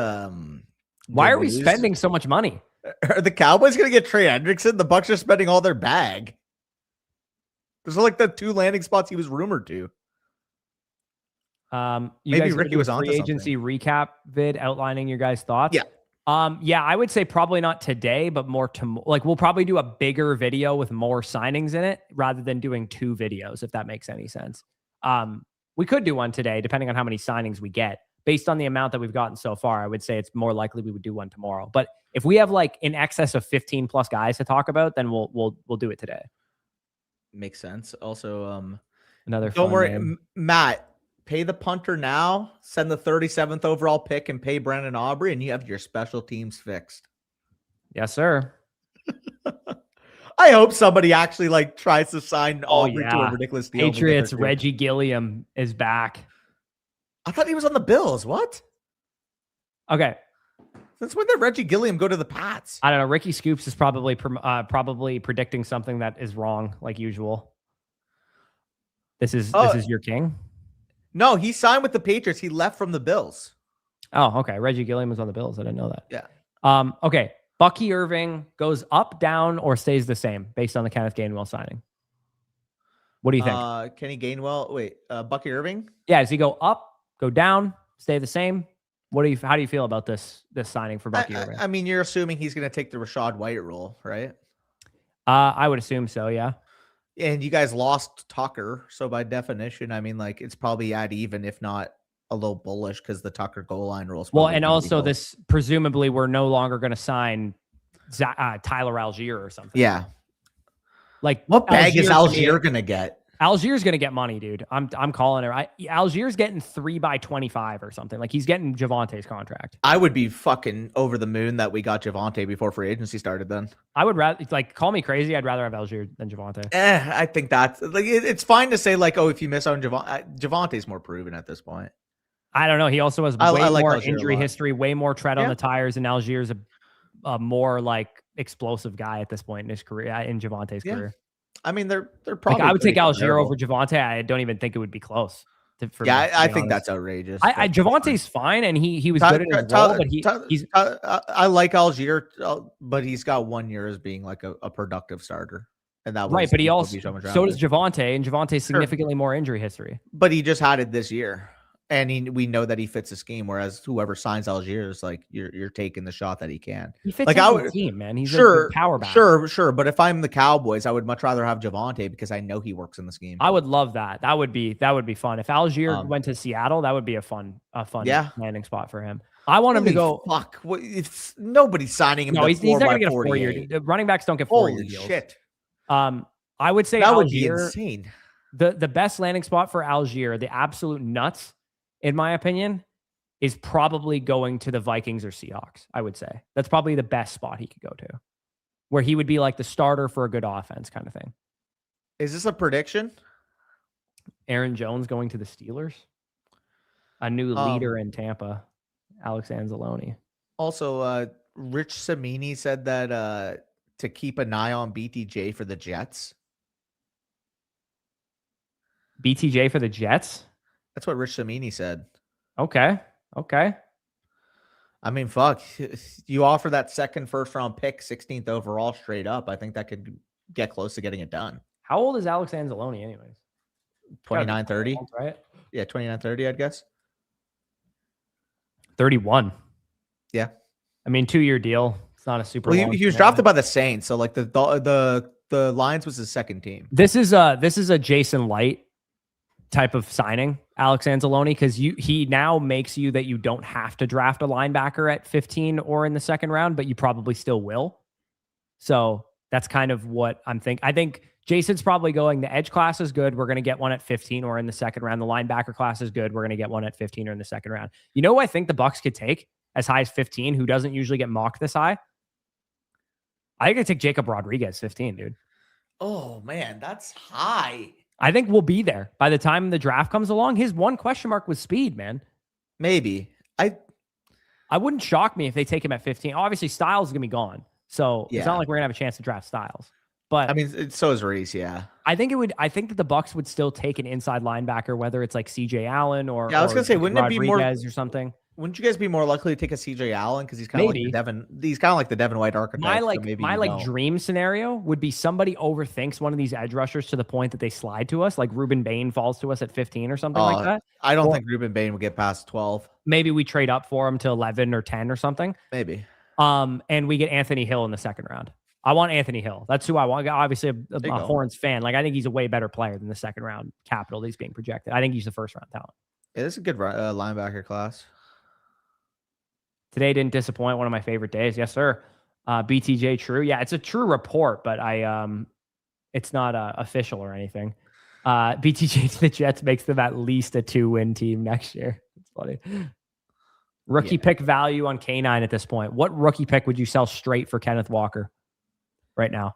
why are we spending so much money? Are the Cowboys gonna get Trey Hendrickson? The Bucks are spending all their bag. Those are like the 2 landing spots he was rumored to. Maybe Ricky was on free agency recap vid outlining your guys' thoughts. Yeah. I would say probably not today, but more we'll probably do a bigger video with more signings in it rather than doing 2 videos, if that makes any sense. We could do one today, depending on how many signings we get. Based on the amount that we've gotten so far, I would say it's more likely we would do one tomorrow. But if we have like in excess of 15 plus guys to talk about, then we'll do it today. Makes sense. Also, another. Don't worry, Matt. Pay the punter now, send the 37th overall pick, and pay Brandon Aubrey, and you have your special teams fixed. Yes, sir. I hope somebody actually tries to sign Aubrey to a ridiculous deal. Patriots, Reggie Gilliam is back. I thought he was on the Bills. What? Okay. Since when did Reggie Gilliam go to the Pats? I don't know. Ricky Scoops is probably predicting something that is wrong, like usual. This is your king? No, he signed with the Patriots. He left from the Bills. Oh, okay. Reggie Gilliam was on the Bills. I didn't know that. Yeah. Okay. Bucky Irving goes up, down, or stays the same based on the Kenneth Gainwell signing. What do you think? Kenny Gainwell. Wait, Bucky Irving? Yeah. Does he go up, go down, stay the same? How do you feel about this signing for Bucky Irving? I mean, you're assuming he's going to take the Rachaad White role, right? I would assume so, yeah. And you guys lost Tucker, so by definition, I mean, like, it's probably at even, if not a little bullish, because the Tucker goal line rules. Well, and also this, presumably, we're no longer going to sign Tyler Allgeier or something. Yeah. Like, what bag is Allgeier going to get? Allgeier's going to get money, dude. I'm calling it. Allgeier's getting 3 by 25 or something. Like, he's getting Javonte's contract. I would be fucking over the moon that we got Javonte before free agency started then. I would rather, like, call me crazy. I'd rather have Allgeier than Javonte. I think that's, like, it's fine to say, like, oh, if you miss on Javonte's more proven at this point. I don't know. He also has way more injury history, way more tread on the tires, and Allgeier's a more, like, explosive guy at this point in his career, in Javonte's career. I mean, they're probably. Like, I would take Allgeier over Javonte. I don't even think it would be close. I think that's outrageous. Javonte's fine, and he was good at his role, but he's. I like Allgeier, but he's got 1 year as being like a productive starter, and that was right. But he also so does Javonte, and Javonte's significantly more injury history. But he just had it this year. And we know that he fits the scheme, whereas whoever signs Allgeier is like you're taking the shot that he can. He fits the team, man. He's a power back. Sure. But if I'm the Cowboys, I would much rather have Javonte because I know he works in the scheme. I would love that. That would be fun. If Allgeier went to Seattle, that would be a fun landing spot for him. I want him to go. Fuck! If nobody's signing him. No, he's not going to get a 4-year. Running backs don't get 4-year deals. Shit. I would say that would be insane. The best landing spot for Allgeier, the absolute nuts, in my opinion, is probably going to the Vikings or Seahawks. I would say that's probably the best spot he could go to, where he would be like the starter for a good offense kind of thing. Is this a prediction? Aaron Jones going to the Steelers? A new leader in Tampa, Alex Anzalone. Also, Rich Samini said that to keep an eye on BTJ for the Jets. BTJ for the Jets? That's what Rich Samini said. Okay. I mean, fuck. You offer that second first-round pick, 16th overall, straight up. I think that could get close to getting it done. How old is Alex Anzalone anyways? 29, 30. Right? Yeah, 29, 30, I'd guess. 31. Yeah. I mean, 2-year deal. It's not a super long he was drafted by the Saints, so like the Lions was his second team. This is a Jason Light type of signing, Alex Anzalone, because he now makes you that you don't have to draft a linebacker at 15 or in the second round, but you probably still will. So that's kind of what I'm thinking. I think Jason's probably going, the edge class is good. We're going to get one at 15 or in the second round. The linebacker class is good. We're going to get one at 15 or in the second round. You know who I think the Bucs could take as high as 15, who doesn't usually get mocked this high? I think I'd take Jacob Rodriguez 15, dude. Oh, man, that's high. I think we'll be there by the time the draft comes along. His one question mark was speed, man. Maybe. I wouldn't shock me if they take him at 15. Obviously, Styles is going to be gone. So It's not like we're going to have a chance to draft Styles. But I mean, so is Reese, yeah. I think that the Bucs would still take an inside linebacker, whether it's like CJ Allen or I was going to say, wouldn't Rodriguez it be more or something? Wouldn't you guys be more likely to take a CJ Allen because he's kind of like the Devin? He's kind of like the Devin White archetype. My dream scenario would be somebody overthinks one of these edge rushers to the point that they slide to us, like Ruben Bain falls to us at 15 or something like that. I don't think Ruben Bain would get past 12. Maybe we trade up for him to 11 or 10 or something. Maybe. And we get Anthony Hill in the second round. I want Anthony Hill. That's who I want. Obviously, a Horns fan. Like, I think he's a way better player than the second round capital that he's being projected. I think he's the first round talent. Yeah, this is a good linebacker class. Today didn't disappoint. One of my favorite days. Yes, sir. BTJ true. Yeah, it's a true report, but it's not official or anything. BTJ to the Jets makes them at least a 2-win team next year. It's funny. Rookie pick value on K9 at this point. What rookie pick would you sell straight for Kenneth Walker right now?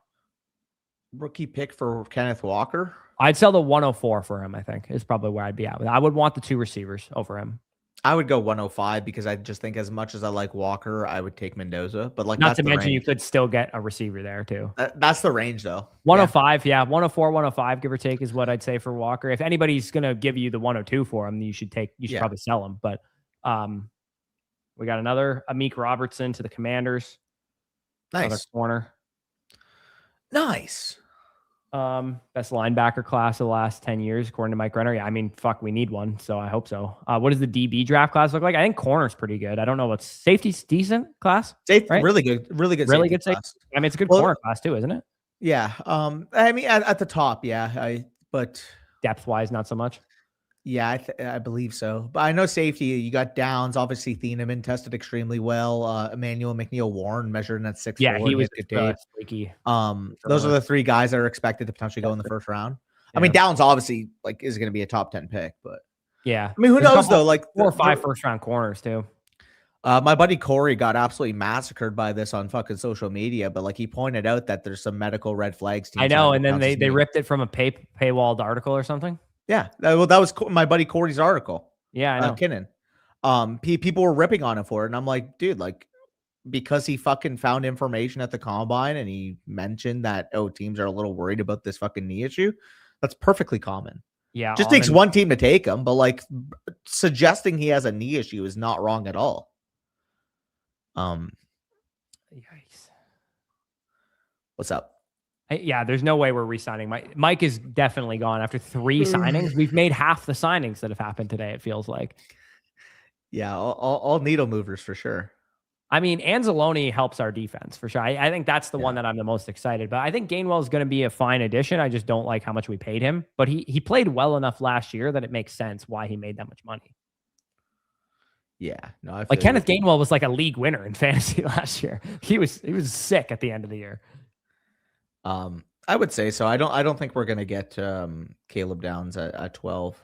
Rookie pick for Kenneth Walker? I'd sell the 104 for him, I think, is probably where I'd be at. I would want the 2 receivers over him. I would go 105 because I just think as much as I like Walker, I would take Mendoza. But like, not to mention you could still get a receiver there too. That's the range though. 105, yeah. 104, 105, give or take, is what I'd say for Walker. If anybody's gonna give you the 102 for him, you should probably sell him. But we got another Amik Robertson to the Commanders. Nice. Another corner. Nice. Best linebacker class of the last 10 years, according to Mike Renner. Yeah, I mean, fuck, we need one, so I hope so. What does the DB draft class look like? I think corner's pretty good. I don't know what's safety's decent class. Safety, right? Really good safety class. I mean, it's a good corner class too, isn't it? Yeah. I mean, at the top, yeah. But depth wise, not so much. Yeah, I believe so. But I know safety, you got Downs, obviously Thieneman tested extremely well. Emmanuel McNeil-Warren measured in at 6'4". Yeah, he was good. Flaky. Those are the 3 guys that are expected to potentially go in the first round. Yeah. I mean, Downs obviously like is going to be a top 10 pick, but yeah. I mean, who knows though? Like 4 or 5 first round corners too. My buddy Corey got absolutely massacred by this on fucking social media, but like he pointed out that there's some medical red flags. I know, and then they ripped it from a paywalled article or something. Yeah, well, that was my buddy Corey's article. Yeah, I know. Kinnan. People were ripping on him for it, and I'm like, dude, like, because he fucking found information at the combine and he mentioned that teams are a little worried about this fucking knee issue. That's perfectly common. Yeah, just takes one team to take him, but like suggesting he has a knee issue is not wrong at all. Yikes! What's up? Yeah, there's no way we're re-signing Mike. Mike is definitely gone after 3 signings. We've made half the signings that have happened today, it feels like. Yeah, all needle movers for sure. I mean, Anzalone helps our defense for sure. I think that's the one that I'm the most excited about. I think Gainwell is going to be a fine addition. I just don't like how much we paid him. But he played well enough last year that it makes sense why he made that much money. Yeah. No, I like Kenneth Gainwell was like a league winner in fantasy last year. He was sick at the end of the year. I would say so. I don't think we're gonna get Caleb Downs at 12.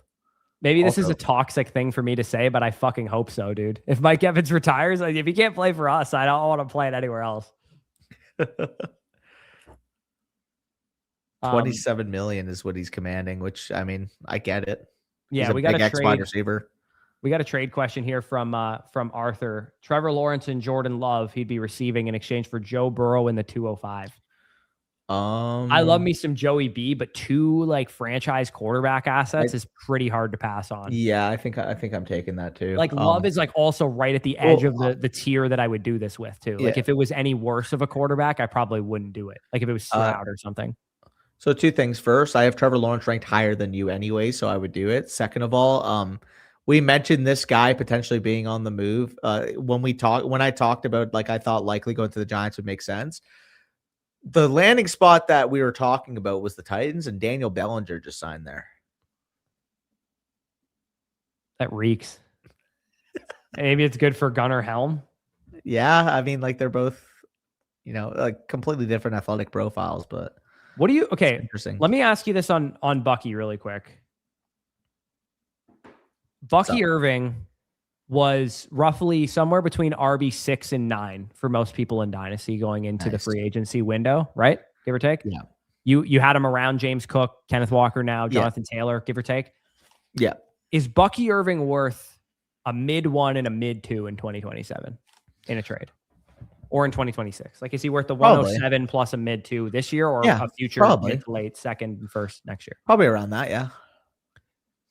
Maybe this is a toxic thing for me to say, but I fucking hope so, dude. If Mike Evans retires, like, if he can't play for us, I don't want to play it anywhere else. 27 million is what he's commanding, which I mean, I get it. Yeah, we got a trade wide receiver. We got a trade question here from Arthur. Trevor Lawrence and Jordan Love he'd be receiving in exchange for Joe Burrow in the 205. I love me some Joey B, but 2 like franchise quarterback assets is pretty hard to pass on. Yeah, I think I'm taking that too. Like Love is like also right at the edge of the tier that I would do this with too. Like if it was any worse of a quarterback, I probably wouldn't do it. Like if it was Stroud or something. So 2 things. First, I have Trevor Lawrence ranked higher than you anyway, so I would do it. Second of all, we mentioned this guy potentially being on the move. When I talked about like I thought likely going to the Giants would make sense. The landing spot that we were talking about was the Titans, and Daniel Bellinger just signed there. That reeks. Maybe it's good for Gunnar Helm. Yeah, I mean, like they're both, like completely different athletic profiles. But what do you? Okay, interesting. Let me ask you this on Bucky really quick. Bucky Irving was roughly somewhere between RB 6 and 9 for most people in Dynasty going into the free agency window, right? Give or take. Yeah. You had him around James Cook, Kenneth Walker now, Jonathan Taylor, give or take. Yeah. Is Bucky Irving worth a mid 1 and a mid 2 in 2027 in a trade? Or in 2026? Like, is he worth the 107 plus a mid 2 this year or a future mid to late second and first next year? Probably around that, yeah.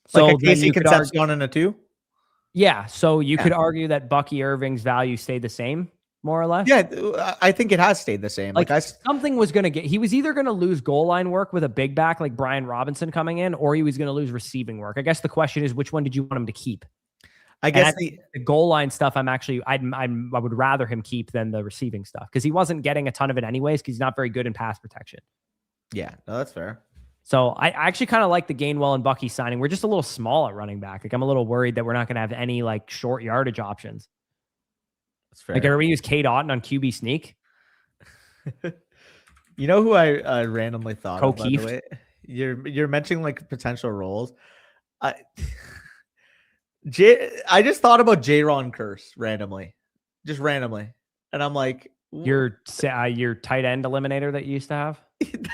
So like a Casey Concepcion in a 2? Yeah, so you could argue that Bucky Irving's value stayed the same, more or less. Yeah, I think it has stayed the same. Like something was going to he was either going to lose goal line work with a big back like Brian Robinson coming in, or he was going to lose receiving work. I guess the question is, which one did you want him to keep? I guess the goal line stuff, I would rather him keep than the receiving stuff because he wasn't getting a ton of it anyways because he's not very good in pass protection. Yeah, no, that's fair. So I actually kind of like the Gainwell and Bucky signing. We're just a little small at running back. Like I'm a little worried that we're not going to have any like short yardage options. That's fair. Like are we use Cade Otton on QB sneak? You know who I randomly thought of, by the O'Keefe? way? You're mentioning like potential roles. I just thought about J-Ron Curse randomly. And I'm like, Your tight end eliminator that you used to have?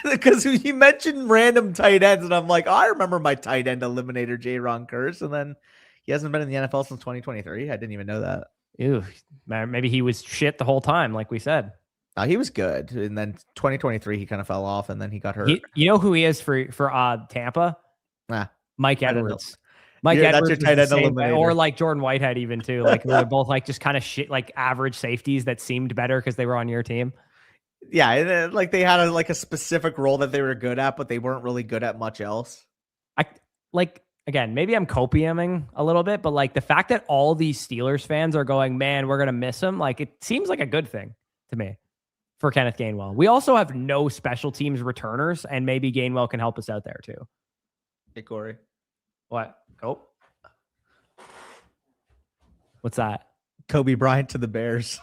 Because you mentioned random tight ends, and I'm like, oh, I remember my tight end eliminator, J-Ron Curse, and then he hasn't been in the NFL since 2023. I didn't even know that. Ew, maybe he was shit the whole time, like we said. He was good, and then 2023 he kind of fell off, and then he got hurt. You know who he is for Tampa? Mike Edwards. Mike Edwards, that's your tight end eliminator. Or like Jordan Whitehead, even too. Like they're both like just kind of shit, like average safeties that seemed better because they were on your team. Yeah, like they had a specific role that they were good at, but they weren't really good at much else. Again, maybe I'm copiuming a little bit, but like the fact that all these Steelers fans are going, man, we're gonna miss him. Like it seems like a good thing to me for Kenneth Gainwell. We also have no special teams returners, and maybe Gainwell can help us out there too. Hey, Corey. What? Oh. What's that? Kobe Bryant to the Bears.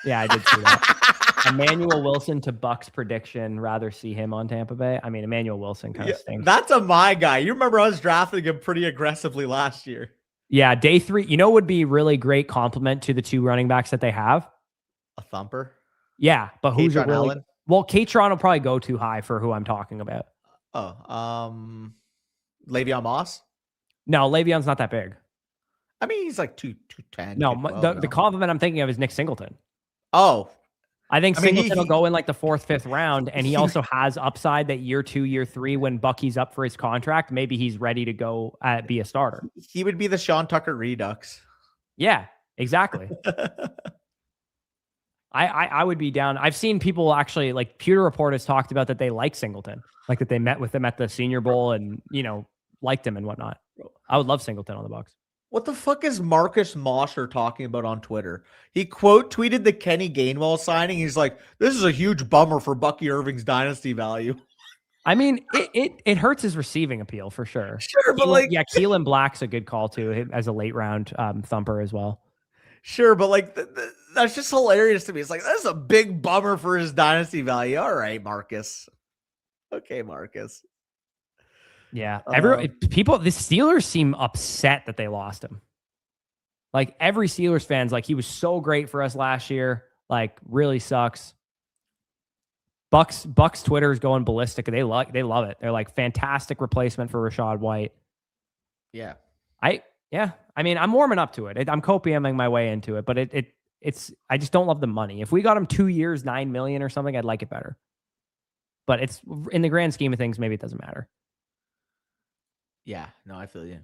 Yeah, I did see that. Emmanuel Wilson to Bucks prediction. Rather see him on Tampa Bay. I mean, Emmanuel Wilson kind of stinks. That's my guy. You remember I was drafting him pretty aggressively last year. Yeah, day 3. You know, would be really great compliment to the 2 running backs that they have. A thumper. Yeah, but who's Katron Allen? Well, Katron will probably go too high for who I'm talking about. Le'Veon Moss. No, Le'Veon's not that big. I mean, he's like 210. No, the compliment I'm thinking of is Nick Singleton. Oh, I think Singleton will go in like the 4th, 5th round, and he also has upside that year 2, year 3, when Bucky's up for his contract, maybe he's ready to go be a starter. He would be the Sean Tucker Redux. Yeah, exactly. I would be down. I've seen people actually, like Pewter Report has talked about that they like Singleton, like that they met with him at the Senior Bowl and, liked him and whatnot. I would love Singleton on the Bucs. What the fuck is Marcus Mosher talking about on Twitter? He quote tweeted the Kenny Gainwell signing. He's like, this is a huge bummer for Bucky Irving's dynasty value. I mean, it hurts his receiving appeal for sure. Sure, but Keelan Black's a good call too, as a late round thumper as well. Sure, but that's just hilarious to me. It's like, that's a big bummer for his dynasty value. All right, Marcus. Okay, Marcus. Yeah, the Steelers seem upset that they lost him. Like every Steelers fan's like, he was so great for us last year. Like, really sucks. Bucks Twitter is going ballistic. They love it. They're like, fantastic replacement for Rachaad White. Yeah. I mean, I'm warming up to it. I'm copiuming my way into it, but it's I just don't love the money. If we got him 2 years, $9 million or something, I'd like it better. But it's in the grand scheme of things, maybe it doesn't matter. Yeah, no, I feel you.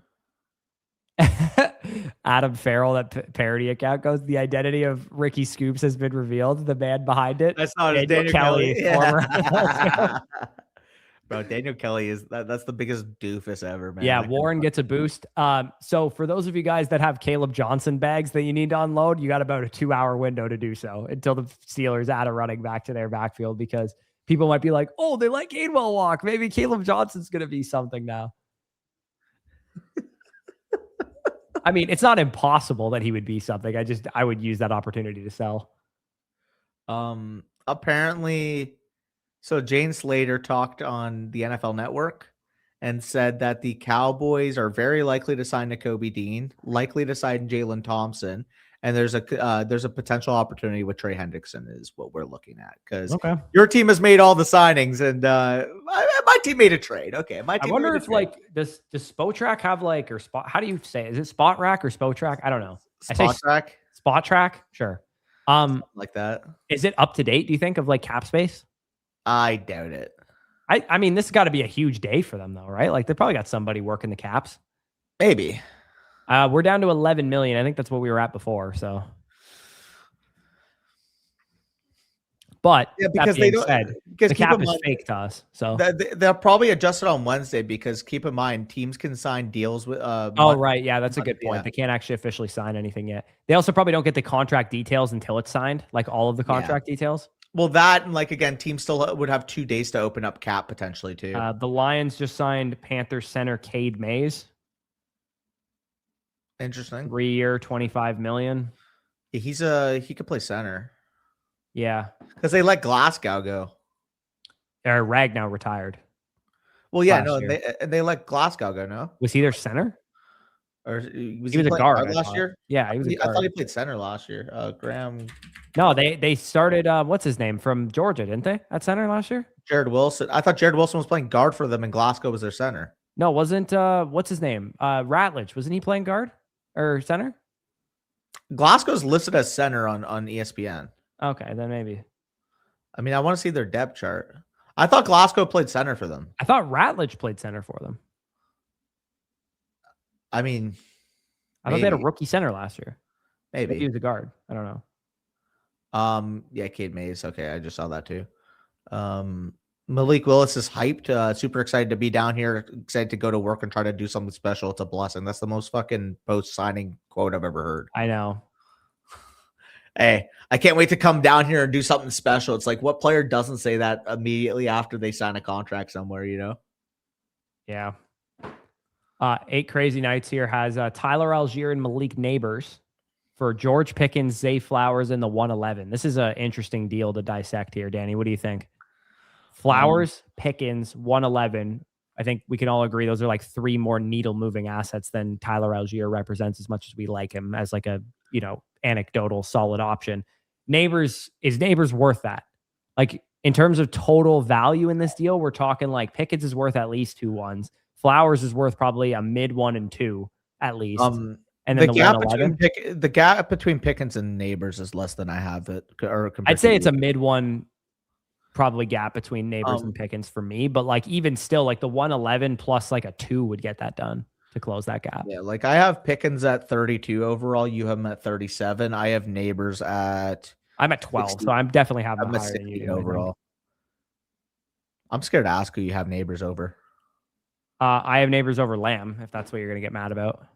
Adam Farrell, that parody account goes, the identity of Ricky Scoops has been revealed. The man behind it. I saw it. Daniel Kelly. Yeah. Bro, Daniel Kelly that's the biggest doofus ever, man. Yeah, Warren gets a boost. So for those of you guys that have Caleb Johnson bags that you need to unload, you got about a 2-hour window to do so until the Steelers add a running back to their backfield, because people might be like, oh, they let Gainwell walk. Maybe Caleb Johnson's going to be something now. I mean, it's not impossible that he would be something. I would use that opportunity to sell. Apparently, so Jane Slater talked on the NFL Network and said that the Cowboys are very likely to sign Nakobe Dean, likely to sign Jalen Thompson, and there's a potential opportunity with Trey Hendrickson is what we're looking at, because your team has made all the signings, and my team made a trade. Okay, my team. I wonder if does Spotrac have or spot? How do you say it? Is it Spot Rack or Spotrac? I don't know. Spotrac. Spot Track. Sure. Like that. Is it up to date? Do you think of cap space? I doubt it. I mean, this has got to be a huge day for them though, right? Like they probably got somebody working the caps. Maybe. We're down to 11 million. I think that's what we were at before. So, but yeah, because the cap is fake to us. So they'll probably adjust it on Wednesday, because keep in mind, teams can sign deals with. Right. Yeah, that's a good point. Yeah. They can't actually officially sign anything yet. They also probably don't get the contract details until it's signed, like all of the contract details. Well, that and again, teams still would have 2 days to open up cap potentially too. The Lions just signed Panthers center Cade Mays. Interesting. 3-year, $25 million. Yeah, he could play center. Yeah, because they let Glasgow go. Ragnow retired. Well, yeah, no, they let Glasgow go. No, was he their center? Or he was a guard last year? Yeah, he was a guard. I thought he played center last year. Graham. No, they started what's his name from Georgia, didn't they? At center last year? Jared Wilson. I thought Jared Wilson was playing guard for them and Glasgow was their center. No, wasn't what's his name? Ratledge. Wasn't he playing guard or center? Glasgow's listed as center on ESPN. Okay, then maybe. I mean, I want to see their depth chart. I thought Glasgow played center for them. I thought Ratledge played center for them. I mean, I thought they had a rookie center last year. Maybe he was a guard. I don't know. Yeah, Cade Mays. Okay, I just saw that too. Malik Willis is hyped. Super excited to be down here. Excited to go to work and try to do something special. It's a blessing. That's the most fucking post-signing quote I've ever heard. I know. Hey, I can't wait to come down here and do something special. It's like, what player doesn't say that immediately after they sign a contract somewhere, you know? Yeah. 8 Crazy Nights here has Tyler Allgeier and Malik Neighbors for George Pickens, Zay Flowers, and the 111. This is an interesting deal to dissect here, Danny. What do you think? Flowers, Pickens, 111. I think we can all agree those are like 3 more needle-moving assets than Tyler Allgeier represents, as much as we like him as like a, anecdotal solid option. Neighbors worth that? Like, in terms of total value in this deal, we're talking like Pickens is worth at least 2 1s. Flowers is worth probably a mid 1 and 2 at least. And then the gap between Pickens and Neighbors is less than I have it. I'd say it's a mid 1 probably gap between Neighbors and Pickens for me, but like even still, like the 111 plus like a 2 would get that done to close that gap. Yeah, like I have Pickens at 32 overall. You have him at 37. I have Neighbors at. I'm at 12, 60. So I'm definitely having I'm higher than you overall. I'm scared to ask who you have Neighbors over. I have Neighbors over Lamb, if that's what you're going to get mad about.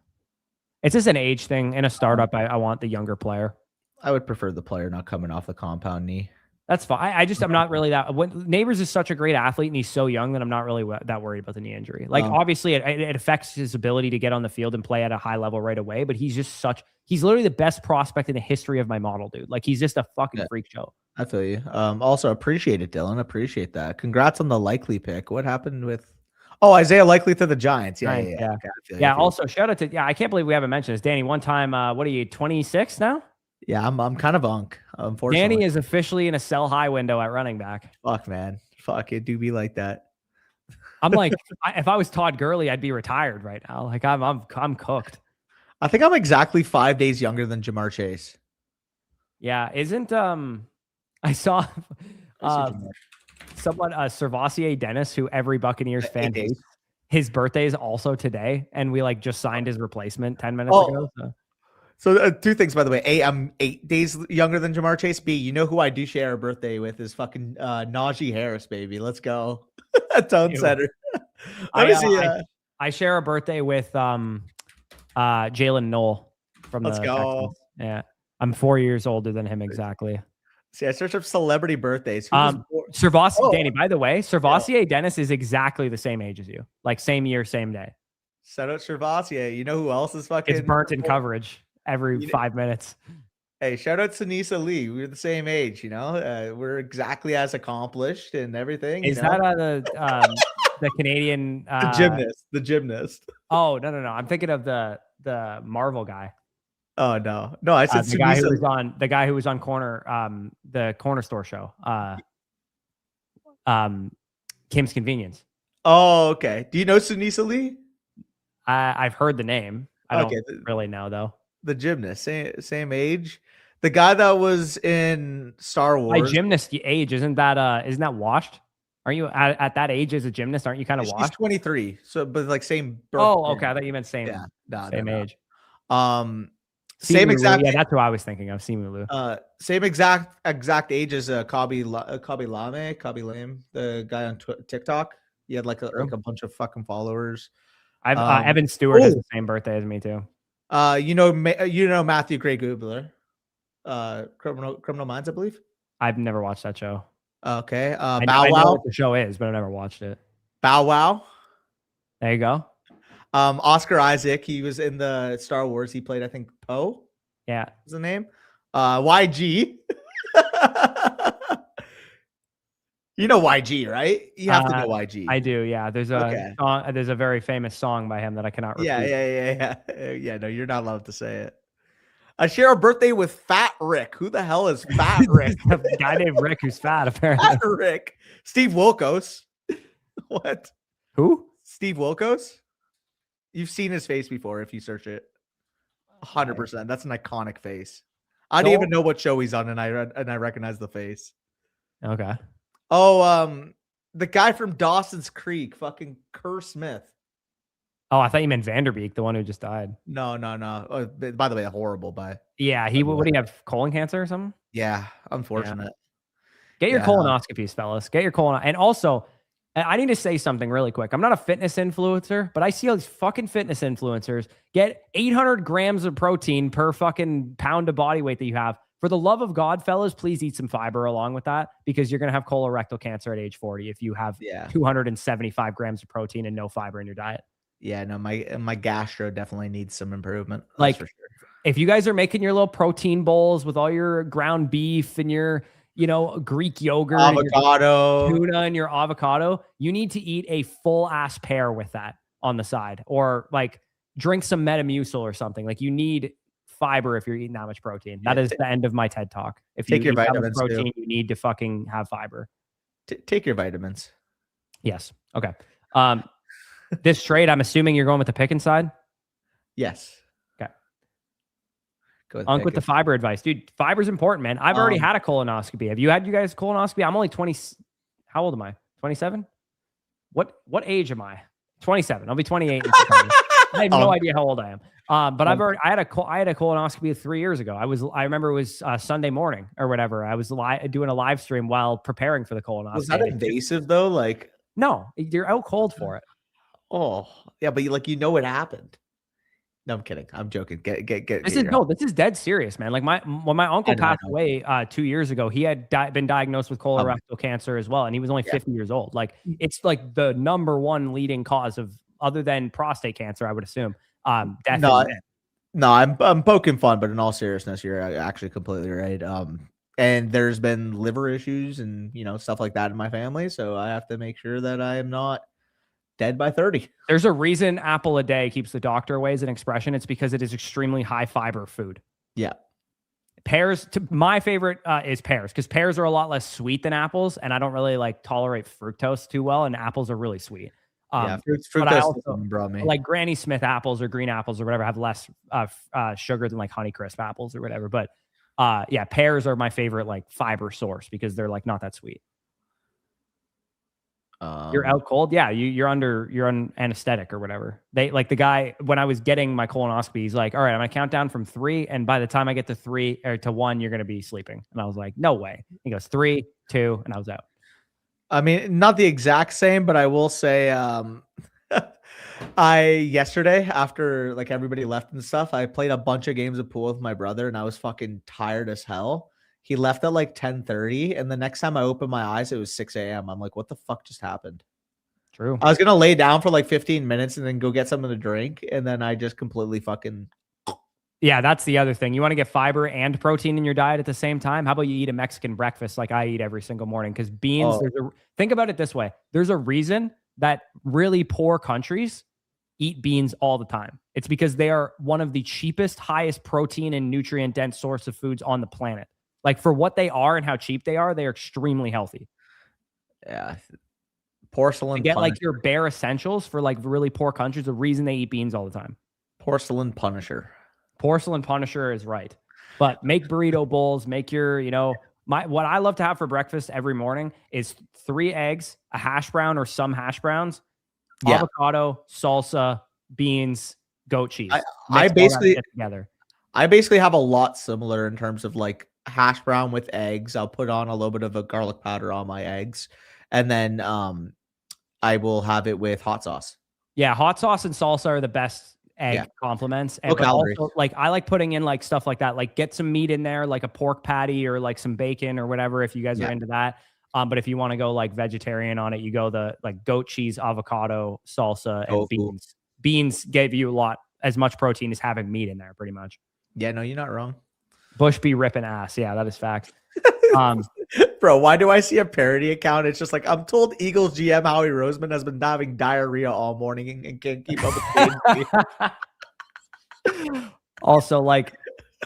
It's just an age thing. In a startup, I want the younger player. I would prefer the player not coming off the compound knee. That's fine. I'm not really that. Neighbors is such a great athlete and he's so young that I'm not really that worried about the knee injury. Like, obviously, it affects his ability to get on the field and play at a high level right away, but he's literally the best prospect in the history of my model, dude. Like, he's just a fucking freak show. I feel you. Also, appreciate it, Dylan. Appreciate that. Congrats on the likely pick. What happened with... Oh, Isaiah Likely to the Giants. Yeah. Okay, also, shout out to... I can't believe we haven't mentioned this. Danny, one time, what are you, 26 now? Yeah, I'm kind of unk, unfortunately. Danny is officially in a sell high window at running back. Fuck, man. Fuck, it do be like that. I'm like, if I was Todd Gurley, I'd be retired right now. Like, I'm cooked. I think I'm exactly 5 days younger than Jamar Chase. Yeah, isn't I saw someone Servassier Dennis, who every Buccaneers fan hates. His birthday is also today, and we like just signed his replacement 10 minutes ago. So 2 things, by the way. A, I'm 8 days younger than Jamar Chase. B, you know who I do share a birthday with is fucking Najee Harris, baby. Let's go. Tone Center. I share a birthday with Jalen Knoll from Let's go. Texans. Yeah. I'm 4 years older than him exactly. See, I searched up celebrity birthdays. Servassier, Danny, by the way, Servassier Dennis is exactly the same age as you. Like, same year, same day. Shout out Servassier. You know who else is fucking... It's burnt in coverage every 5 minutes. Hey, shout out Sanisa Lee. We're the same age, we're exactly as accomplished and everything. Is that the Canadian... the gymnast. Oh, no. I'm thinking of the Marvel guy. Oh, no. I said the guy who was on Corner, the Corner Store show. Kim's Convenience. Oh, okay. Do you know Sunisa Lee? I've heard the name. I don't really know though. The gymnast, same age. The guy that was in Star Wars. My gymnast age isn't that washed? Aren't you at that age as a gymnast? Aren't you kind of washed? She's 23. So, but like same. Oh, okay. I thought you meant same. Yeah, same age. Same exact. Yeah, that's who I was thinking of. Simu. Same exact age as Kabi Lame, the guy on TikTok. He had like a bunch of fucking followers. Evan Stewart has the same birthday as me too. Matthew Gray Gubler, Criminal Minds, I believe. I've never watched that show. Okay. I Bow know Wow. what the show is, but I've never watched it. Bow Wow. There you go. Oscar Isaac. He was in the Star Wars. He played, I think, Poe. Yeah. Is the name. YG. You know YG, right? You have to know YG. I do, yeah. There's a song, there's a very famous song by him that I cannot repeat. Yeah. No, you're not allowed to say it. I share a birthday with Fat Rick. Who the hell is Fat Rick? A guy named Rick who's fat, apparently. Fat Rick. Steve Wilkos. What? Who? Steve Wilkos? You've seen his face before if you search it. 100%. That's an iconic face. I don't even know what show he's on, and I recognize the face. Okay. Oh, the guy from Dawson's Creek, fucking Kerr Smith. Oh, I thought you meant Vanderbeek, the one who just died. No. Oh, by the way, horrible. Yeah, what do you have? Colon cancer or something? Yeah, unfortunate. Get your colonoscopies, fellas. Get your colon. And also, I need to say something really quick. I'm not a fitness influencer, but I see all these fucking fitness influencers get 800 grams of protein per fucking pound of body weight that you have. For the love of God, fellas, please eat some fiber along with that, because you're going to have colorectal cancer at age 40 if you have 275 grams of protein and no fiber in your diet. Yeah, no, my gastro definitely needs some improvement. Like, for sure. If you guys are making your little protein bowls with all your ground beef and your, Greek yogurt, avocado, and your tuna and your avocado, you need to eat a full ass pear with that on the side, or like drink some Metamucil or something. Like, you need fiber if you're eating that much protein. That is the end of my TED talk. If take you your vitamins, protein, you need to fucking have fiber. Take your vitamins. Yes. Okay. This trade, I'm assuming you're going with the Pickens side? Yes. Okay. Go with the fiber advice. Dude, fiber's important, man. I've already had a colonoscopy. Have you had colonoscopy? I'm only 20. How old am I? 27? What age am I? 27. I'll be 28 in September. I have no idea how old I am. But I had a colonoscopy 3 years ago. I remember it was Sunday morning or whatever. I was doing a live stream while preparing for the colonoscopy. Was that invasive though? Like, no, you're out cold for it. Oh, yeah, but it happened. No, I'm kidding. I'm joking. This is dead serious, man. Like when my uncle passed away 2 years ago, he had been diagnosed with colorectal cancer as well, and he was only 50 years old. Like, it's like the number one leading cause of, other than prostate cancer, I would assume. No, I'm poking fun, but in all seriousness, you're actually completely right. And there's been liver issues and stuff like that in my family, so I have to make sure that I am not dead by 30. There's a reason apple a day keeps the doctor away as an expression. It's because it is extremely high fiber food. Yeah. Pears, my favorite is pears, because pears are a lot less sweet than apples, and I don't really tolerate fructose too well, and apples are really sweet. Fructose brought me. Like Granny Smith apples or green apples or whatever have less sugar than like Honeycrisp apples or whatever. But pears are my favorite fiber source because they're not that sweet. You're out cold. Yeah. You're on anesthetic or whatever. They the guy, when I was getting my colonoscopy, he's like, all right, I'm going to count down from 3. And by the time I get to 3 or to 1, you're going to be sleeping. And I was like, no way. He goes 3, 2, and I was out. I mean, not the exact same, but I will say, yesterday after everybody left and stuff, I played a bunch of games of pool with my brother and I was fucking tired as hell. He left at 10:30, and the next time I opened my eyes, it was 6 a.m. I'm like, what the fuck just happened? True. I was going to lay down for 15 minutes and then go get something to drink, and then I just completely fucking... Yeah, that's the other thing. You want to get fiber and protein in your diet at the same time? How about you eat a Mexican breakfast like I eat every single morning? Because beans, think about it this way. There's a reason that really poor countries eat beans all the time. It's because they are one of the cheapest, highest protein and nutrient-dense source of foods on the planet. For what they are and how cheap they are extremely healthy. Yeah. Porcelain. To get your bare essentials for really poor countries, the reason they eat beans all the time. Porcelain Punisher. Porcelain Punisher is right. But make burrito bowls, make your, what I love to have for breakfast every morning is 3 eggs, a hash brown or some hash browns, avocado, salsa, beans, goat cheese. I basically have a lot similar in terms of hash brown with eggs. I'll put on a little bit of a garlic powder on my eggs, and then I will have it with hot sauce. Yeah, hot sauce and salsa are the best egg complements. And also, I like putting in stuff like that. Get some meat in there, like a pork patty or some bacon or whatever if you guys are into that. But if you want to go vegetarian on it, you go the goat cheese, avocado, salsa, and beans. Beans gave you as much protein as having meat in there, pretty much. Yeah, no, you're not wrong. Bush be ripping ass. Yeah, that is fact. Bro, why do I see a parody account? It's just like, I'm told Eagles GM Howie Roseman has been having diarrhea all morning and can't keep up with Also, like,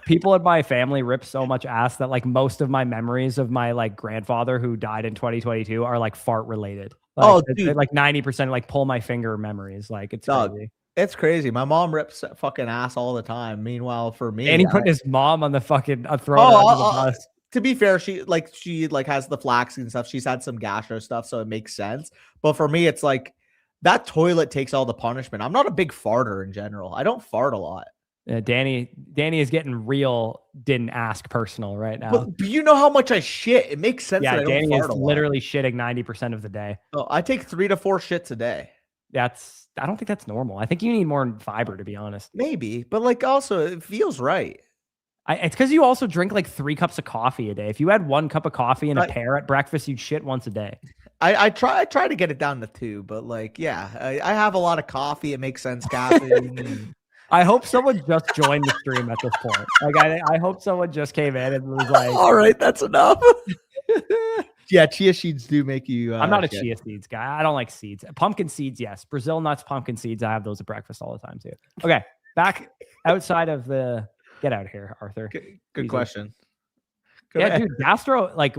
people in my family rip so much ass that like most of my memories of my like grandfather who died in 2022 are like fart related. Like, dude, like 90% like pull my finger memories. Like, it's crazy. It's crazy. My mom rips fucking ass all the time. Meanwhile, for me, and he put his mom on the fucking throwing her under the bus. To be fair, she has the flaxseed and stuff. She's had some gastro stuff, so it makes sense. But for me, it's like that toilet takes all the punishment. I'm not a big farter in general. I don't fart a lot. Danny is getting real. Didn't ask personal right now. But you know how much I shit. It makes sense. Yeah, that I Danny don't is fart a lot. literally shitting 90% of the day. Oh, I take 3 to 4 shits a day. I don't think that's normal. I think you need more fiber, to be honest. Maybe, but like also it feels right. It's because you also drink like 3 cups of coffee a day. If you had 1 cup of coffee and a pear at breakfast, you'd shit once a day. I try to get it down to 2, but like, yeah, I have a lot of coffee. It makes sense. Caffeine. I hope someone just joined the stream at this point. Like, I hope someone just came in and was like, all right, that's enough. Yeah, chia seeds do make you. I'm not a chia seeds guy. I don't like seeds. Pumpkin seeds, yes. Brazil nuts, pumpkin seeds. I have those at breakfast all the time too. Okay, back outside of the. Get out of here, Arthur. Good question. Yeah, dude, gastro. Like,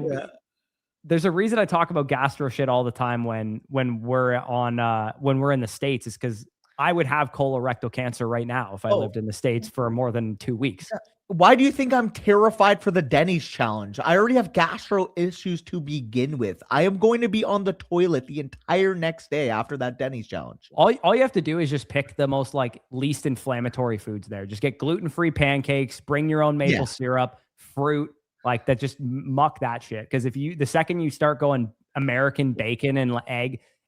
there's a reason I talk about gastro shit all the time when we're in the States. Is because I would have colorectal cancer right now if I lived in the States for more than 2 weeks. Why do you think I'm terrified for the Denny's challenge? I already have gastro issues to begin with. I am going to be on the toilet the entire next day after that Denny's challenge. All you have to do is just pick the most like least inflammatory foods there. Just get gluten-free pancakes, bring your own maple syrup, fruit, like that. Just muck that shit. Because the second you start going American bacon and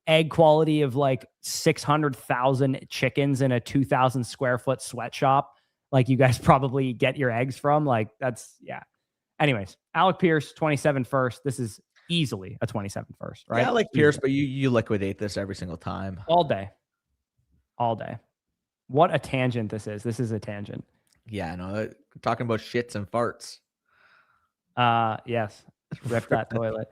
egg quality of like 600,000 chickens in a 2,000 square foot sweatshop, like you guys probably get your eggs from, like that's, yeah. Anyways, Alec Pierce, 27 first. This is easily a 27 first, right? Yeah, Alec Pierce, but you liquidate this every single time. All day. What a tangent this is. This is a tangent. Yeah, I know. Talking about shits and farts. Yes. Rip that toilet.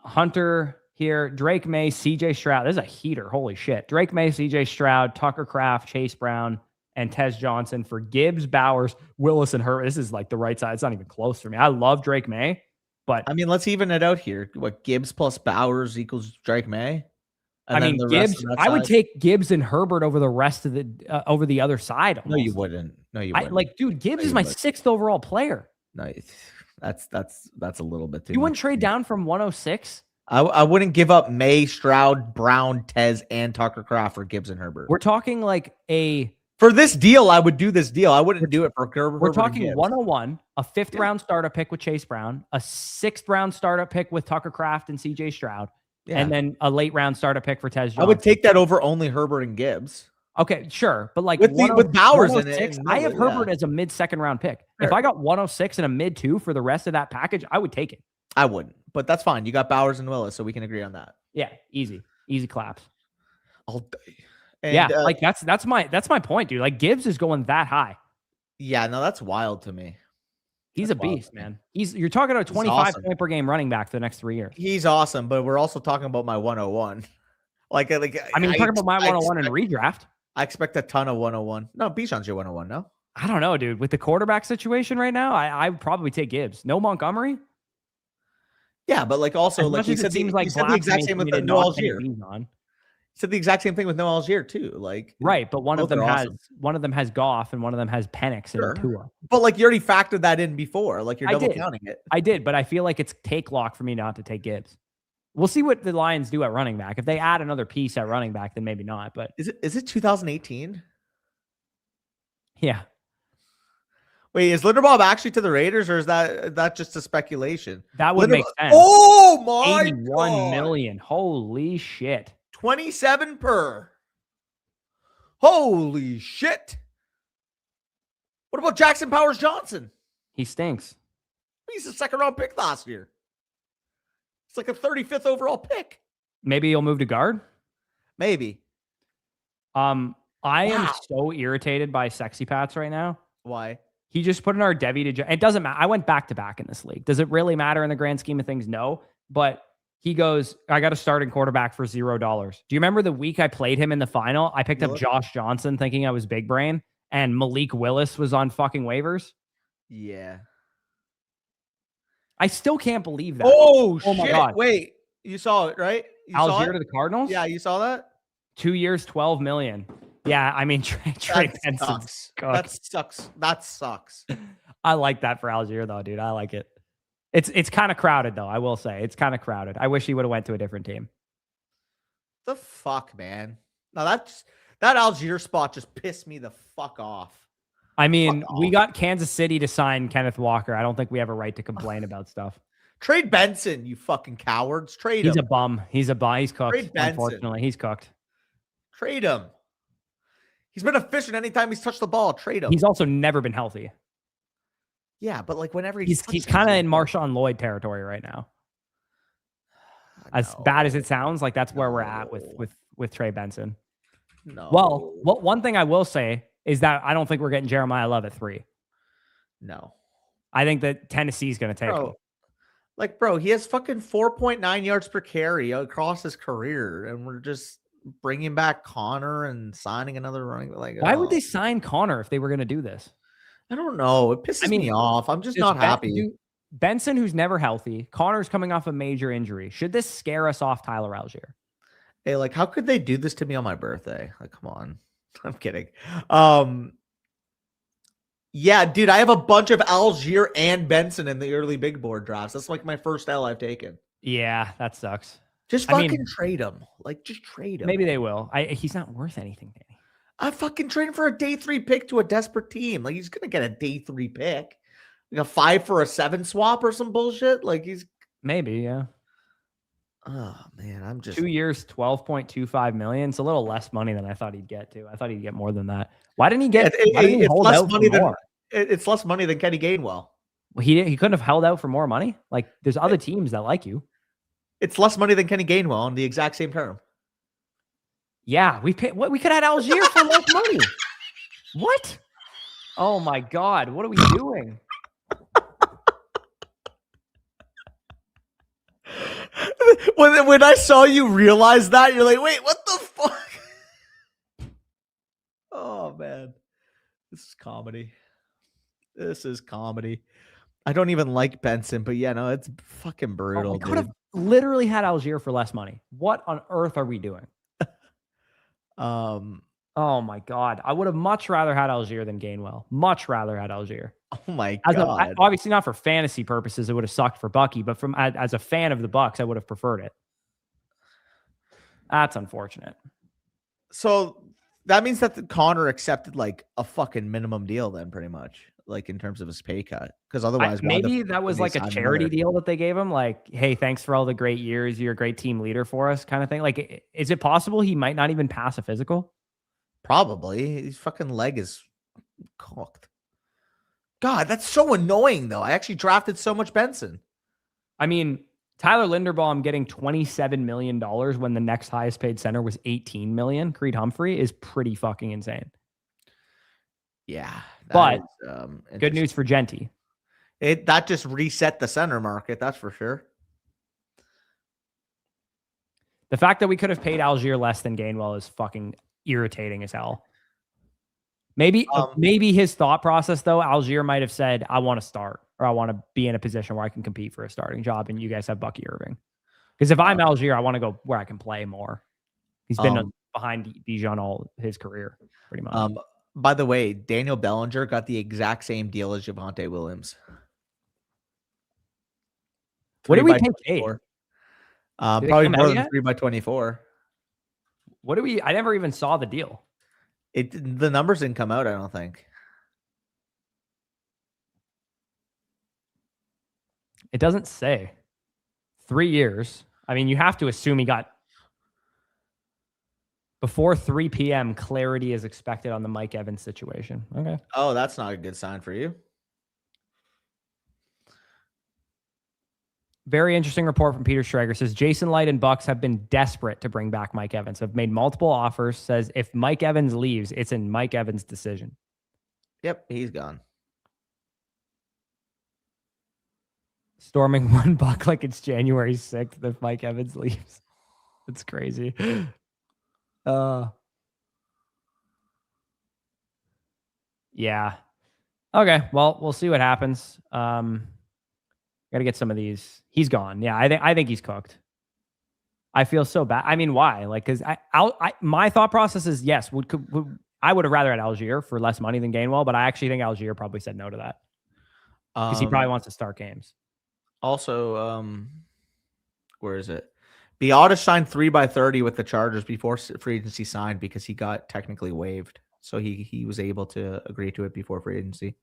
Hunter here, Drake May, CJ Stroud. This is a heater. Holy shit. Drake May, CJ Stroud, Tucker Kraft, Chase Brown, and Tez Johnson for Gibbs, Bowers, Willis, and Herbert. This is like the right side. It's not even close for me. I love Drake May, but I mean, let's even it out here. What, Gibbs plus Bowers equals Drake May? And I mean, Gibbs. I would take Gibbs and Herbert over the rest of the over the other side. Almost. No, you wouldn't. No, you wouldn't. Like, dude, Gibbs is my 6th overall player. No, that's a little bit too. You wouldn't trade down from 106. I wouldn't give up May, Stroud, Brown, Tez, and Tucker Kraft for Gibbs and Herbert. We're talking like for this deal, I would do this deal. I wouldn't do it for Herbert. We're talking 101, a 5th round startup pick with Chase Brown, a 6th round startup pick with Tucker Kraft and CJ Stroud, and then a late round startup pick for Tez Johnson. I would take that over only Herbert and Gibbs. Okay, sure. But like with Bowers in it. I have Herbert as a mid-2nd round pick. Sure. If I got 106 and a mid-2 for the rest of that package, I would take it. I wouldn't, but that's fine. You got Bowers and Willis, so we can agree on that. Yeah, easy claps. All day. And, like that's my point, dude. Like Gibbs is going that high. Yeah, no, that's wild to me. He's a beast, man. You're talking about a 25 point per game running back for the next 3 years. He's awesome, but we're also talking about my 101. I mean, you're talking about my 101 and redraft. I expect a ton of 101. No, Bijan's your 101, no? I don't know, dude. With the quarterback situation right now, I would probably take Gibbs. No Montgomery. Yeah, but like also like he said, the exact same with no Allgeier. Said the exact same thing with no Allgeier too. Like right, but one of them has Goff and one of them has Penix and Tua. But like you already factored that in before. Like you're double counting it. I did, but I feel like it's take lock for me not to take Gibbs. We'll see what the Lions do at running back. If they add another piece at running back, then maybe not. But is it 2018? Yeah. Wait, is Linderbaum actually to the Raiders, or is that just a speculation? That would make sense. Oh my 81 million. Holy shit. 27 per. Holy shit. What about Jackson Powers Johnson? He stinks. He's a 2nd round pick last year. It's like a 35th overall pick. Maybe he'll move to guard. Maybe. I am so irritated by Sexy Pats right now. Why? He just put in our Devi to. It doesn't matter. I went back to back in this league. Does it really matter in the grand scheme of things? No. But he goes, I got a starting quarterback for $0. Do you remember the week I played him in the final? I picked up Josh Johnson thinking I was big brain, and Malik Willis was on fucking waivers. Yeah. I still can't believe that. Oh shit. My God. Wait, you saw it, right? Allgeier to the Cardinals? Yeah, you saw that? 2 years, $12 million. Yeah, I mean, Trey Benson sucks. That sucks. I like that for Allgeier, though, dude. I like it. It's kind of crowded, though. I will say it's kind of crowded. I wish he would have went to a different team. The fuck, man. Now that Allgeier spot just pissed me the fuck off. I mean, we got Kansas City to sign Kenneth Walker. I don't think we have a right to complain about stuff. Trade Benson, you fucking cowards. Trade him. He's a bum. He's cooked. Trade Benson. Unfortunately, he's cooked. Trade him. He's been efficient anytime he's touched the ball. Trade him. He's also never been healthy. Yeah, but like whenever he's kind of in Marshawn Lloyd territory right now. As bad as it sounds, like that's where we're at with Trey Benson. No. Well, one thing I will say is that I don't think we're getting Jeremiah Love at 3. No. I think that Tennessee's going to take him. Like, bro, he has fucking 4.9 yards per carry across his career, and we're just bringing back Connor and signing another running. Like, why would they sign Connor if they were going to do this? I don't know. It pisses me off. I'm just not happy. Benson, who's never healthy. Connor's coming off a major injury. Should this scare us off Tyler Allgeier? Hey, like, how could they do this to me on my birthday? Like, come on. I'm kidding. Yeah, dude, I have a bunch of Allgeier and Benson in the early big board drafts. That's like my first L I've taken. Yeah, that sucks. Just fucking trade him. Like, just trade him. Maybe they will. He's not worth anything, Danny. I fucking trade him for a day 3 pick to a desperate team. Like, he's gonna get a day 3 pick, like a 5 for a 7 swap or some bullshit. Like, he's maybe, yeah. Oh man, I'm just 2 years, $12.25 million. It's a little less money than I thought he'd get to. I thought he'd get more than that. Why didn't he get? It's less money than it's less money than Kenny Gainwell. Well, he couldn't have held out for more money. Like, there's other teams that like you. It's less money than Kenny Gainwell on the exact same term. Yeah, we could have had Allgeier for less money. What? Oh my God, what are we doing? When I saw you realize that, you're like, wait, what the fuck? Oh man, this is comedy. This is comedy. I don't even like Benson, but yeah, no, it's fucking brutal. We could have literally had Allgeier for less money. What on earth are we doing? Oh my God, I would have much rather had Allgeier than Gainwell. Much rather had Allgeier. Oh my God. Obviously not for fantasy purposes. It would have sucked for Bucky, but as a fan of the Bucks, I would have preferred it. That's unfortunate. So that means that Connor accepted like a fucking minimum deal then, pretty much, like in terms of his pay cut. Because otherwise, maybe that was like a charity deal that they gave him. Like, hey, thanks for all the great years. You're a great team leader for us, kind of thing. Like, is it possible he might not even pass a physical? Probably. His fucking leg is cooked. God, that's so annoying, though. I actually drafted so much Benson. I mean, Tyler Linderbaum getting $27 million when the next highest paid center was $18 million. Creed Humphrey is pretty fucking insane. Yeah. But good news for Genty. That just reset the center market, that's for sure. The fact that we could have paid Allgeier less than Gainwell is fucking irritating as hell. Maybe his thought process, though, Allgeier might have said, I want to start, or I want to be in a position where I can compete for a starting job, and you guys have Bucky Irving. Because if I'm Allgeier, I want to go where I can play more. He's been behind Bijan all his career, pretty much. By the way, Daniel Bellinger got the exact same deal as Javonte Williams. What did we pay Cade? Probably more than 3x24. What do we? I never even saw the deal. The numbers didn't come out, I don't think. It doesn't say. 3 years. I mean, you have to assume he got before 3 p.m. clarity is expected on the Mike Evans situation. Okay. Oh, that's not a good sign for you. Very interesting report from Peter Schrager. Says Jason Light and Bucks have been desperate to bring back Mike Evans. Have made multiple offers. Says if Mike Evans leaves, it's in Mike Evans' decision. Yep, he's gone. Storming $1 like it's January 6th if Mike Evans leaves. It's crazy. Yeah. Okay. Well, we'll see what happens. Got to get some of these. He's gone. Yeah, I think he's cooked. I feel so bad. I mean, why? Like, because my thought process is yes. I would have rather had Allgeier for less money than Gainwell, but I actually think Allgeier probably said no to that because he probably wants to start games. Also, where is it? Biadasz signed 3x30 with the Chargers before free agency signed because he got technically waived. So he was able to agree to it before free agency.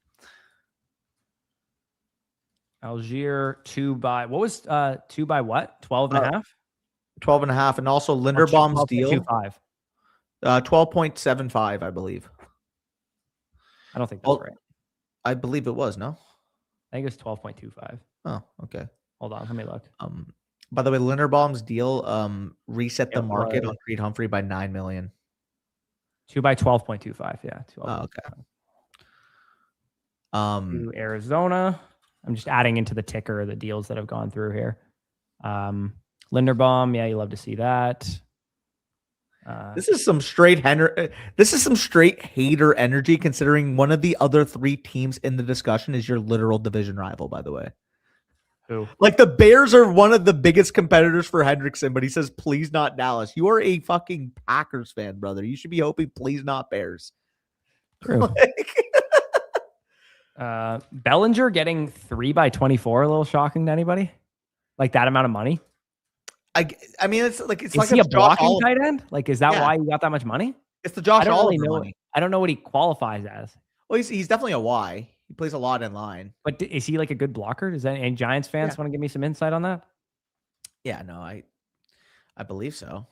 Allgeier 2 by what was 2 by what? 12.5? 12.5, and also Linderbaum's deal 12.25. 12.75, I believe. I don't think that's right. I believe it was, no? I think it was 12.25. Oh, okay. Hold on, let me look. By the way, Linderbaum's deal reset the market on Creed Humphrey by $9 million. 2 by 12.25, yeah. 12. Oh, okay. To Arizona. I'm just adding into the ticker the deals that have gone through here. Linderbaum, yeah, you love to see that. This is some straight hater energy, considering one of the other 3 teams in the discussion is your literal division rival, by the way. Who? Like, the Bears are one of the biggest competitors for Hendrickson, but he says, please not Dallas. You are a fucking Packers fan, brother. You should be hoping, please not Bears. True. Bellinger getting 3 by 24, a little shocking to anybody? Like that amount of money? I mean, it's like is he a blocking tight end? Like, is that why you got that much money? It's the Josh Oliver money. I don't know what he qualifies as. Well, he's definitely a Y. He plays a lot in line. But is he like a good blocker? Does any Giants fans want to give me some insight on that? Yeah, no, I believe so.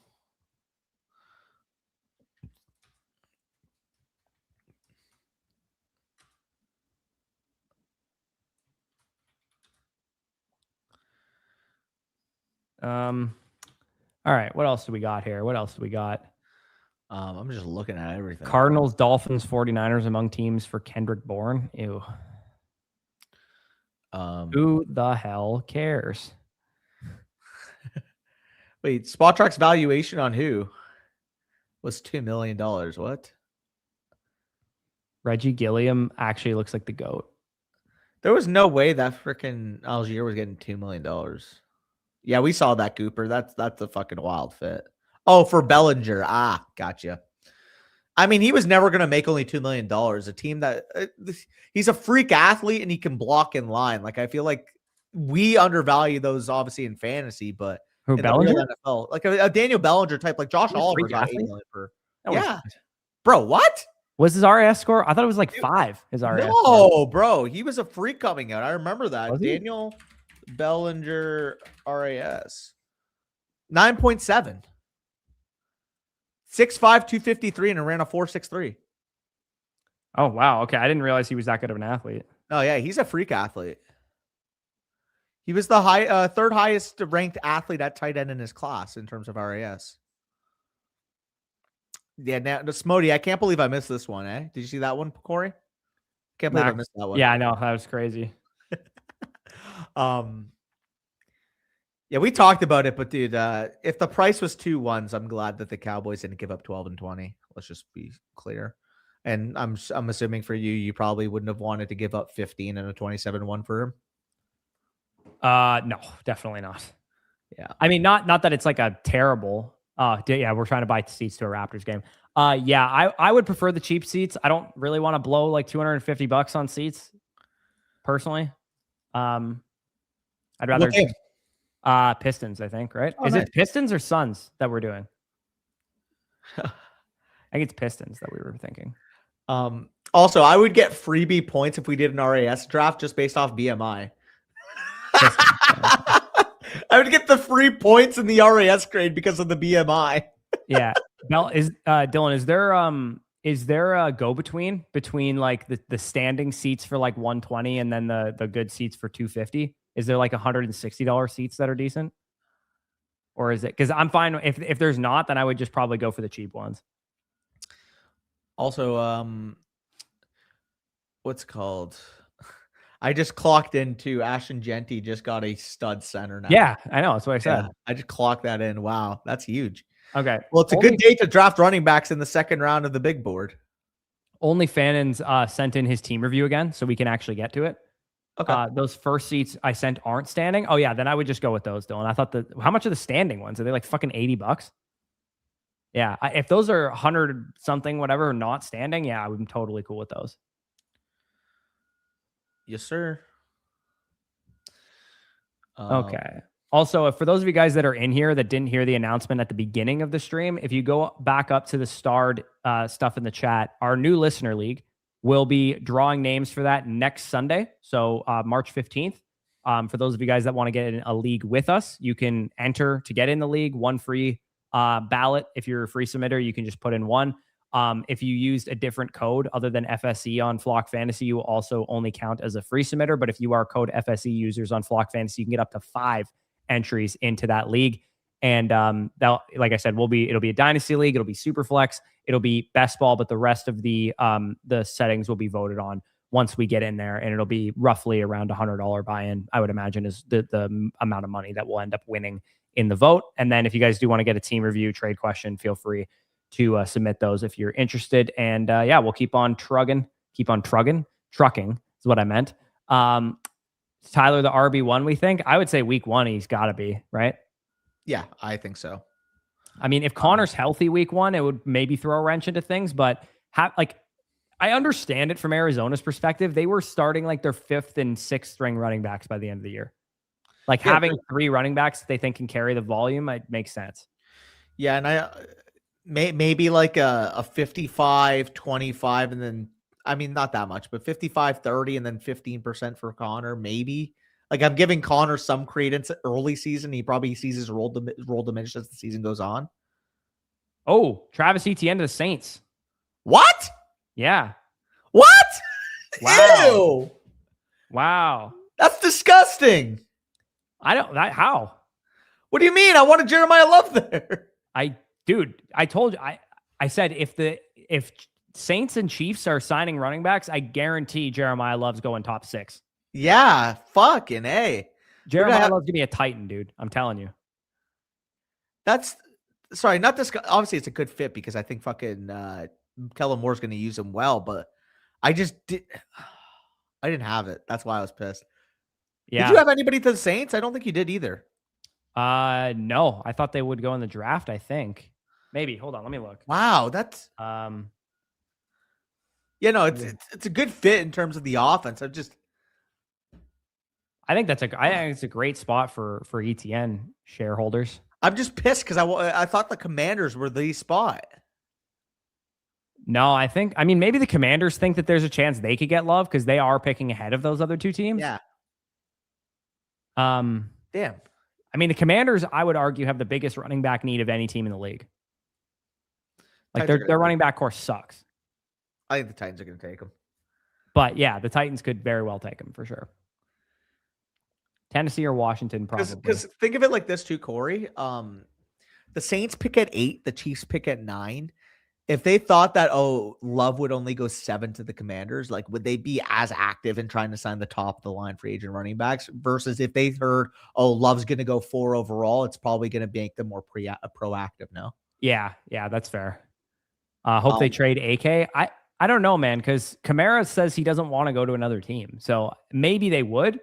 All right, what else do we got here? I'm just looking at everything. Cardinals, Dolphins, 49ers among teams for Kendrick Bourne. Ew. Who the hell cares? Wait, Spotrac's valuation on who was $2 million? What? Reggie Gilliam actually looks like the GOAT. There was no way that freaking Allgeier was getting $2 million. Yeah, we saw that, Cooper. That's a fucking wild fit. Oh, for Bellinger. Ah, gotcha. I mean, he was never going to make only $2 million. A team that he's a freak athlete and he can block in line. Like, I feel like we undervalue those obviously in fantasy, but who, Bellinger? NFL, like a Daniel Bellinger type, like Josh Oliver got $8 million per. Yeah, bro, what was his RAS score? I thought it was like 5. His RAS. No, score. Bro, he was a freak coming out. I remember that. Daniel Bellinger RAS 9.7. 6'5", 253, and ran a 4.63. Oh, wow. Okay. I didn't realize he was that good of an athlete. Oh, yeah. He's a freak athlete. He was the third highest ranked athlete at tight end in his class in terms of RAS. Yeah, now, Smody, I can't believe I missed this one, eh? Did you see that one, Corey? Can't believe I missed that one. Yeah, I know. That was crazy. Yeah, we talked about it, but dude, if the price was 2 1s, I'm glad that the Cowboys didn't give up 12 and 20. Let's just be clear. And I'm assuming for you probably wouldn't have wanted to give up 15 and a 27-1 for him. No, definitely not. Yeah, I mean, not that it's like a terrible. Yeah, we're trying to buy seats to a Raptors game. Yeah, I would prefer the cheap seats. I don't really want to blow like $250 on seats, personally. I'd rather. Pistons, I think, right? Is it Pistons or Suns that we're doing? I think it's Pistons that we were thinking. Also, I would get freebie points if we did an RAS draft just based off BMI. I would get the free points in the RAS grade because of the BMI. Yeah. Dylan, is there a go-between like the standing seats for like 120 and then the good seats for 250? Is there like $160 seats that are decent? Or is it? Because I'm fine. If there's not, then I would just probably go for the cheap ones. Also, what's it called? I just clocked into Ashton Genty just got a stud center now. Yeah, I know. That's what I said. Yeah, I just clocked that in. Wow, that's huge. Okay. Well, it's a good day to draft running backs in the second round of the big board. Only Fannon's sent in his team review again, so we can actually get to it. Okay. Those first seats I sent aren't standing. Oh yeah, then I would just go with those, Dylan. I thought how much are the standing ones? Are they like fucking $80? Yeah, if those are 100 something, whatever, not standing, yeah, I'm totally cool with those. Yes, sir. Okay. Also, for those of you guys that are in here that didn't hear the announcement at the beginning of the stream, if you go back up to the starred stuff in the chat, our new listener league will be drawing names for that next Sunday. So March 15th. For those of you guys that want to get in a league with us, you can enter to get in the league. One free ballot. If you're a free submitter, you can just put in one. If you used a different code other than FSE on Flock Fantasy, you will also only count as a free submitter. But if you are code FSE users on Flock Fantasy, you can get up to 5 entries into that league. And that, like I said, it'll be a dynasty league. It'll be super flex. It'll be best ball, but the rest of the settings will be voted on once we get in there, and it'll be roughly around $100 buy-in, I would imagine, is the amount of money that will end up winning in the vote. And then if you guys do want to get a team review, trade question, feel free to submit those if you're interested. And yeah, we'll keep on trucking is what I meant. Tyler, the RB1, we think. I would say week 1, he's got to be, right? Yeah, I think so. I mean, if Connor's healthy week 1, it would maybe throw a wrench into things, but I understand it from Arizona's perspective. They were starting like their 5th and 6th string running backs by the end of the year. Like having 3 running backs that they think can carry the volume, it makes sense. Yeah, and I maybe like a 55-25, and then, I mean, not that much, but 55-30 and then 15% for Connor, maybe. Like, I'm giving Connor some credence early season. He probably sees his role diminish as the season goes on. Oh, Travis Etienne to the Saints. What? Yeah. What? Wow. Ew. Wow. That's disgusting. How? What do you mean? I wanted Jeremiah Love there. Dude, I told you, I said if Saints and Chiefs are signing running backs, I guarantee Jeremiah Love's going top 6. Yeah, fucking A. Jeremiah Love's gonna be a Titan, dude. I'm telling you. That's sorry, not this. Obviously, it's a good fit because I think fucking Kellen Moore's going to use him well, but I didn't have it. That's why I was pissed. Yeah. Did you have anybody to the Saints? I don't think you did either. No, I thought they would go in the draft. I think maybe. Hold on, let me look. Wow, that's it's a good fit in terms of the offense. I think it's a great spot for ETN shareholders. I'm just pissed because I thought the Commanders were the spot. No, I mean, maybe the Commanders think that there's a chance they could get Love because they are picking ahead of those other 2 teams. Yeah. Damn. I mean, the Commanders, I would argue, have the biggest running back need of any team in the league. Like their running back core sucks. I think the Titans are going to take him. But yeah, the Titans could very well take him for sure. Tennessee or Washington, probably. Because think of it like this too, Corey. The Saints pick at 8, the Chiefs pick at 9. If they thought that, Love would only go 7 to the Commanders, like, would they be as active in trying to sign the top of the line free agent running backs versus if they heard, Love's going to go 4 overall, it's probably going to make them more proactive now. Yeah, that's fair. Hope they trade AK. I don't know, man, because Kamara says he doesn't want to go to another team. So maybe they would.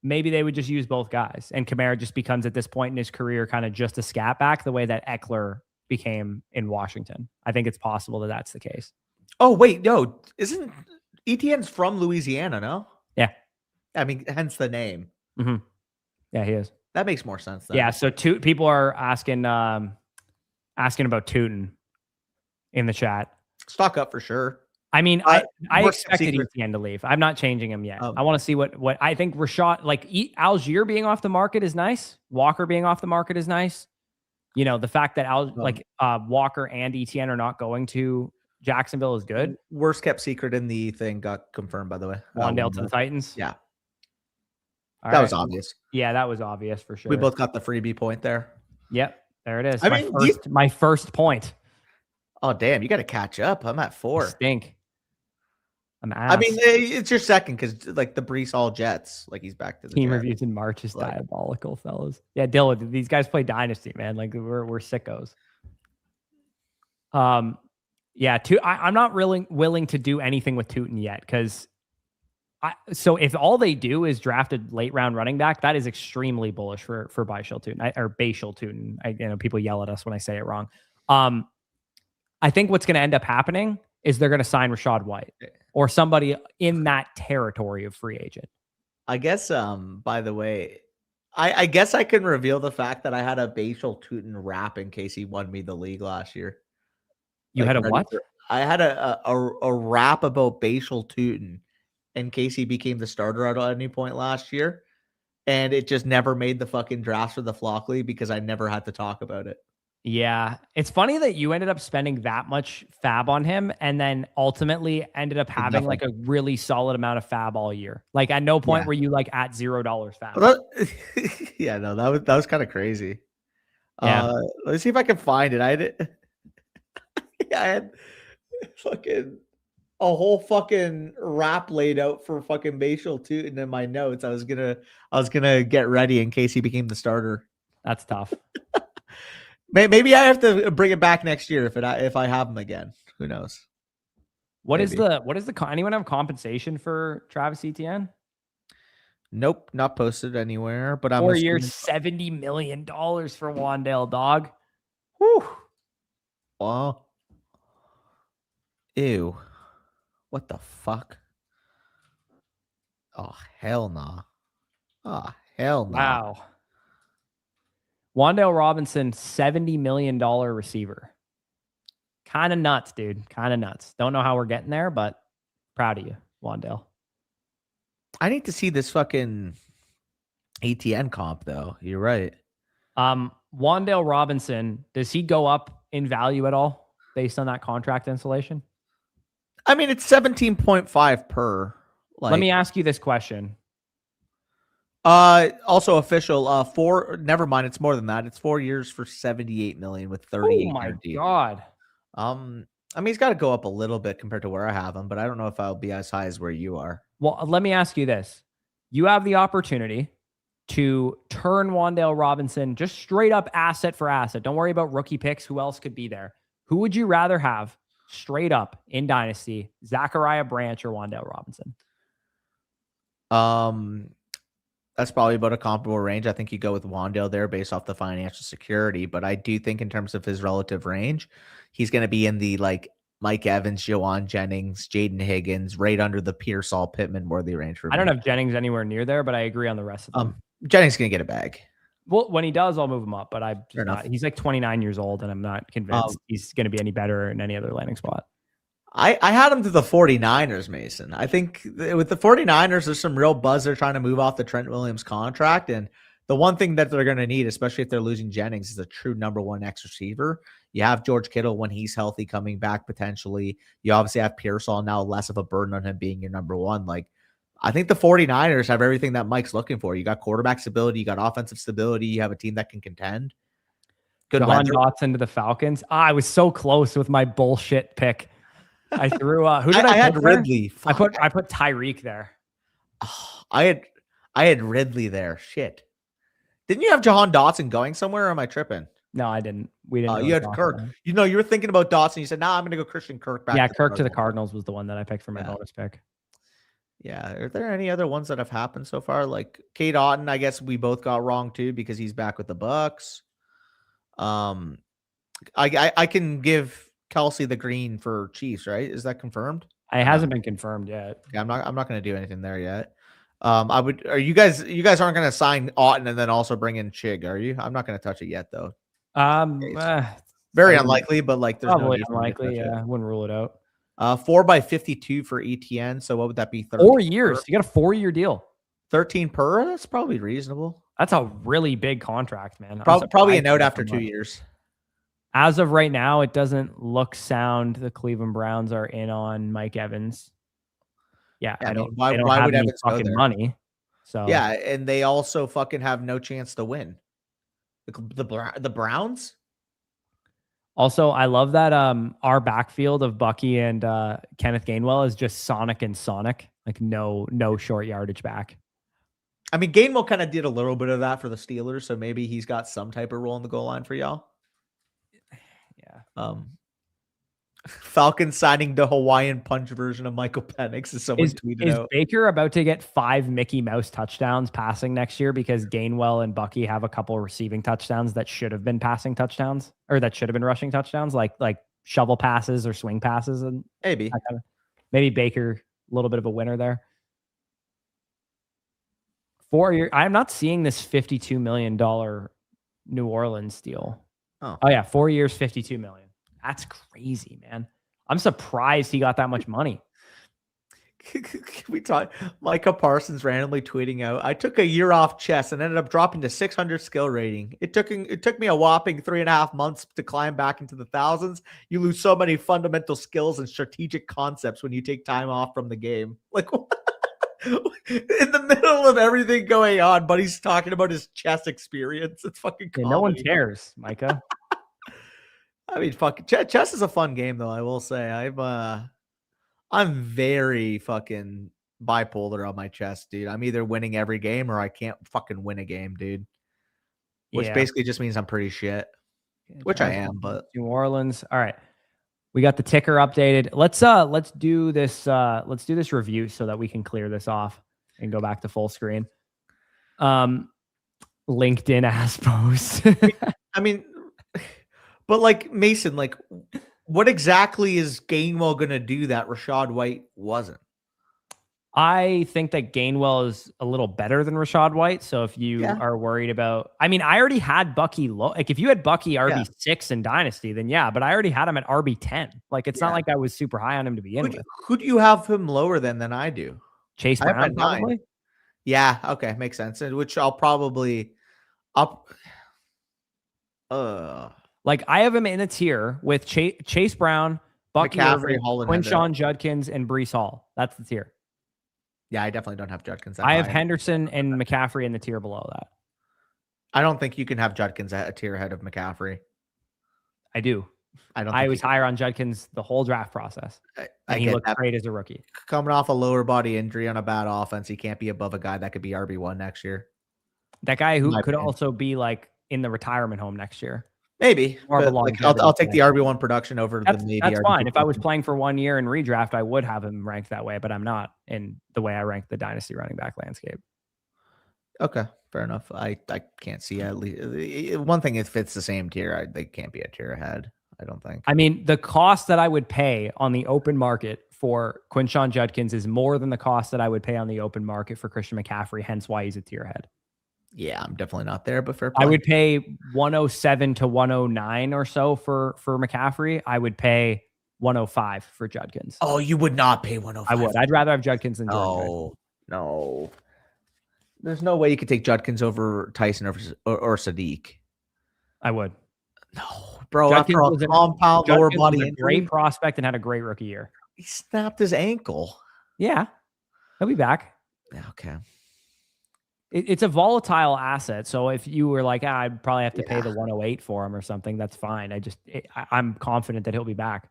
Maybe they would just use both guys. And Kamara just becomes, at this point in his career, kind of just a scat back the way that Eckler became in Washington. I think it's possible that that's the case. Oh, wait, no. Isn't Etienne's from Louisiana, no? Yeah. I mean, hence the name. Mm-hmm. Yeah, he is. That makes more sense then. Yeah, so people are asking about Tootin in the chat. Stock up for sure. I mean, I expected Etienne to leave. I'm not changing him yet. I want to see what I think Rashad, like Allgeier being off the market is nice. Walker being off the market is nice. You know, the fact that Walker and Etienne are not going to Jacksonville is good. Worst kept secret in the thing got confirmed, by the way. Wan'Dale to the Titans. Yeah. That was obvious. Yeah, that was obvious for sure. We both got the freebie point there. Yep. There it is. My I first point. Oh, damn. You got to catch up. I'm at 4. Stink. I mean, it's your second because like the Brees Hall Jets, like he's back to the team Jets. reviews in March is diabolical, fellas. Yeah, Dylan, these guys play Dynasty, man. Like we're sickos. Yeah, I'm not really willing to do anything with Tootin yet because so if all they do is draft a late round running back, that is extremely bullish for Baishal Tootin or Baishal Tootin. People yell at us when I say it wrong. I think what's going to end up happening is they're going to sign Rachaad White or somebody in that territory of free agent. I guess, by the way, I guess I can reveal the fact that I had a Baishal Tootin rap in case he won me the league last year. You had a what? I had a rap about Baishal Tootin in case he became the starter at any point last year. And it just never made the fucking drafts for the Flock League because I never had to talk about it. Yeah. It's funny that you ended up spending that much fab on him and then ultimately ended up having like a really solid amount of fab all year. Like at no point were you like at $0 fab. Well, yeah, no, that was kind of crazy. Yeah. Let's see if I can find it. I had fucking a whole fucking rap laid out for fucking Baishal Tootin in my notes. I was gonna get ready in case he became the starter. That's tough. Maybe I have to bring it back next year if I have him again. Who knows? What is the anyone have compensation for Travis Etienne? Nope, not posted anywhere. But 4 years, $70 million for Wan'Dale, dog. Whew. Wow. Ew. What the fuck? Oh, hell nah. Oh, hell nah. Wow. Wan'Dale Robinson, $70 million receiver. Kind of nuts, dude. Kind of nuts. Don't know how we're getting there, but proud of you, Wan'Dale. I need to see this fucking ATN comp, though. You're right. Wan'Dale Robinson, does he go up in value at all based on that contract installation? I mean, it's 17.5 per. Let me ask you this question. Also official, never mind. It's more than that. It's 4 years for 78 million with 38. Oh my God. I mean, he's got to go up a little bit compared to where I have him, but I don't know if I'll be as high as where you are. Well, let me ask you this. You have the opportunity to turn Wan'Dale Robinson just straight up asset for asset. Don't worry about rookie picks. Who else could be there? Who would you rather have straight up in Dynasty, Zachariah Branch or Wan'Dale Robinson? That's probably about a comparable range. I think you go with Wan'Dale there based off the financial security, but I do think in terms of his relative range, he's going to be in the like Mike Evans, Joanne Jennings, Jaden Higgins, right under the Pearsall Pittman worthy range for me. I don't have Jennings anywhere near there, but I agree on the rest of them. Jennings going to get a bag. Well, when he does, I'll move him up, but he's like 29 years old and I'm not convinced he's going to be any better in any other landing spot. I had him to the 49ers, Mason. I think with the 49ers, there's some real buzz. They're trying to move off the Trent Williams contract. And the one thing that they're going to need, especially if they're losing Jennings, is a true number one X receiver. You have George Kittle when he's healthy coming back potentially. You obviously have Pearsall now, less of a burden on him being your number one. Like, I think the 49ers have everything that Mike's looking for. You got quarterback stability, you got offensive stability, you have a team that can contend. Good Jahan Dotson to the Falcons. I was so close with my bullshit pick. I threw who did I had Ridley. I put Tyreek there. Oh, I had Ridley there. Shit. Didn't you have Jahan Dotson going somewhere or am I tripping? No, I didn't. We didn't. You had Kirk. There. You were thinking about Dotson. You said, "Nah, I'm going to go Christian Kirk back." Yeah, Kirk to the Cardinals was the one that I picked for my bonus pick. Yeah. Are there any other ones that have happened so far? Like Cade Otton, I guess we both got wrong too because he's back with the Bucks. I can give Kelsey the green for Chiefs, right? Is that confirmed? It hasn't been confirmed yet. Yeah, I'm not going to do anything there yet. You guys aren't going to sign Otton and then also bring in Chig, are you? I'm not going to touch it yet though. Very unlikely, but like there's probably unlikely. Yeah, I wouldn't rule it out. 4x52 for Etienne. So what would that be? 4 years. You got a 4-year deal. 13 per. That's probably reasonable. That's a really big contract, man. Probably a note after 2 years. As of right now, it doesn't look sound. The Cleveland Browns are in on Mike Evans. Yeah, I don't. Why would Evans fucking go money? So yeah, and they also fucking have no chance to win. The Browns. Also, I love that our backfield of Bucky and Kenneth Gainwell is just Sonic and Sonic, like no short yardage back. I mean, Gainwell kind of did a little bit of that for the Steelers, so maybe he's got some type of role in the goal line for y'all. Yeah. Falcons signing the Hawaiian Punch version of Michael Penix, as someone tweeted out. Is Baker about to get 5 Mickey Mouse touchdowns passing next year because Gainwell and Bucky have a couple receiving touchdowns that should have been passing touchdowns, or that should have been rushing touchdowns, like shovel passes or swing passes? And maybe Baker, a little bit of a winner there. 4 year. I'm not seeing this $52 million New Orleans deal. Oh yeah, 4 years, $52 million. That's crazy, man. I'm surprised he got that much money. We talked Micah Parsons randomly tweeting out, I took a year off chess and ended up dropping to 600 skill rating. It took me a whopping 3.5 months to climb back into the thousands. You lose so many fundamental skills and strategic concepts when you take time off from the game. Like, in the middle of everything going on, but he's talking about his chess experience. It's fucking comedy. No one cares, Micah. I mean, fucking chess is a fun game, though. I will say, I'm very fucking bipolar on my chess, dude. I'm either winning every game or I can't fucking win a game, dude. Which basically just means I'm pretty shit, which I am. But New Orleans, all right. We got the ticker updated. Let's do this. Let's do this review so that we can clear this off and go back to full screen. LinkedIn ass post. I mean. But like Mason, like what exactly is Gainwell going to do that Rachaad White wasn't? I think that Gainwell is a little better than Rachaad White. So if you are worried about, I mean, I already had Bucky like if you had Bucky RB6 in Dynasty, then but I already had him at RB10. Like it's not like I was super high on him to begin with. Who do you have him lower than I do? Chase Brown, probably. Yeah, okay, makes sense. Which I'll probably like I have him in a tier with Chase Brown, Bucky McCaffrey, Irvin, Quinshon Judkins, and Breece Hall. That's the tier. Yeah, I definitely don't have Judkins. I have Henderson and McCaffrey in the tier below that. I don't think you can have Judkins at a tier ahead of McCaffrey. I do. I was higher on Judkins the whole draft process. And he looked great as a rookie. Coming off a lower body injury on a bad offense, he can't be above a guy that could be RB1 next year. That guy who could also be like in the retirement home next year. Maybe. Like, I'll take the RB1 production over the maybe. That's fine. If I was playing for 1 year in redraft, I would have him ranked that way, but I'm not in the way I rank the Dynasty running back landscape. Okay, fair enough. I can't see at least one thing. If it's the same tier, they can't be a tier ahead. I don't think. I mean, the cost that I would pay on the open market for Quinshon Judkins is more than the cost that I would pay on the open market for Christian McCaffrey, hence why he's a tier ahead. Yeah, I'm definitely not there, but fair play. I would pay 107 to 109 or so for McCaffrey. I would pay 105 for Judkins. Oh, you would not pay 105. I would. I'd rather have Judkins than Jordan. No. There's no way you could take Judkins over Tyson or Sadiq. I would. No, bro. Judkins after a compound lower body injury, great prospect and had a great rookie year. He snapped his ankle. Yeah, he'll be back. Okay. It's a volatile asset. So if you were like, I'd probably have to pay the 108 for him or something, that's fine. I'm confident that he'll be back.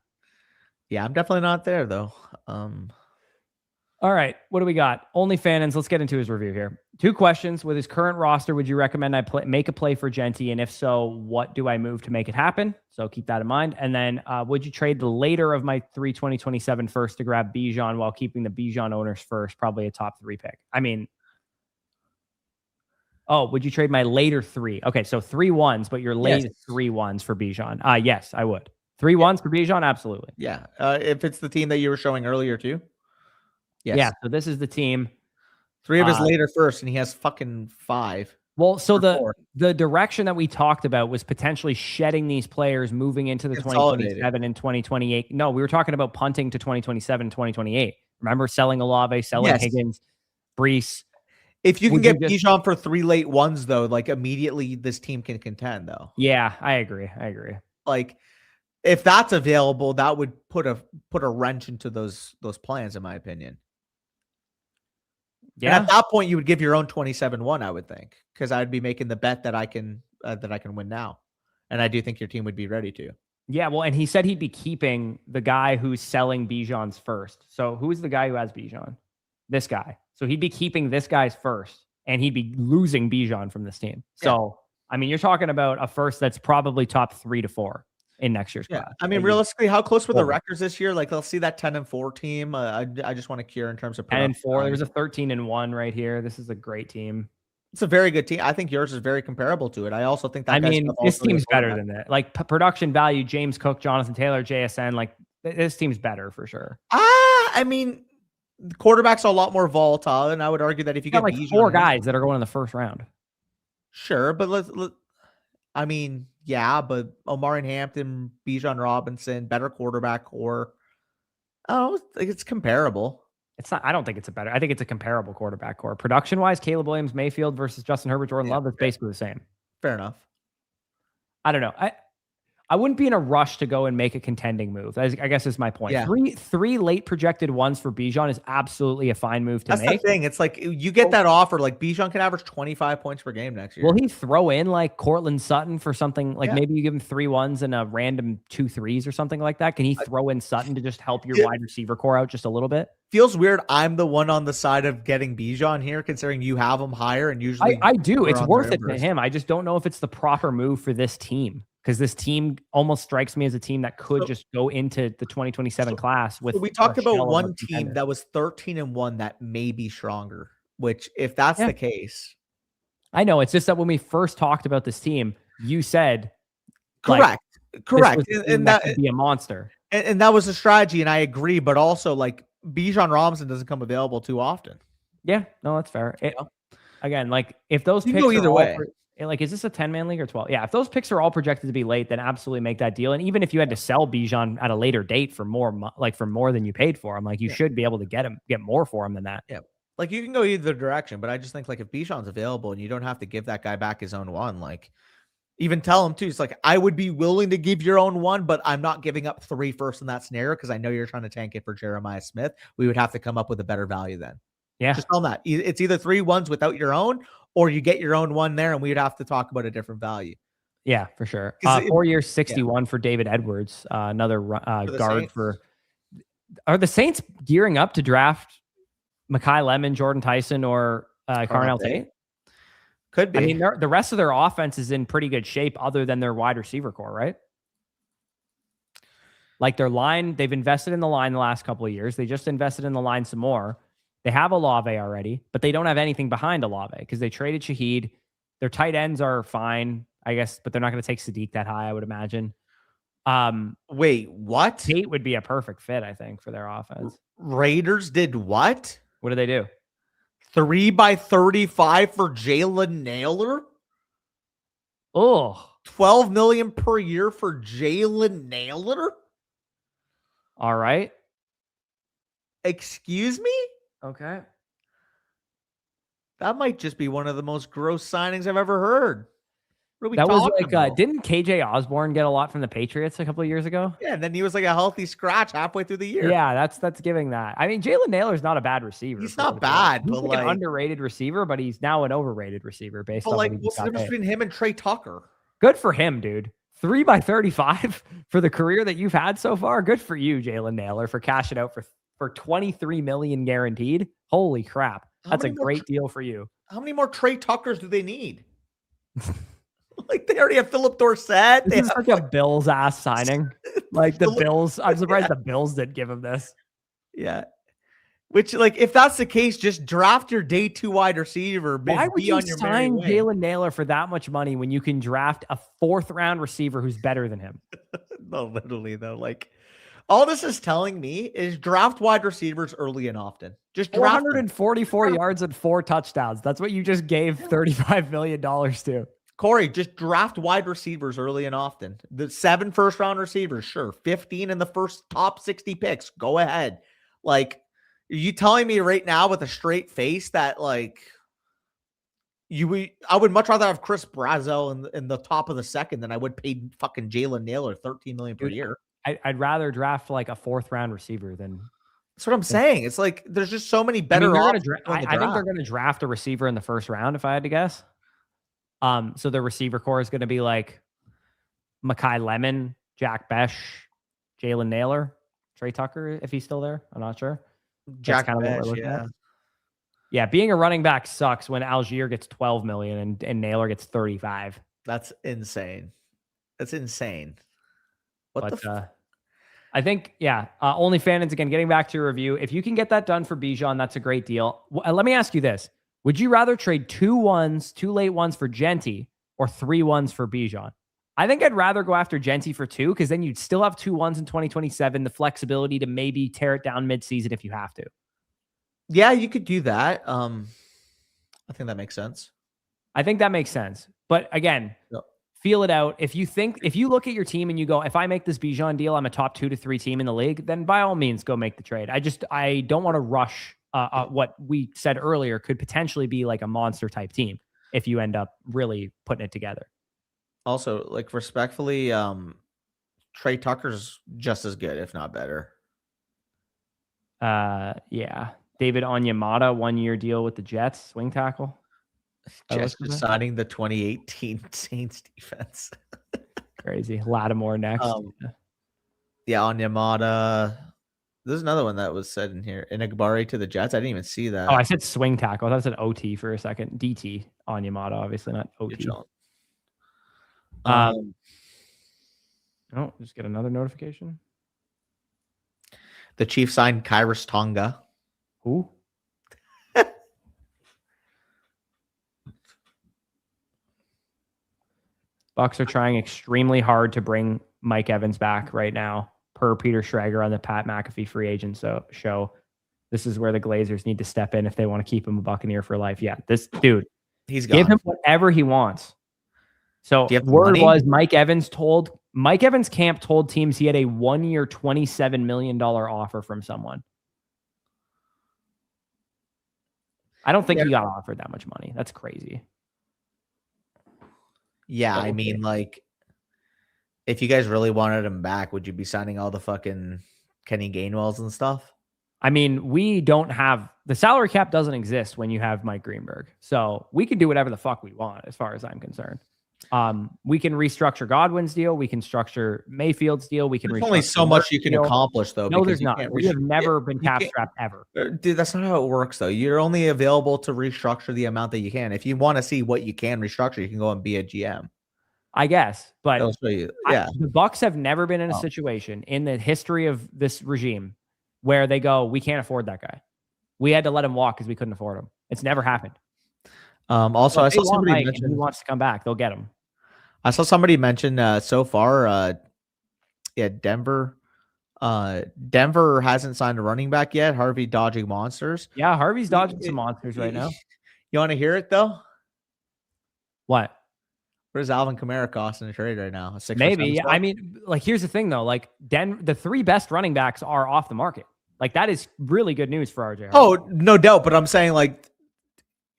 Yeah, I'm definitely not there though. All right, what do we got? OnlyFans, let's get into his review here. 2 questions. With his current roster, would you recommend I make a play for Genty? And if so, what do I move to make it happen? So keep that in mind. And then would you trade the later of my 3 2027 first to grab Bijan while keeping the Bijan owners first? Probably a top 3 pick. I mean, would you trade my later 3? Okay, so 3 1s, but your latest 3 1s for Bijan. Yes, I would. 3 1s for Bijan? Absolutely. Yeah. If it's the team that you were showing earlier too. Yes. Yeah, so this is the team. 3 of his later first, and he has fucking 5. Well, so the direction that we talked about was potentially shedding these players moving into the 2027 and 2028. No, we were talking about punting to 2027 and 2028. Remember selling Olave, selling Higgins, Breece. If you can get Bijan for 3 late 1s, though, like immediately this team can contend, though. Yeah, I agree. Like, if that's available, that would put a wrench into those plans, in my opinion. Yeah. And at that point, you would give your own 27-1, I would think, because I'd be making the bet that I can win now, and I do think your team would be ready to. Yeah, well, and he said he'd be keeping the guy who's selling Bijan's first. So who is the guy who has Bijan? This guy. So he'd be keeping this guy's first, and he'd be losing Bijan from this team. So, I mean, you're talking about a first that's probably top 3 to 4 in next year's class. I mean, realistically, how close were the records this year? Like, let's see that 10-4 team. I just want to cure in terms of 10-4. There's a 13-1 right here. This is a great team. It's a very good team. I think yours is very comparable to it. I also think that. I mean, this team's better than that. Like production value, James Cook, Jonathan Taylor, JSN. Like this team's better for sure. I mean, the quarterback's a lot more volatile, and I would argue that if you get like 4 guys that are going in the first round, sure, but let's I mean, yeah, but Omari Hampton, Bijan Robinson, better quarterback core. Oh, it's comparable. It's not. I don't think it's a better. I think it's a comparable quarterback core. Production wise, Caleb Williams, Mayfield versus Justin Herbert, Jordan Love. That's basically the same. Fair enough. I don't know. I wouldn't be in a rush to go and make a contending move. I guess is my point. Yeah. Three late projected ones for Bijan is absolutely a fine move to make. That's the thing. It's like you get that offer. Like Bijan can average 25 points per game next year. Will he throw in like Cortland Sutton for something like maybe you give him 3 1s and a random 2 3s or something like that? Can he throw in Sutton to just help your wide receiver core out just a little bit? Feels weird. I'm the one on the side of getting Bijan here, considering you have him higher and usually I do. It's worth it to him. I just don't know if it's the proper move for this team. Because this team almost strikes me as a team that could just go into the 2027 class with. We talked about one team that was 13-1 that may be stronger. Which, if that's the case, I know it's just that when we first talked about this team, you said correct, and that could be a monster, and that was a strategy, and I agree. But also, like Bijan Robinson doesn't come available too often. Yeah, no, that's fair. Again, like if those picks go either way. Like, is this a 10-man league or 12? Yeah, if those picks are all projected to be late, then absolutely make that deal. And even if you had to sell Bijan at a later date for more than you paid for him, like you should be able to get more for him than that. Yeah, like you can go either direction, but I just think like if Bijan's available and you don't have to give that guy back his own one, like even tell him too. It's like I would be willing to give your own one, but I'm not giving up 3 firsts in that scenario because I know you're trying to tank it for Jeremiah Smith. We would have to come up with a better value then. Yeah, just tell him that it's either 3 1s without your own. Or you get your own one there, and we'd have to talk about a different value. Yeah, for sure. 4 years, 61 for David Edwards, another guard Saints. Are the Saints gearing up to draft Mekhi Lemon, Jordan Tyson, or Carnell Tate? Could be. I mean, the rest of their offense is in pretty good shape, other than their wide receiver core, right? Like their line, they've invested in the line the last couple of years. They just invested in the line some more. They have Olave already, but they don't have anything behind Olave because they traded Shaheed. Their tight ends are fine, I guess, but they're not going to take Sadiq that high, I would imagine. Wait, what? Tate would be a perfect fit, I think, for their offense. Raiders did what? What did they do? 3x35 for Jalen Nailor? Oh, $12 million per year for Jalen Nailor? All right. Excuse me? Okay. That might just be one of the most gross signings I've ever heard. That was like, didn't KJ Osborne get a lot from the Patriots a couple of years ago? Yeah, and then he was like a healthy scratch halfway through the year. Yeah, that's giving that. I mean, Jalen Nailor's not a bad receiver. He's not bad, he's but like an underrated receiver, but he's now an overrated receiver based on like what's the difference between him and Trey Tucker? Good for him, dude. 3x35 for the career that you've had so far. Good for you, Jalen Nailor, for cashing out for $23 million guaranteed. Holy crap. That's a great deal for you. How many more Trey Tuckers do they need? Like they already have Philip Dorsett. This is like a Bills ass signing. Like the Bills. I'm surprised the Bills didn't give him this. Yeah. Which, like, if that's the case, just draft your day 2 wide receiver. Why would you sign Jalen Nailor for that much money when you can draft a 4th round receiver who's better than him? No, literally though. Like, all this is telling me is draft wide receivers early and often. Just draft 444 yards and 4 touchdowns. That's what you just gave $35 million to. Corey, just draft wide receivers early and often. The 7 first-round receivers, sure. 15 in the first top 60 picks. Go ahead. Like, are you telling me right now with a straight face that, like, I would much rather have Chris Brazel in the top of the second than I would pay fucking Jalen Nailor $13 million per year. I'd rather draft like a 4th round receiver than. That's what I'm saying. It's like there's just so many better options. I think they're going to draft a receiver in the 1st round if I had to guess. So the receiver core is going to be like Mekhi Lemon, Jack Besh, Jalen Naylor, Trey Tucker, if he's still there. I'm not sure. Jack Besh, yeah. Yeah, being a running back sucks when Allgeier gets 12 million and Naylor gets 35. That's insane. That's insane. I think, OnlyFans, again, getting back to your review, if you can get that done for Bijan, that's a great deal. Let me ask you this. Would you rather trade 2 late ones for Genty or 3 ones for Bijan? I think I'd rather go after Genty for 2 because then you'd still have 2 in 2027, the flexibility to maybe tear it down midseason if you have to. Yeah, you could do that. I think that makes sense. But again, feel it out. If you look at your team and you go, if I make this Bijan deal, I'm a top 2 to 3 team in the league, then by all means, go make the trade. I don't want to rush what we said earlier could potentially be like a monster type team if you end up really putting it together. Also, like respectfully, Trey Tucker's just as good, if not better. Yeah. David Onyemata, 1-year deal with the Jets, swing tackle. Just signing the 2018 Saints defense. Crazy. Lattimore next. Onyemata. There's another one that was said in here. Enagbare to the Jets. I didn't even see that. Oh, I said swing tackle. That was an OT for a second. DT. Onyemata, obviously not OT. Just get another notification. The Chiefs signed Kyrus Tonga. Who? Bucks are trying extremely hard to bring Mike Evans back right now, per Peter Schrager on the Pat McAfee free agent show. This is where the Glazers need to step in if they want to keep him a Buccaneer for life. Yeah, this dude, give him whatever he wants. So word was Mike Evans camp told teams he had a 1-year, $27 million offer from someone. I don't think he got offered that much money. That's crazy. Yeah, I mean, like, if you guys really wanted him back, would you be signing all the fucking Kenny Gainwells and stuff? I mean, we don't have the salary cap doesn't exist when you have Mike Greenberg. So we can do whatever the fuck we want as far as I'm concerned. We can restructure Godwin's deal. We can structure Mayfield's deal. There's only so much you can accomplish, though. No, there's not. We have never been cap strapped ever. Dude, that's not how it works, though. You're only available to restructure the amount that you can. If you want to see what you can restructure, you can go and be a GM. I guess, but the Bucks have never been in a situation in the history of this regime where they go, we can't afford that guy. We had to let him walk because we couldn't afford him. It's never happened. Also, I saw somebody mention he wants to come back. They'll get him. I saw somebody mention so far, Denver. Denver hasn't signed a running back yet. Harvey dodging monsters. Yeah, Harvey's dodging some monsters right now. You want to hear it though? What? What does Alvin Kamara cost in a trade right now? Maybe. I mean, like, here's the thing though. Like, the 3 best running backs are off the market. Like, that is really good news for RJ. Oh, no doubt. But I'm saying, like,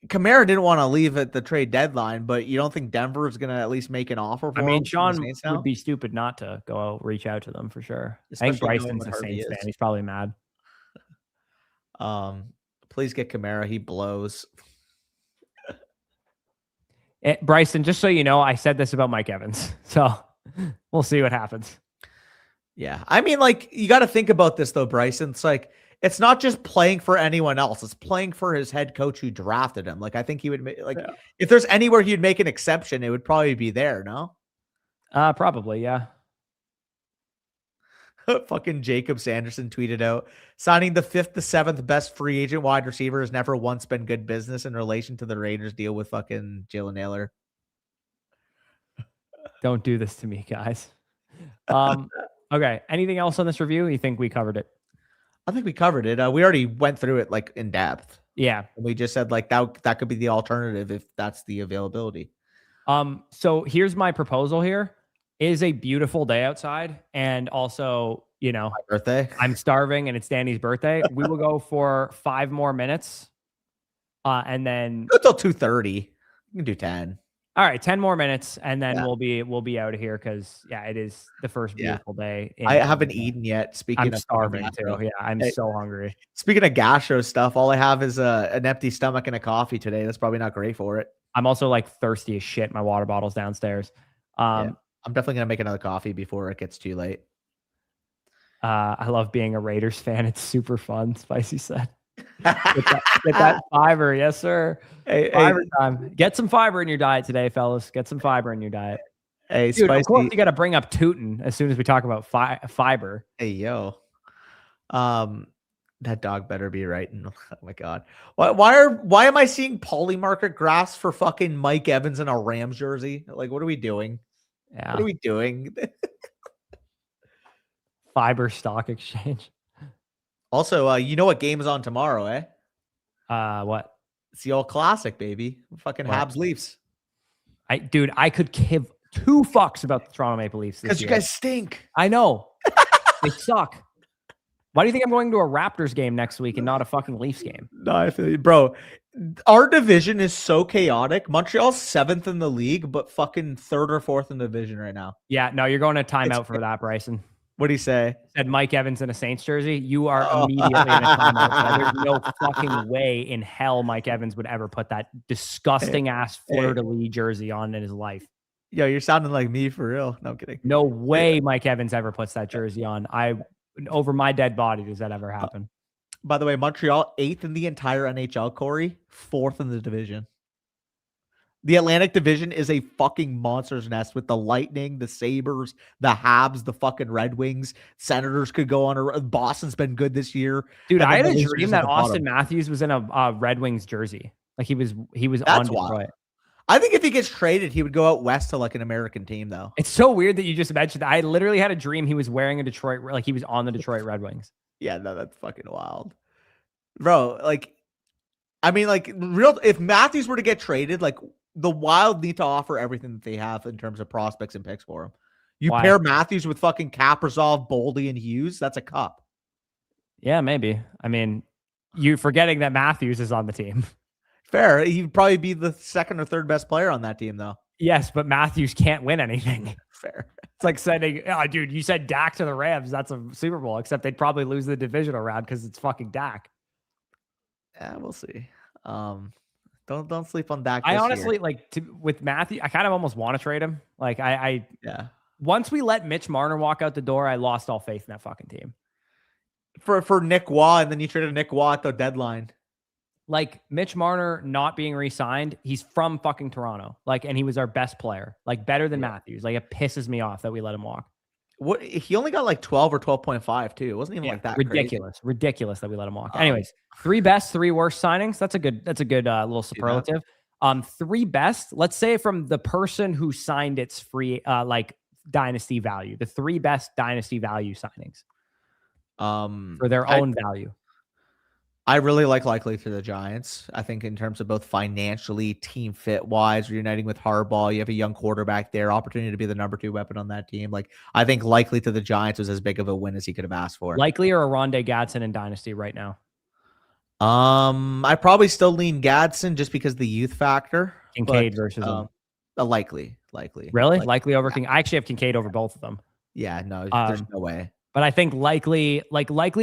Kamara didn't want to leave at the trade deadline, but you don't think Denver is going to at least make an offer for him? I mean, Sean would be stupid not to go reach out to them for sure. Especially I think Bryson's a Saints fan. He's probably mad. Please get Kamara. He blows. Bryson, just so you know, I said this about Mike Evans. So we'll see what happens. Yeah. I mean, like, you got to think about this, though, Bryson. It's like, it's not just playing for anyone else. It's playing for his head coach who drafted him. Like, I think he would make, like, if there's anywhere he'd make an exception, it would probably be there, no? Probably, yeah. Fucking Jacob Sanderson tweeted out, signing the 5th to 7th best free agent wide receiver has never once been good business in relation to the Raiders deal with fucking Jalen Naylor. Don't do this to me, guys. Okay. Anything else on this review? You think we covered it? I think we covered it. We already went through it like in depth. Yeah. We just said like that could be the alternative if that's the availability. So here's my proposal here. It is a beautiful day outside. And also, you know, my birthday. I'm starving and it's Danny's birthday. We will go for 5 more minutes. And then go till 2:30. You can do 10. All right, 10 more minutes, and then we'll be out of here because it is the first beautiful day. I haven't eaten yet. Speaking I'm of starving too. Yeah, I'm so hungry. Speaking of gastro stuff, all I have is an empty stomach and a coffee today. That's probably not great for it. I'm also like thirsty as shit. My water bottle's downstairs. I'm definitely going to make another coffee before it gets too late. I love being a Raiders fan. It's super fun. Spicy said. Get that fiber. Yes, sir. Fiber time. Get some fiber in your diet today, fellas. Get some fiber in your diet. Hey, dude, Spicy. Of course you got to bring up Tootin as soon as we talk about fiber. Hey, yo. That dog better be right. Oh my God. Why am I seeing polymarket graphs for fucking Mike Evans in a Rams jersey? Like, what are we doing? Yeah. What are we doing? Fiber Stock Exchange. Also, you know what game is on tomorrow, eh? What? It's the old classic, baby. Fucking Habs Leafs. Dude, I could give 2 fucks about the Toronto Maple Leafs this year. Because you guys stink. I know. They suck. Why do you think I'm going to a Raptors game next week and not a fucking Leafs game? No, I feel you. Bro, our division is so chaotic. Montreal's 7th in the league, but fucking 3rd or 4th in the division right now. Yeah, no, you're going to timeout for that, Bryson. What'd he say? Said Mike Evans in a Saints jersey. You are immediately in a timeout. There's no fucking way in hell Mike Evans would ever put that disgusting ass fleur-de-lis jersey on in his life. Yo, you're sounding like me for real. No, I'm kidding. No way Mike Evans ever puts that jersey on. Over my dead body does that ever happen. By the way, Montreal 8th in the entire NHL, Corey. 4th in the division. The Atlantic Division is a fucking monster's nest with the Lightning, the Sabres, the Habs, the fucking Red Wings. Senators could go on. Boston's been good this year. Dude, I had a dream that Austin Matthews was in a Red Wings jersey. Like he was on Detroit. Wild. I think if he gets traded, he would go out west to like an American team, though. It's so weird that you just mentioned that. I literally had a dream he was wearing a Detroit, like he was on the Detroit Red Wings. Yeah, no, that's fucking wild. Bro, like, I mean, like, if Matthews were to get traded, like, the Wild need to offer everything that they have in terms of prospects and picks for him. You pair Matthews with fucking Kaprizov, Boldy, and Hughes, that's a cup. Yeah, maybe. I mean, you're forgetting that Matthews is on the team. Fair. He'd probably be the 2nd or 3rd best player on that team, though. Yes, but Matthews can't win anything. Fair. It's like sending, dude, you said Dak to the Rams. That's a Super Bowl, except they'd probably lose the divisional round because it's fucking Dak. Yeah, we'll see. Don't sleep on Dak. I honestly with Matthew. I kind of almost want to trade him. Like yeah. Once we let Mitch Marner walk out the door, I lost all faith in that fucking team. For Nick Waugh, and then you traded Nick Waugh at the deadline. Like Mitch Marner not being re-signed, he's from fucking Toronto. Like, and he was our best player, like better than Matthews. Like, it pisses me off that we let him walk. What he only got like 12 or 12.5 too. It wasn't even like that. Ridiculous that we let him walk. Anyways, 3 best, 3 worst signings. That's a good little superlative. 3 best. Let's say from the person who signed its free like dynasty value. The 3 best dynasty value signings. For their own value. I really like Likely to the Giants. I think in terms of both financially, team fit wise, reuniting with Harbaugh, you have a young quarterback there, opportunity to be the number 2 weapon on that team. Like, I think Likely to the Giants was as big of a win as he could have asked for. Likely or a Rondé Gadsden in Dynasty right now? I probably still lean Gadsden just because the youth factor. Kincaid versus him. Likely. Really? Likely over King. I actually have Kincaid over both of them. Yeah, no, there's no way. But I think Likely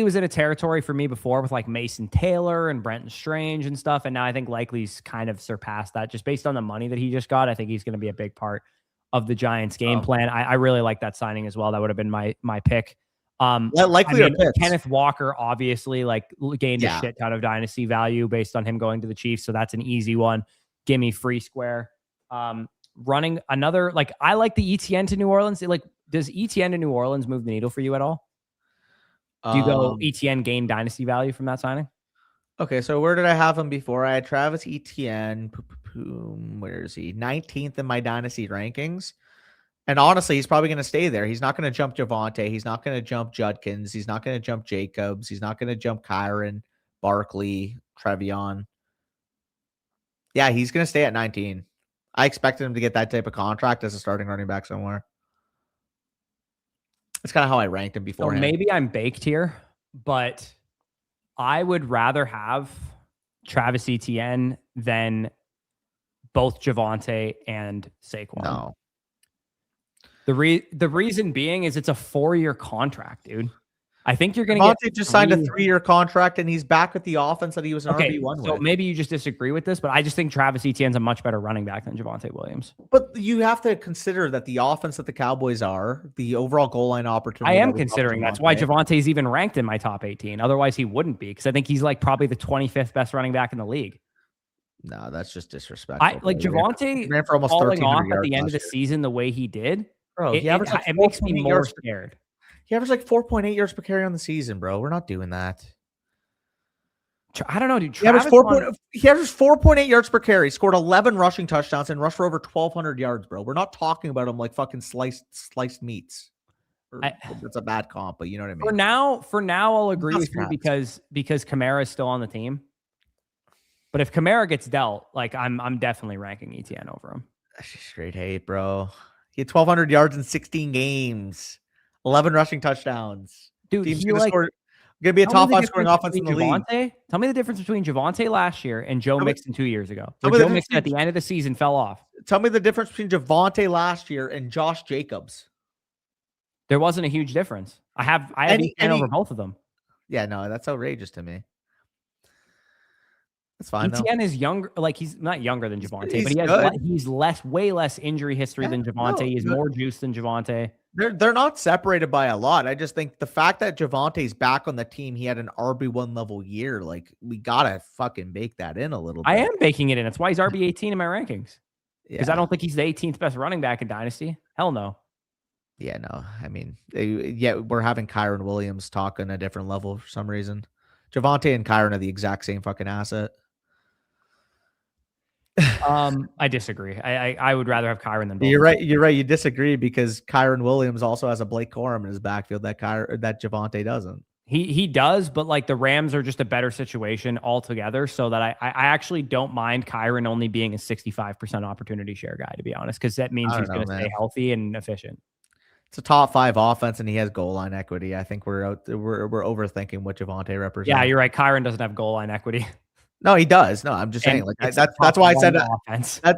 was in a territory for me before with like Mason Taylor and Brenton Strange and stuff. And now I think Likely's kind of surpassed that just based on the money that he just got. I think he's going to be a big part of the Giants game plan. I really like that signing as well. That would have been my pick. Likely Kenneth Walker obviously like gained a shit ton of dynasty value based on him going to the Chiefs. So that's an easy one. Give me free square. Running another, like I like the Etienne to New Orleans. Like, does Etienne to New Orleans move the needle for you at all? Do you go Etienne gain dynasty value from that signing? Okay, so where did I have him before? I had Travis Etienne. Where is he? 19th in my dynasty rankings. And honestly, he's probably going to stay there. He's not going to jump Javonte. He's not going to jump Judkins. He's not going to jump Jacobs. He's not going to jump Kyron, Barkley, Trevion. Yeah, he's going to stay at 19. I expected him to get that type of contract as a starting running back somewhere. That's kind of how I ranked him before. So maybe I'm baked here, but I would rather have Travis Etienne than both Javonte and Saquon. No. The reason being is it's a 4-year contract, dude. I think you're going to get just signed a 3-year contract, and he's back with the offense that he was an RB1 with. So maybe you just disagree with this, but I just think Travis Etienne's a much better running back than Javonte Williams. But you have to consider that the offense that the Cowboys are, the overall goal line opportunity. I am considering that's why Javonte's even ranked in my top 18. Otherwise, he wouldn't be, because I think he's like probably the 25th best running back in the league. No, that's just disrespectful. Javonte ran for almost falling off at the end of the season the way he did. Bro, it makes me more scared. He averaged like 4.8 yards per carry on the season, bro. We're not doing that. I don't know, dude. He averaged 4.8 yards per carry, scored 11 rushing touchdowns, and rushed for over 1,200 yards, bro. We're not talking about him like fucking sliced meats. That's a bad comp, but you know what I mean. For now, I'll agree with you because Kamara is still on the team. But if Kamara gets dealt, like I'm definitely ranking Etienne over him. That's just straight hate, bro. He had 1,200 yards in 16 games. 11 rushing touchdowns. Dude, he's gonna be a top 5 scoring offense in the league. Tell me the difference between Javonte last year and Joe Mixon 2 years ago. Joe Mixon at the end of the season fell off. Tell me the difference between Javonte last year and Josh Jacobs. There wasn't a huge difference. I have Etienne over both of them. Yeah, no, that's outrageous to me. That's fine. Etienne is younger, like he's not younger than Javonte, but he's way less injury history than Javonte. He's more juice than Javonte. They're not separated by a lot. I just think the fact that Javonte's back on the team, he had an RB1 level year. Like, we gotta fucking bake that in a little bit. I am baking it in. That's why he's RB18 in my rankings. Because I don't think he's the 18th best running back in Dynasty. Hell no. Yeah, no. I mean, we're having Kyren Williams talk on a different level for some reason. Javonte and Kyren are the exact same fucking asset. I disagree. I would rather have Kyren than both. You're right. You disagree because Kyren Williams also has a Blake Corum in his backfield that Javonte doesn't. He does, but like the Rams are just a better situation altogether. So that I actually don't mind Kyren only being a 65% opportunity share guy, to be honest, because that means he's going to stay healthy and efficient. It's a top 5 offense, and he has goal line equity. I think we're overthinking what Javonte represents. Yeah, you're right. Kyren doesn't have goal line equity. No, he does. No, I'm just saying. Like that's why I said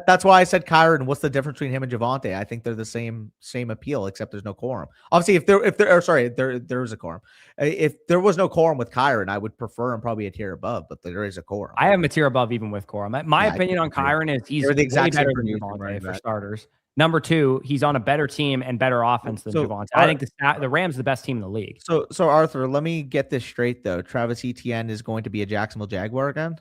that's why I said Kyren. What's the difference between him and Javonte? I think they're the same appeal, except there's no quorum. Obviously, there is a quorum. If there was no quorum with Kyren, I would prefer him probably a tier above. But there is a quorum. I have him a tier above even with quorum. My opinion on Kyren is he's way better than Javonte for starters. Number 2, he's on a better team and better offense than Javonte. I think the Rams are the best team in the league. So Arthur, let me get this straight though. Travis Etienne is going to be a Jacksonville Jaguar again.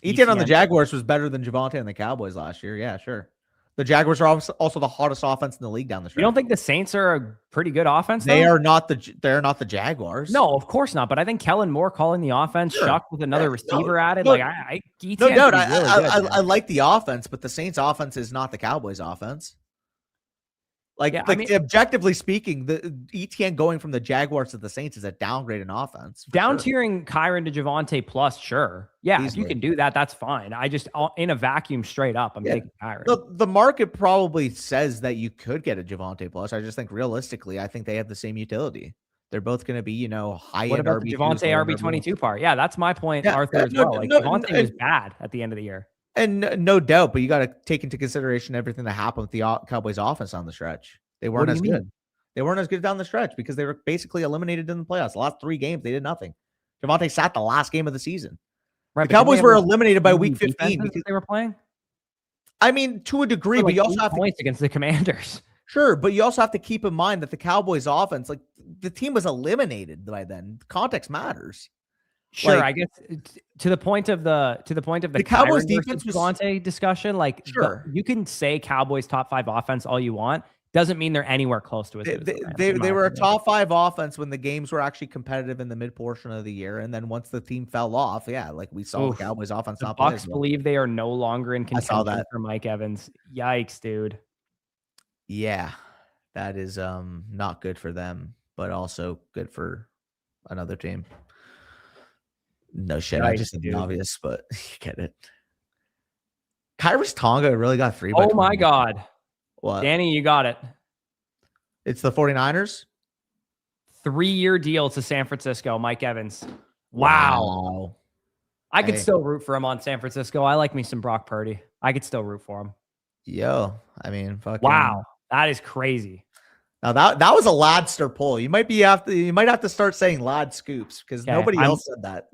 Etienne on the Jaguars was better than Javonte on the Cowboys last year. Yeah, sure. The Jaguars are also the hottest offense in the league down the stretch. You don't think the Saints are a pretty good offense? They're not the Jaguars. No, of course not. But I think Kellen Moore calling the offense, Shuck with another receiver added. No, doubt. I like the offense, but the Saints offense is not the Cowboys offense. Objectively speaking, the Etienne going from the Jaguars to the Saints is a downgrade in offense. Down-tiering Kyren to Javonte plus, sure. Yeah, easily. If you can do that, that's fine. I just, in a vacuum, straight up, I'm taking Kyren. The market probably says that you could get a Javonte plus. I just think realistically, I think they have the same utility. They're both going to be, high-end RB. What about the Javonte RB22 part? Yeah, that's my point, Arthur, as well. Javonte was bad at the end of the year. And no doubt, but you got to take into consideration everything that happened with the Cowboys offense on the stretch. They weren't as good. They weren't as good down the stretch because they were basically eliminated in the playoffs. The last 3 games, they did nothing. Javonte sat the last game of the season. Right, the Cowboys were eliminated by week 15 because they were playing. I mean, to a degree, but you also have points against the Commanders. Sure, but you also have to keep in mind that the Cowboys offense, like the team was eliminated by then. Context matters. Sure, I guess to the point of the Cowboys defense Javonte discussion, like sure, you can say Cowboys top 5 offense all you want. Doesn't mean they're anywhere close to it. They were a top 5 offense when the games were actually competitive in the mid portion of the year, and then once the team fell off, like we saw the Cowboys offense. The Bucks believe they are no longer in contention for Mike Evans. Yikes, dude. Yeah, that is not good for them, but also good for another team. No shit, I just said the obvious, but you get it. Khyiris Tonga really got 3. Oh my God. What? Danny, you got it. It's the 49ers? 3-year deal to San Francisco, Mike Evans. Wow. I could still root for him on San Francisco. I like me some Brock Purdy. I could still root for him. Yo, I mean, fucking. Wow. That is crazy. Now that was a Ladster pull. You might have to start saying Lad scoops because nobody else said that.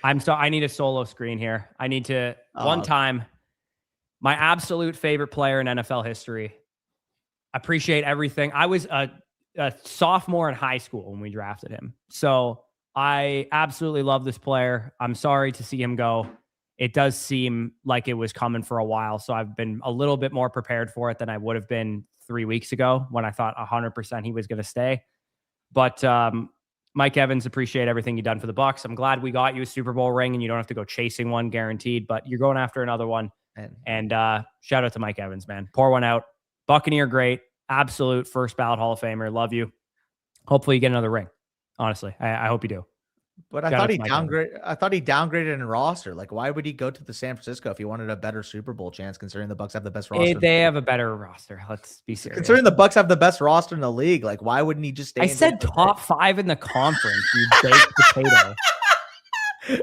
I need a solo screen here. I need to one time. My absolute favorite player in NFL history. Appreciate everything. I was a sophomore in high school when we drafted him, so I absolutely love this player. I'm sorry to see him go. It does seem like it was coming for a while, so I've been a little bit more prepared for it than I would have been 3 weeks ago when I thought 100% he was going to stay. But Mike Evans, appreciate everything you've done for the Bucs. I'm glad we got you a Super Bowl ring and you don't have to go chasing one guaranteed, but you're going after another one. And shout out to Mike Evans, man. Pour one out. Buccaneer, great. Absolute first ballot Hall of Famer. Love you. Hopefully you get another ring. Honestly, I hope you do. But I thought he downgraded in roster. Like, why would he go to the San Francisco if he wanted a better Super Bowl chance? Considering the Bucs have the best roster, they have a better roster. Let's be serious. Considering the Bucs have the best roster in the league, like, why wouldn't he just stay? I said top 5 in the conference. You baked potato.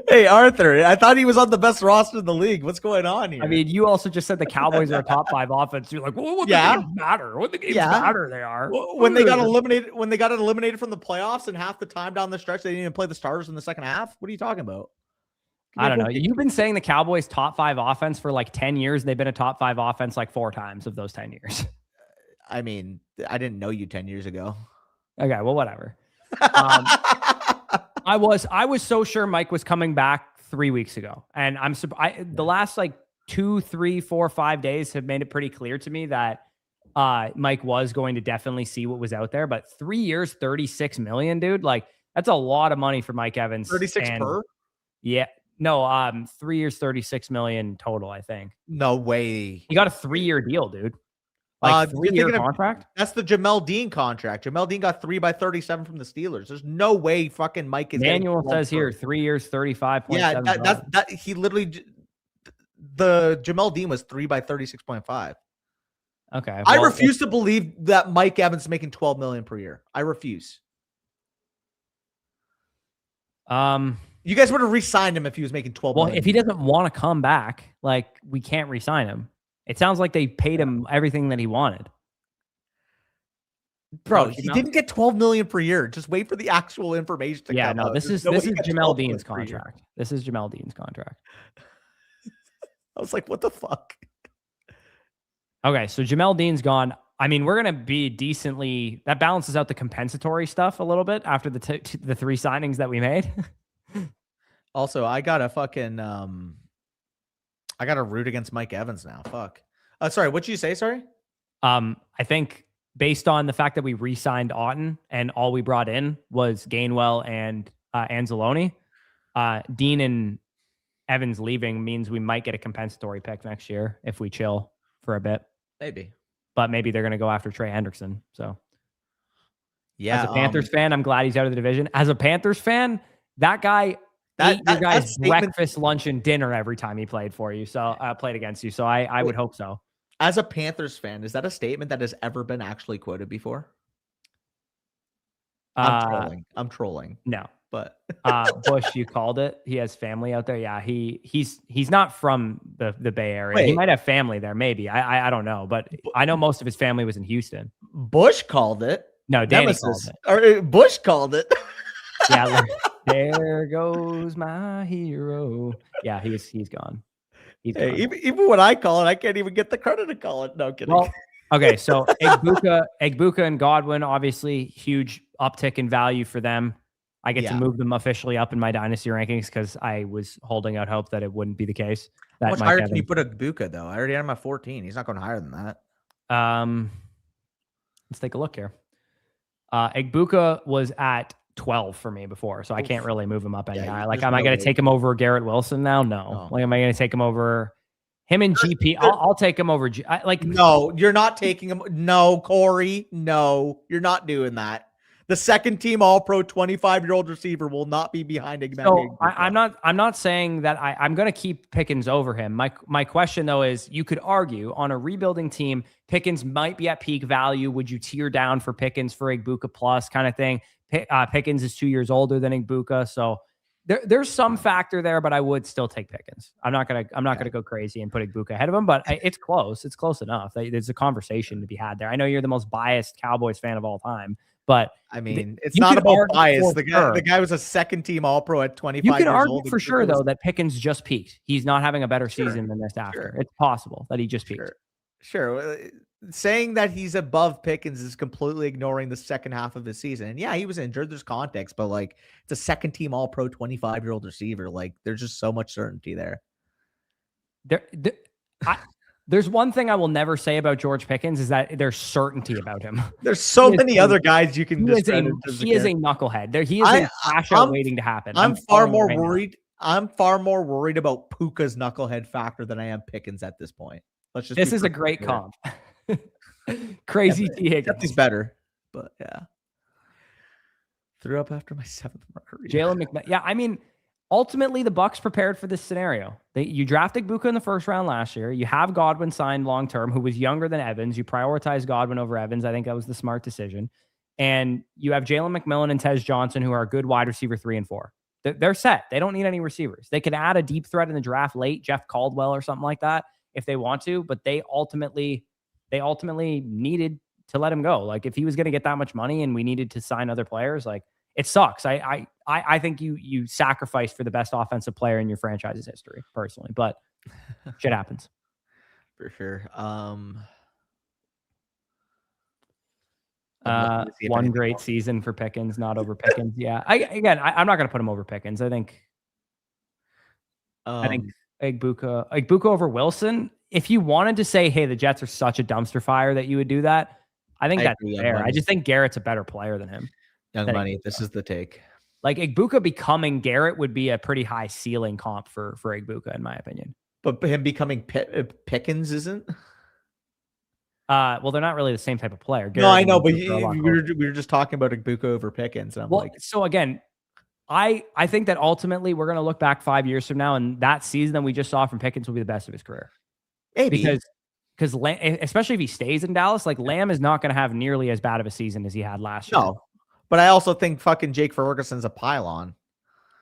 Hey, Arthur, I thought he was on the best roster in the league. What's going on here? I mean, you also just said the Cowboys are a top 5 offense. You're like, well, what the games matter? What the games matter they are. When they got eliminated from the playoffs and half the time down the stretch, they didn't even play the starters in the second half. What are you talking about? I don't know. You've been saying the Cowboys top 5 offense for like 10 years. They've been a top 5 offense like 4 times of those 10 years. I mean, I didn't know you 10 years ago. Okay, well, whatever. I was so sure Mike was coming back 3 weeks ago. And the last like 2, 3, 4, 5 days have made it pretty clear to me that Mike was going to definitely see what was out there. But 3 years, $36 million, dude. Like, that's a lot of money for Mike Evans. 36 per? Yeah. No, 3 years, $36 million total, I think. No way. He got a 3-year deal, dude. Like 3-year contract? That's the Jamel Dean contract. Jamel Dean got 3 by 37 from the Steelers. There's no way fucking Mike is. Manual says here 3 years, 35. Yeah, that he literally. The Jamel Dean was 3 by 36.5. Okay, well, I refuse to believe that Mike Evans is making $12 million per year. I refuse. You guys would have re-signed him if he was making $12 million. Well, if he doesn't want to come back, like, we can't re-sign him. It sounds like they paid him everything that he wanted. Bro, he didn't get $12 million per year. Just wait for the actual information to come out. This is Jamel Dean's contract. This is Jamel Dean's contract. I was like, what the fuck? Okay, so Jamel Dean's gone. I mean, we're going to be decently... That balances out the compensatory stuff a little bit after the 3 signings that we made. Also, I got to fucking... I got to root against Mike Evans now. Fuck. Sorry, what'd you say? Sorry? I think based on the fact that we re-signed Otton and all we brought in was Gainwell and Anzalone, Dean and Evans leaving means we might get a compensatory pick next year if we chill for a bit. Maybe. But maybe they're going to go after Trey Hendrickson. So, yeah. As a Panthers fan, I'm glad he's out of the division. As a Panthers fan, that guy... Ate your guys' breakfast, lunch, and dinner every time he played for you. So played against you. So I would hope so. As a Panthers fan, is that a statement that has ever been actually quoted before? I'm trolling. No, but Bush, you called it. He has family out there. Yeah, he's not from the Bay Area. Wait. He might have family there. Maybe I don't know, but I know most of his family was in Houston. Bush called it. No, Danny called it. Or Bush called it. Yeah. There goes my hero. Yeah, he's gone. He's gone. Even when I call it, I can't even get the credit to call it. No kidding. Well, okay, so Egbuka and Godwin, obviously huge uptick in value for them. I get to move them officially up in my dynasty rankings because I was holding out hope that it wouldn't be the case. How much higher can you put Egbuka though? I already had him at 14. He's not going higher than that. Let's take a look here. Egbuka was at 12 for me before, so I can't really move him up any higher. Like, am I going to take him over Garrett Wilson now? No. Like, am I going to take him over him and GP? I'll take him over. No, you're not taking him. No, Corey. No, you're not doing that. The second team All-Pro 25-year-old receiver will not be behind Egbuka. So I'm not saying that I'm going to keep Pickens over him. My question though is, you could argue on a rebuilding team, Pickens might be at peak value. Would you tier down for Pickens for Egbuka plus kind of thing? Pickens is 2 years older than Egbuka, so There's some factor there, but I would still take Pickens. I'm not gonna go crazy and put Egbuka ahead of him, but it's close. It's close enough. There's a conversation to be had there. I know you're the most biased Cowboys fan of all time, but I mean, it's not about bias. The guy was a second-team All-Pro at 25 years old. You can argue for sure, though, that Pickens just peaked. He's not having a better season than this after. Sure. It's possible that he just peaked. Sure. Saying that he's above Pickens is completely ignoring the second half of his season. And yeah, he was injured. There's context, but like it's a second-team All-Pro 25-year-old receiver. Like there's just so much certainty there. There's one thing I will never say about George Pickens is that there's certainty about him. There's so many other guys you can discredit. He is a knucklehead. He is a crash out waiting to happen. I'm far more worried. I'm far more worried about Puka's knucklehead factor than I am Pickens at this point. This is a great comp. Crazy T. Higgins. He's better, but yeah. Threw up after my 7th margarita. Jalen McMahon. Yeah, I mean, ultimately, the Bucs prepared for this scenario. You drafted Egbuka in the first round last year. You have Godwin signed long-term, who was younger than Evans. You prioritized Godwin over Evans. I think that was the smart decision. And you have Jalen McMillan and Tez Johnson, who are a good wide receiver 3 and 4. They're set. They don't need any receivers. They could add a deep threat in the draft late, Jeff Caldwell or something like that, if they want to, but they ultimately needed to let him go. Like if he was going to get that much money and we needed to sign other players, like it sucks. I think you sacrificed for the best offensive player in your franchise's history personally, but shit happens. For sure. One great season for Pickens, not over Pickens. Yeah. I'm not going to put him over Pickens. I think Egbuka over Wilson. If you wanted to say, hey, the Jets are such a dumpster fire that you would do that, I think that's fair. I just think Garrett's a better player than him. Young Money, this is the take. Like Egbuka becoming Garrett would be a pretty high ceiling comp for Egbuka, in my opinion. But him becoming Pickens isn't? Well, they're not really the same type of player. Garrett, no, I know, but we were just talking about Egbuka over Pickens. And so again, I think that ultimately we're going to look back 5 years from now, and that season that we just saw from Pickens will be the best of his career. Maybe. Because especially if he stays in Dallas, like Lamb is not going to have nearly as bad of a season as he had last year. No, but I also think fucking Jake Ferguson's a pylon.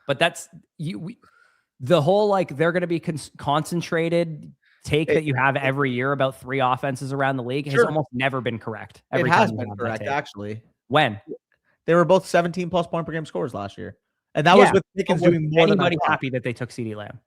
But that's the whole like they're going to be concentrated take that you have every year about 3 offenses around the league has almost never been correct. It has been correct actually. When they were both 17+ point per game scores last year, and that was with Pickens doing more than anybody happy that they took CeeDee Lamb.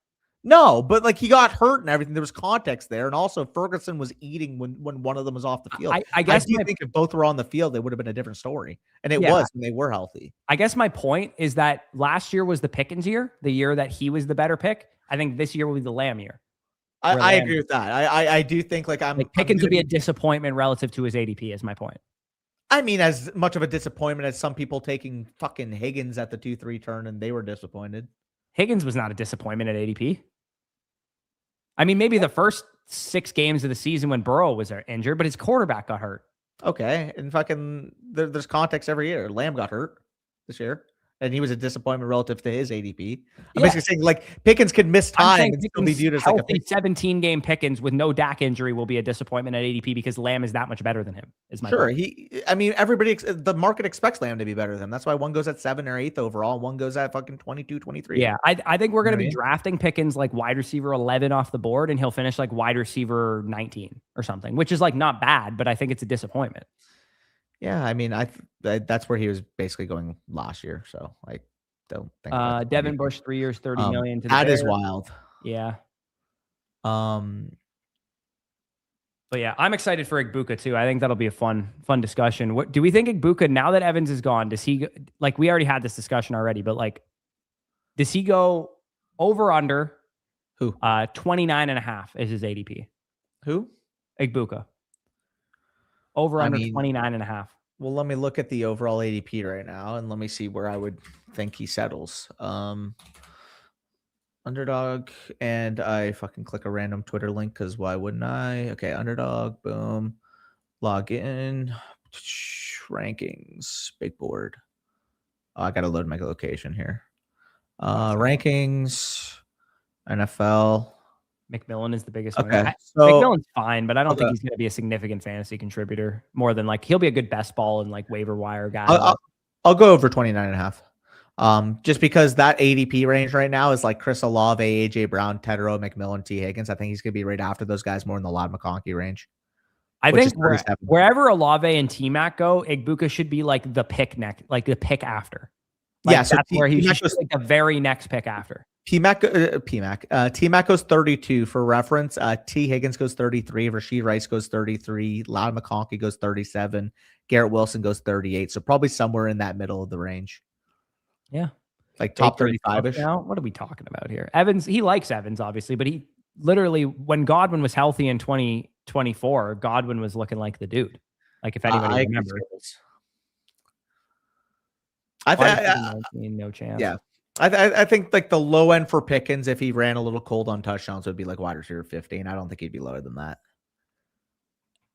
No, but like he got hurt and everything. There was context there. And also Ferguson was eating when one of them was off the field. I guess I think if both were on the field, it would have been a different story. And it was when they were healthy. I guess my point is that last year was the Pickens year, the year that he was the better pick. I think this year will be the Lamb year. I agree with that. I do think like Pickens would be a disappointment relative to his ADP is my point. I mean, as much of a disappointment as some people taking fucking Higgins at the 2-3 turn and they were disappointed. Higgins was not a disappointment at ADP. I mean, maybe the first 6 games of the season when Burrow was injured, but his quarterback got hurt. Okay. And fucking there's context every year. Lamb got hurt this year. And he was a disappointment relative to his ADP. I'm basically saying like Pickens could miss time and still be viewed as like a 17-game Pickens with no Dak injury will be a disappointment at ADP because Lamb is that much better than him. Is my point. The market expects Lamb to be better than him. That's why one goes at 7 or 8th overall. One goes at fucking 22, 23. Yeah. I think we're going to be drafting Pickens like wide receiver 11 off the board and he'll finish like wide receiver 19 or something, which is like not bad, but I think it's a disappointment. Yeah, I mean, that's where he was basically going last year. So I don't think. Devin Bush, 3 years, $30 million. To the that is wild. Yeah. But yeah, I'm excited for Egbuka too. I think that'll be a fun discussion. What do we think Egbuka, now that Evans is gone, does he like? We already had this discussion already, but like, does he go over under? Who? 29.5 is his ADP. Who? Egbuka. Over under 29.5. Well, let me look at the overall ADP right now, and let me see where I would think he settles. Underdog, and I fucking click a random Twitter link because why wouldn't I? Okay, Underdog, boom, log in, rankings, big board. Oh, I gotta load my location here. Rankings, NFL. McMillan is the biggest one. Okay, so McMillan's fine, but I don't think he's going to be a significant fantasy contributor more than like he'll be a good best ball and like waiver wire guy. I'll go over 29.5. Just because that ADP range right now is like Chris Olave, AJ Brown, Tedero, McMillan, T. Higgins. I think he's going to be right after those guys more in the Ladd McConkey range. I think wherever Olave and T-Mac go, Egbuka should be like the pick after. Like, yeah, so that's where he should be like the very next pick after. T-Mac goes 32 for reference. T. Higgins goes 33. Rashid Rice goes 33. Ladd McConkey goes 37. Garrett Wilson goes 38. So probably somewhere in that middle of the range. Yeah. Like top 35-ish. Now, what are we talking about here? Evans, he likes Evans, obviously, but he literally, when Godwin was healthy in 2024, Godwin was looking like the dude. Like if anybody remembers. No chance. Yeah. I think like the low end for Pickens, if he ran a little cold on touchdowns, would be like wide receiver 15. I don't think he'd be lower than that.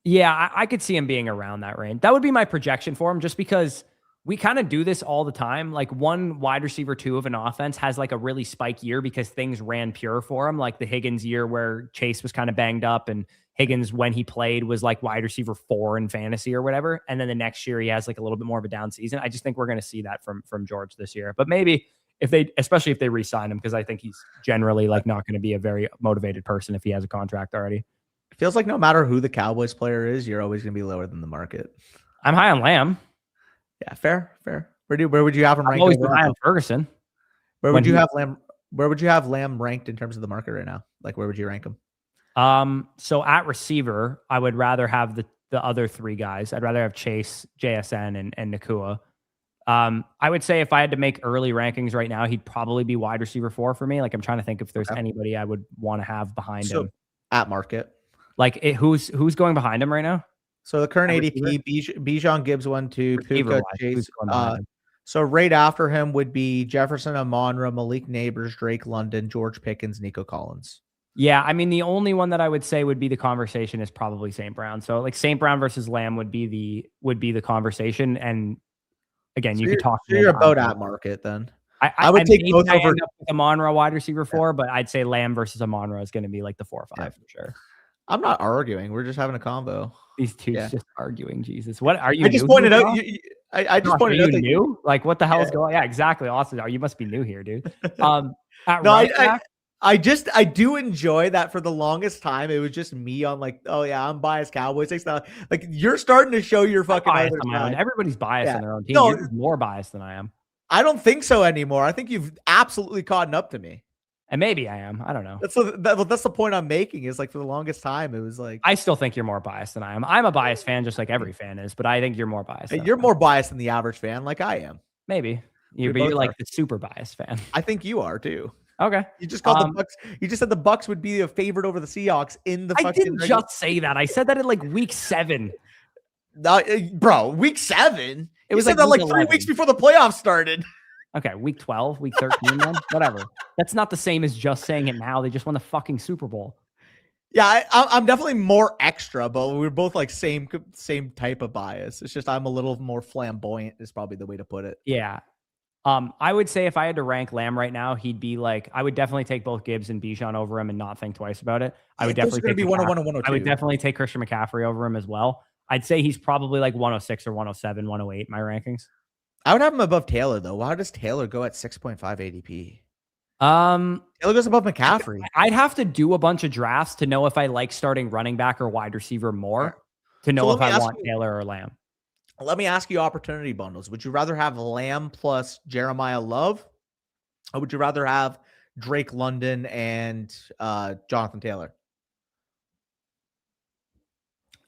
Yeah, I could see him being around that range. That would be my projection for him, just because we kind of do this all the time. Like one wide receiver 2 of an offense has like a really spike year because things ran pure for him. Like the Higgins year where Chase was kind of banged up and Higgins, when he played, was like wide receiver 4 in fantasy or whatever. And then the next year he has like a little bit more of a down season. I just think we're going to see that from George this year. But maybe especially if they re-sign him, because I think he's generally like not going to be a very motivated person if he has a contract already. It feels like no matter who the Cowboys player is, you're always going to be lower than the market. I'm high on Lamb. Yeah, fair. Where would you have him ranked? Always high on Ferguson. Where would you have Lamb? Where would you have Lamb ranked in terms of the market right now? Like, where would you rank him? So at receiver, I would rather have the other 3 guys. I'd rather have Chase, JSN, and Nakua. I would say if I had to make early rankings right now, he'd probably be wide receiver 4 for me. Like I'm trying to think if there's anybody I would want to have behind him at market. Like who's going behind him right now? So the current ADP, Bijan Gibbs 1-2, Puka, Chase. So right after him would be Jefferson, Amon-Ra, Malik Neighbors, Drake London, George Pickens, Nico Collins. Yeah, I mean the only one that I would say would be the conversation is probably St. Brown. So like St. Brown versus Lamb would be the conversation. And again, you could talk. So you're about at market then. I would take both over Amon-Ra wide receiver 4, but I'd say Lamb versus Amon-Ra is going to be like the 4 or 5 for sure. I'm not arguing. We're just having a convo. These two just arguing. Jesus, what are you? I just pointed out. I just pointed out. You new? Like what the hell is going? Yeah, exactly. Austin, you must be new here, dude. No, I do enjoy that. For the longest time, it was just me on like, oh yeah, I'm biased Cowboys. Like you're starting to show your fucking bias on my own. Everybody's biased on their own team. No, you're more biased than I am. I don't think so anymore. I think you've absolutely caught up to me. And maybe I am. I don't know. That's the point I'm making. Is like for the longest time, it was like I still think you're more biased than I am. I'm a biased fan, just like every fan is, but I think you're more biased. You're more biased than the average fan, like I am. Maybe you're like the super biased fan. I think you are too. Okay. You just called the Bucks. You just said the Bucks would be a favorite over the Seahawks in the. I didn't just say that. I said that in like week 7. Bro, week 7. It was like that like 3 weeks before the playoffs started. Okay, week 12, week 13, then whatever. That's not the same as just saying it now. They just won the fucking Super Bowl. Yeah, I'm definitely more extra, but we're both like same type of bias. It's just I'm a little more flamboyant is probably the way to put it. Yeah. I would say if I had to rank Lamb right now, he'd be like, I would definitely take both Gibbs and Bijan over him and not think twice about it. I would definitely take 101 and 102. I would definitely take Christian McCaffrey over him as well. I'd say he's probably like 106 or 107, 108 my rankings. I would have him above Taylor though. Why does Taylor go at 6.5 ADP? Taylor goes above McCaffrey. I'd have to do a bunch of drafts to know if I like starting running back or wide receiver more to know if I want Taylor or Lamb. Let me ask you opportunity bundles. Would you rather have Lamb plus Jeremiah Love? Or would you rather have Drake London and Jonathan Taylor?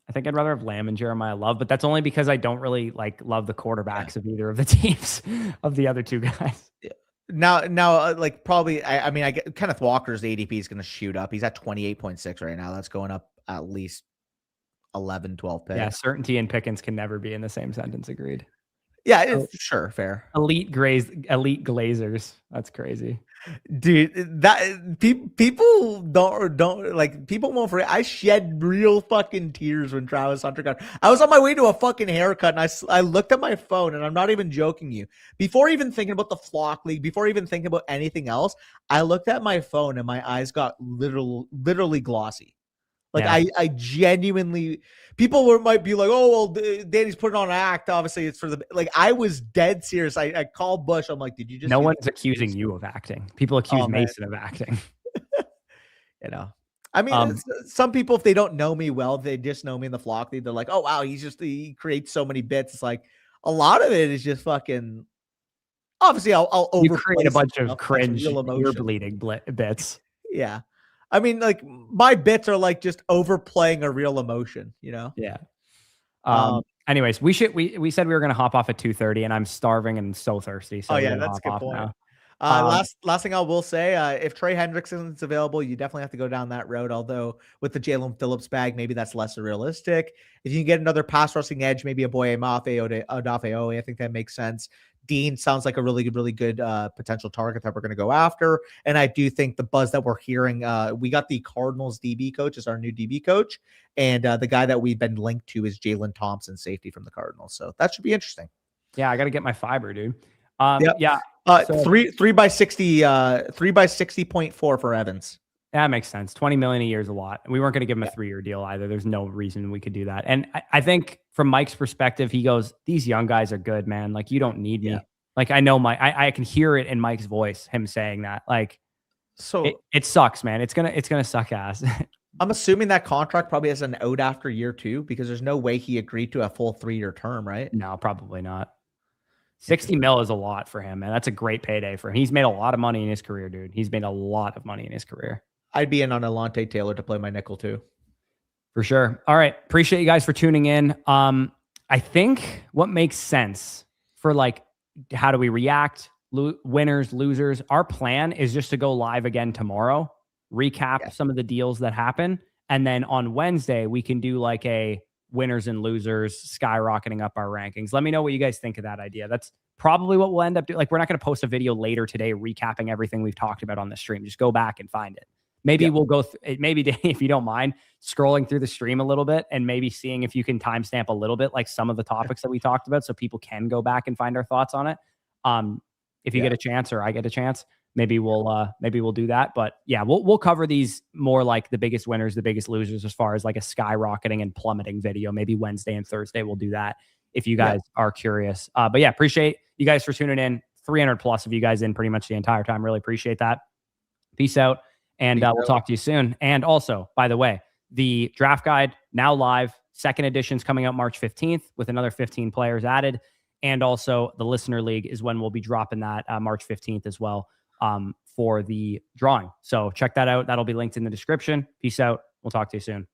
I think I'd rather have Lamb and Jeremiah Love, but that's only because I don't really love the quarterbacks of either of the teams of the other 2 guys. Yeah. Now, like probably, I mean, I get Kenneth Walker's ADP is going to shoot up. He's at 28.6 right now. That's going up at least 11, 12 picks. Yeah, certainty and Pickens can never be in the same sentence. Agreed. Yeah, sure, fair. Elite Glazers. That's crazy, dude. That people don't like. People won't forget. I shed real fucking tears when Travis Hunter got. I was on my way to a fucking haircut, and I looked at my phone, and I'm not even joking you. Before even thinking about the Flock League, before even thinking about anything else, I looked at my phone, and my eyes got literally glossy. Like I genuinely, people might be like, oh, well, Danny's putting on an act. Obviously it's for the, like, I was dead serious. I called Bush. I'm like, did you just, no one's accusing you of acting. People accuse Mason of acting. You know, I mean, some people, if they don't know me well, they just know me in the flock. They're like, oh, wow, he creates so many bits. It's like, a lot of it is just fucking, obviously I'll overplay, create a bunch of cringe, ear bleeding bits. Yeah. I mean, like, my bits are like just overplaying a real emotion, you know? Yeah. Anyways, we said we were going to hop off at 2:30 and I'm starving and so thirsty. So that's a good point. Last thing I will say, if Trey Hendrickson's available, you definitely have to go down that road. Although with the Jalen Phillips bag, maybe that's less realistic. If you can get another pass rushing edge, maybe a Boye Mafe, Odafe, I think that makes sense. Dean sounds like a really good potential target that we're going to go after. And I do think the buzz that we're hearing, we got the Cardinals DB coach as our new DB coach. And the guy that we've been linked to is Jalen Thompson, safety from the Cardinals. So that should be interesting. Yeah, I got to get my Fibre, dude. Yeah. 3 by 60, 3 by 60.4 for Evans. That makes sense. 20 million a year is a lot. We weren't going to give him a 3-year deal either. There's no reason we could do that. And I think from Mike's perspective, he goes, these young guys are good, man. Like, you don't need me. Like, I know I can hear it in Mike's voice, him saying that. Like, so it sucks, man. It's gonna suck ass. I'm assuming that contract probably has an out after year 2, because there's no way he agreed to a full 3-year term, right? No, probably not. 60 mil is a lot for him, man. That's a great payday for him. He's made a lot of money in his career, dude. He's made a lot of money in his career. I'd be in on Alante Taylor to play my nickel too. For sure. All right. Appreciate you guys for tuning in. I think what makes sense for, like, how do we react? Winners, losers. Our plan is just to go live again tomorrow, recap some of the deals that happen. And then on Wednesday, we can do like a winners and losers, skyrocketing up our rankings. Let me know what you guys think of that idea. That's probably what we'll end up doing. Like, we're not going to post a video later today recapping everything we've talked about on the stream. Just go back and find it. Maybe we'll go, maybe if you don't mind, scrolling through the stream a little bit and maybe seeing if you can timestamp a little bit, like some of the topics that we talked about, so people can go back and find our thoughts on it. If you get a chance, or I get a chance, maybe we'll do that. But yeah, we'll cover these more like the biggest winners, the biggest losers, as far as like a skyrocketing and plummeting video. Maybe Wednesday and Thursday we'll do that if you guys are curious. But yeah, appreciate you guys for tuning in. 300 plus of you guys in pretty much the entire time. Really appreciate that. Peace out. And we'll talk to you soon. And also, by the way, the draft guide now live. Second edition's coming out March 15th with another 15 players added. And also the Listener League is when we'll be dropping that March 15th as well for the drawing. So check that out. That'll be linked in the description. Peace out. We'll talk to you soon.